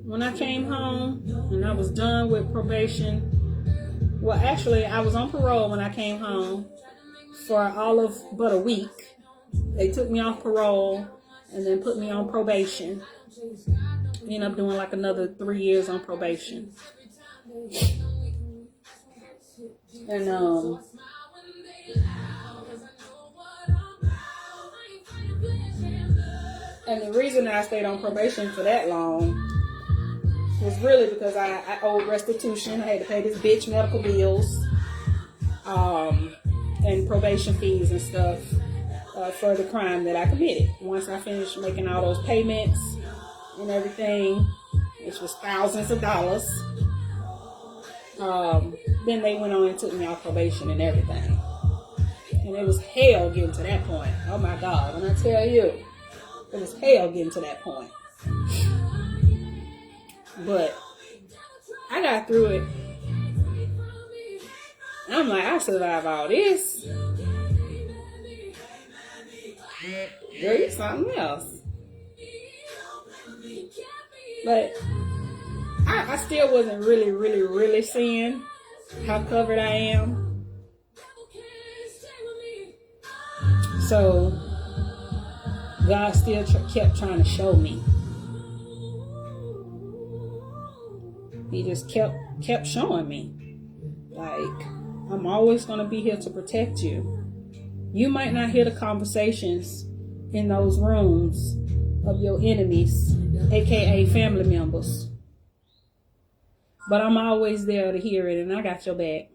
when I came home and I was done with probation, well, actually, I was on parole when I came home for all of but a week. They took me off parole and then put me on probation. Ended up doing like another 3 years on probation. And the reason I stayed on probation for that long was really because I owed restitution. I had to pay this bitch medical bills, and probation fees and stuff for the crime that I committed. Once I finished making all those payments and everything, which was thousands of dollars, then they went on and took me off probation and everything. And it was hell getting to that point. Oh my God, when I tell you, it was hell getting to that point. But I got through it. I'm like, I survived all this. Girl, you're something else. But I still wasn't really seeing how covered I am. So God still kept trying to show me. He just kept showing me. Like, I'm always going to be here to protect you. You might not hear the conversations in those rooms of your enemies, aka family members. But I'm always there to hear it, and I got your back.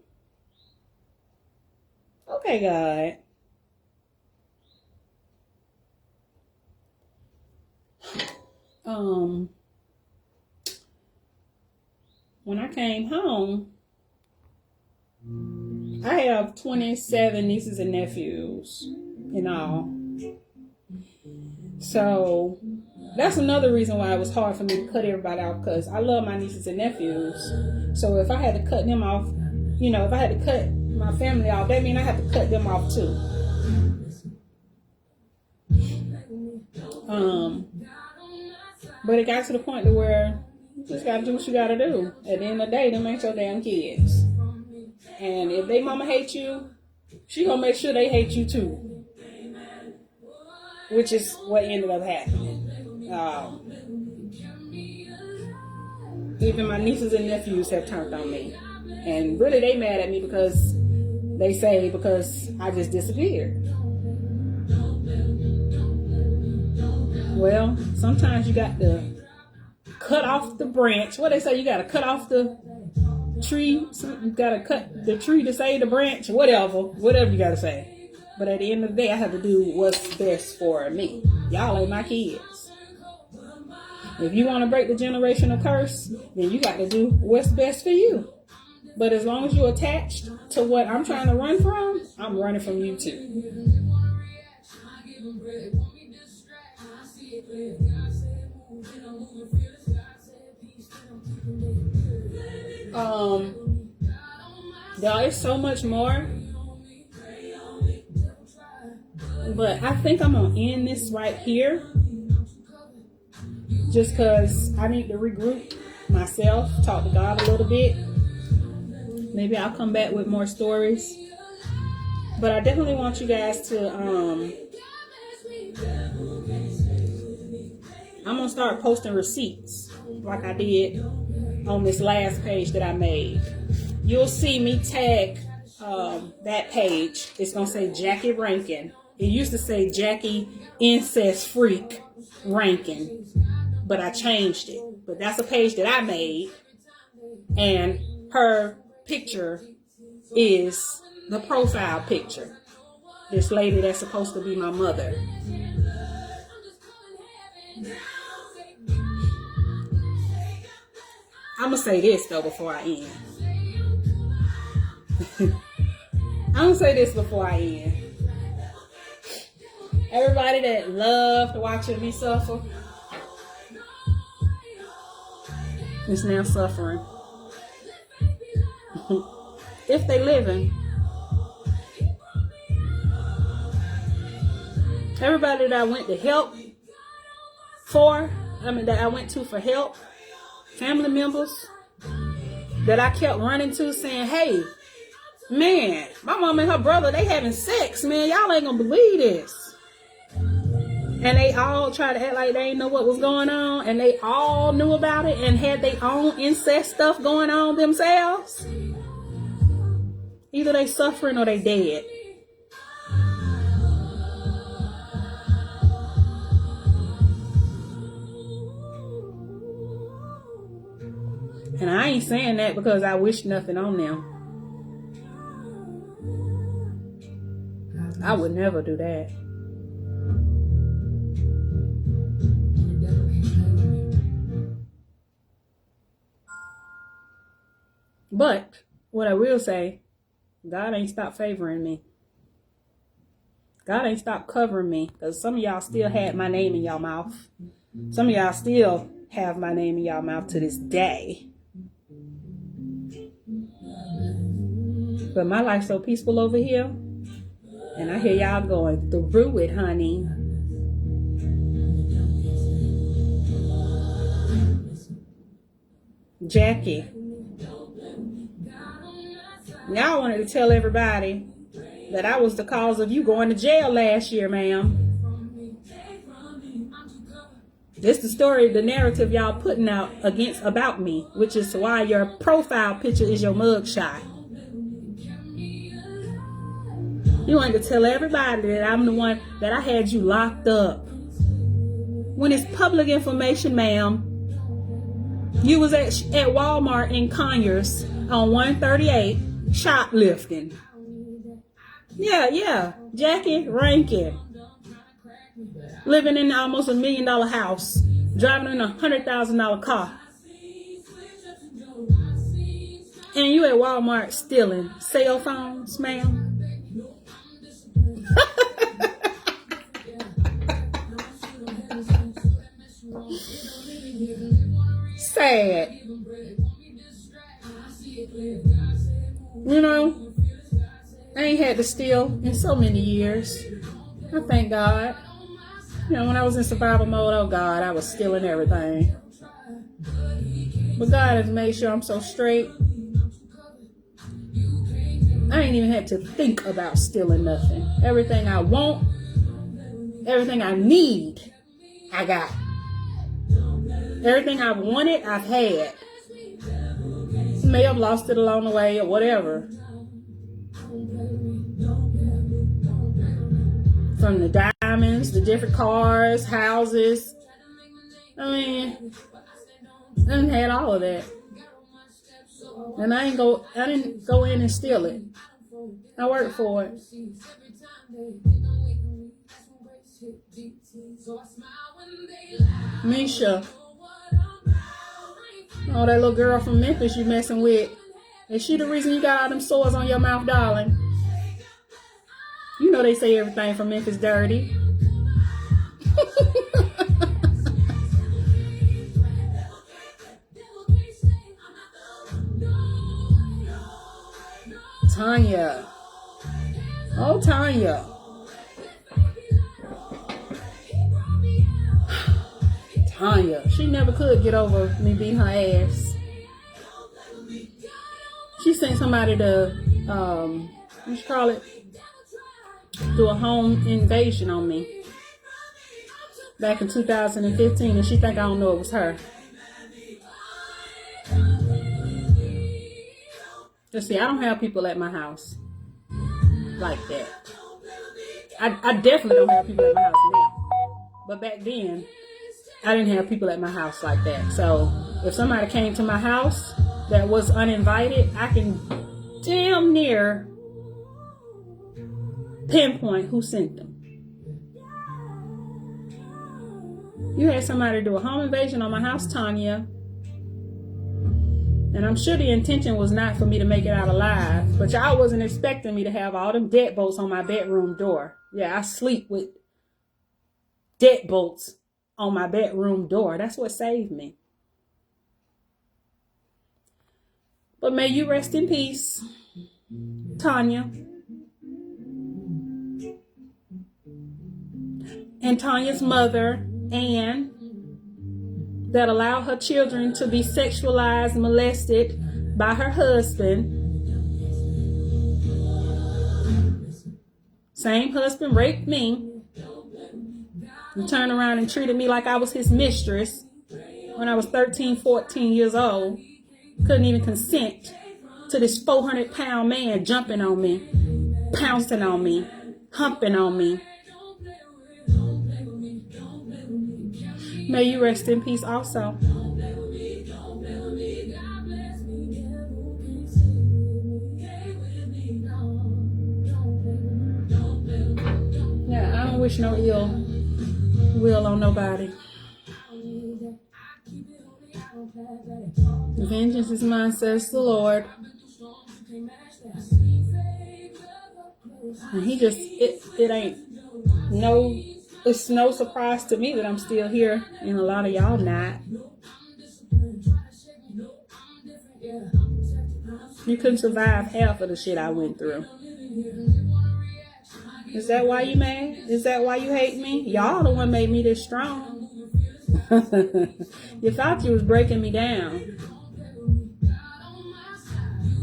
Okay, God. When I came home, I have 27 nieces and nephews in all. So that's another reason why it was hard for me to cut everybody off, because I love my nieces and nephews. So if I had to cut them off, if I had to cut my family off, that means I have to cut them off too. But it got to the point to where you just gotta do what you gotta do. At the end of the day, them ain't your damn kids. And if they mama hate you, she gonna make sure they hate you too. Which is what ended up happening. Even my nieces and nephews have turned on me. And really they mad at me because I just disappeared. Well, sometimes you got to cut off the branch. What they say, you got to cut off the tree. You got to cut the tree to save the branch. Whatever you got to say. But at the end of the day, I have to do what's best for me. Y'all ain't my kids. If you want to break the generational curse, then you got to do what's best for you. But as long as you're attached to what I'm trying to run from, I'm running from you too. There's so much more, but I think I'm gonna end this right here, just because I need to regroup myself, talk to God a little bit. Maybe I'll come back with more stories, but I definitely want you guys to I'm gonna start posting receipts like I did on this last page that I made. You'll see me tag that page. It's gonna say Jackie Rankin. It used to say Jackie Incest Freak Rankin, but I changed it. But that's a page that I made, and her picture is the profile picture. This lady that's supposed to be my mother. I'm going to say this, though, before I end. I'm going to say this before I end. Everybody that loved watching me suffer is now suffering. If they living. Everybody that I went to help that I went to for help, family members that I kept running to saying, hey, man, my mom and her brother, they having sex, man. Y'all ain't gonna believe this. And they all try to act like they didn't know what was going on, and they all knew about it and had their own incest stuff going on themselves. Either they suffering or they dead. And I ain't saying that because I wish nothing on them. I would never do that. But what I will say, God ain't stopped favoring me. God ain't stopped covering me, because some of y'all still had my name in y'all mouth. Some of y'all still have my name in y'all mouth to this day. But my life's so peaceful over here, and I hear y'all going through it, honey. Jackie, y'all wanted to tell everybody that I was the cause of you going to jail last year, ma'am. This the story, the narrative y'all putting out about me, which is why your profile picture is your mugshot. You wanted to tell everybody that I'm the one that I had you locked up. When it's public information, ma'am. You was at Walmart in Conyers on 138 shoplifting. Yeah. Jackie Rankin. Living in almost $1 million house. Driving in a $100,000 car. And you at Walmart stealing cell phones, ma'am. Sad. You know, I ain't had to steal in so many years. I thank God. You know, when I was in survival mode, oh God, I was stealing everything. But God has made sure I'm so straight. I ain't even had to think about stealing nothing. Everything I want, everything I need, I got. Everything I've wanted, I've had. May have lost it along the way or whatever. From the diamonds, the different cars, houses. I mean, I done had all of that. And I didn't go in and steal it. I worked for it. Misha. Oh, that little girl from Memphis you messing with. Is she the reason you got all them sores on your mouth, darling? You know they say everything from Memphis dirty. Tanya. Oh, Tanya. Tanya. She never could get over me beating her ass. She sent somebody to, what you call it? Do a home invasion on me. Back in 2015. And she think I don't know it was her. Just see, I don't have people at my house like that. I definitely don't have people at my house now. But back then, I didn't have people at my house like that. So if somebody came to my house that was uninvited, I can damn near pinpoint who sent them. You had somebody do a home invasion on my house, Tanya. And I'm sure the intention was not for me to make it out alive. But y'all wasn't expecting me to have all them deadbolts on my bedroom door. Yeah, I sleep with deadbolts on my bedroom door. That's what saved me. But may you rest in peace, Tanya. And Tanya's mother, Ann, that allowed her children to be sexualized, molested by her husband. Same husband raped me. He turned around and treated me like I was his mistress when I was 13, 14 years old. Couldn't even consent to this 400-pound man jumping on me, pouncing on me, humping on me. May you rest in peace also. Yeah, I don't wish no ill will on nobody. Vengeance is mine, says the Lord. And he just, it ain't no, it's no surprise to me that I'm still here and a lot of y'all not. You couldn't survive half of the shit I went through. Is that why you mad? Is that why you hate me? Y'all the one made me this strong. You thought you was breaking me down.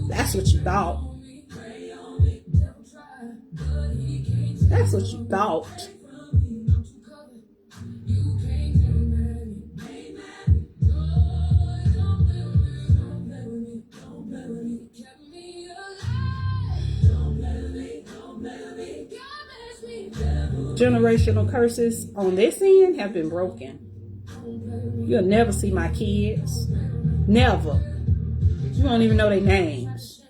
That's what you thought. That's what you thought. Generational curses on this end have been broken. You'll never see my kids. Never. You won't even know their names.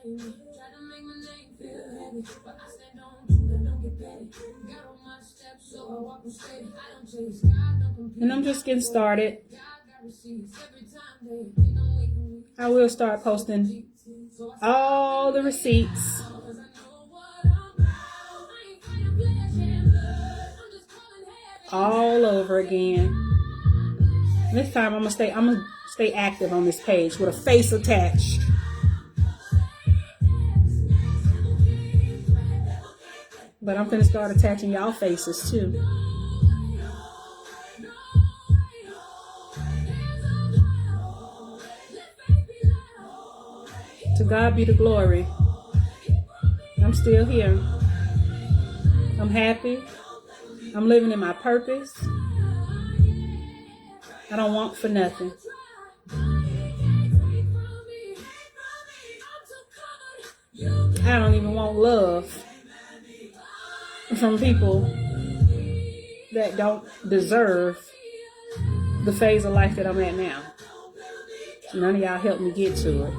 And I'm just getting started. I will start posting all the receipts. All over again. This time I'm gonna stay active on this page with a face attached. But I'm gonna start attaching y'all faces too. To God be the glory. I'm still here. I'm happy. I'm living in my purpose. I don't want for nothing. I don't even want love from people that don't deserve the phase of life that I'm at now. None of y'all helped me get to it.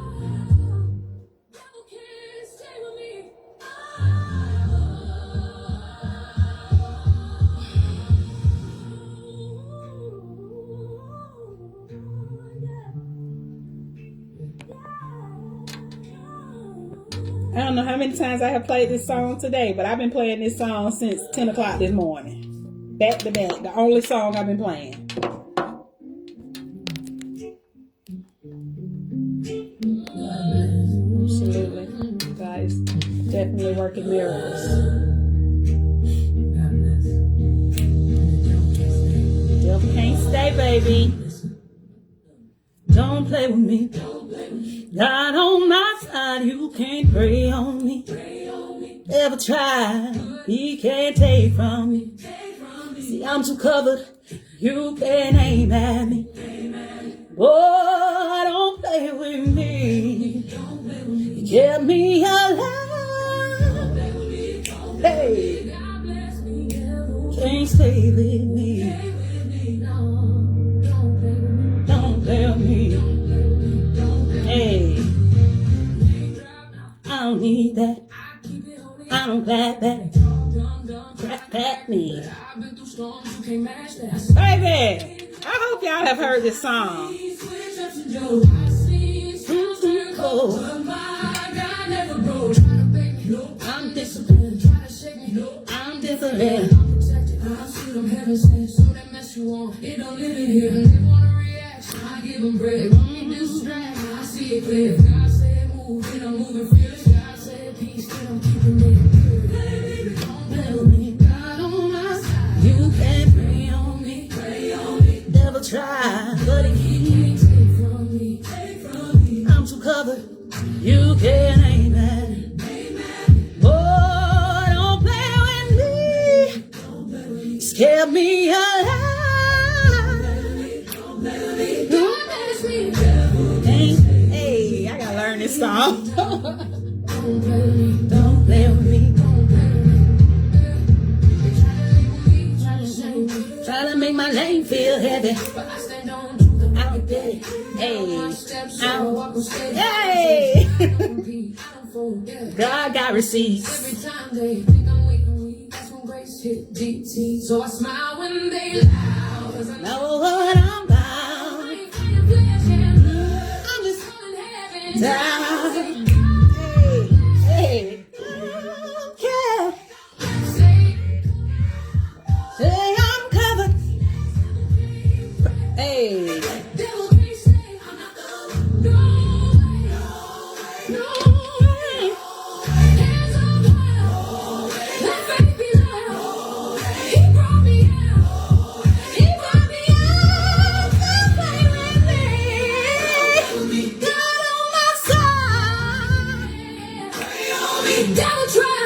I don't know how many times I have played this song today, but I've been playing this song since 10 o'clock this morning. Back to back. The only song I've been playing. Absolutely. God is definitely working miracles. Devil can't stay, baby. Don't play with me. God on my side, you can't pray on me. Ever try, he can't take from me. See, I'm too covered, you can't aim at me. Boy, don't play with me. You kept me alive. Hey, can't stay with me. Don't play with me. Hey, I don't need that. I don't clap that. Clap me. Baby, I hope y'all have heard this song. Oh. I'm disciplined. I'm different. It don't live in here. They wanna react. I give them bread. I see it clear. God said move, and I'm moving fearless. God said peace, and I'm keeping it pure. Don't play with me. God on my side. You can't pray on me. Devil try, but he can't take from me. I'm too covered. You can't aim at it. Boy, don't play with me. Scare me alive. Don't play with me. Don't play with me. Don't play with me. Try to shame me. Try to make my name feel heavy. But I stand on truth and I get petty. Hey, hey. God got receipts. Every time they think I'm weak, that's when grace hit DT. So I smile when they laugh, 'cause I know what I'm about. I'm just down. Hey, yeah. Say I'm covered. Hey. Devil try.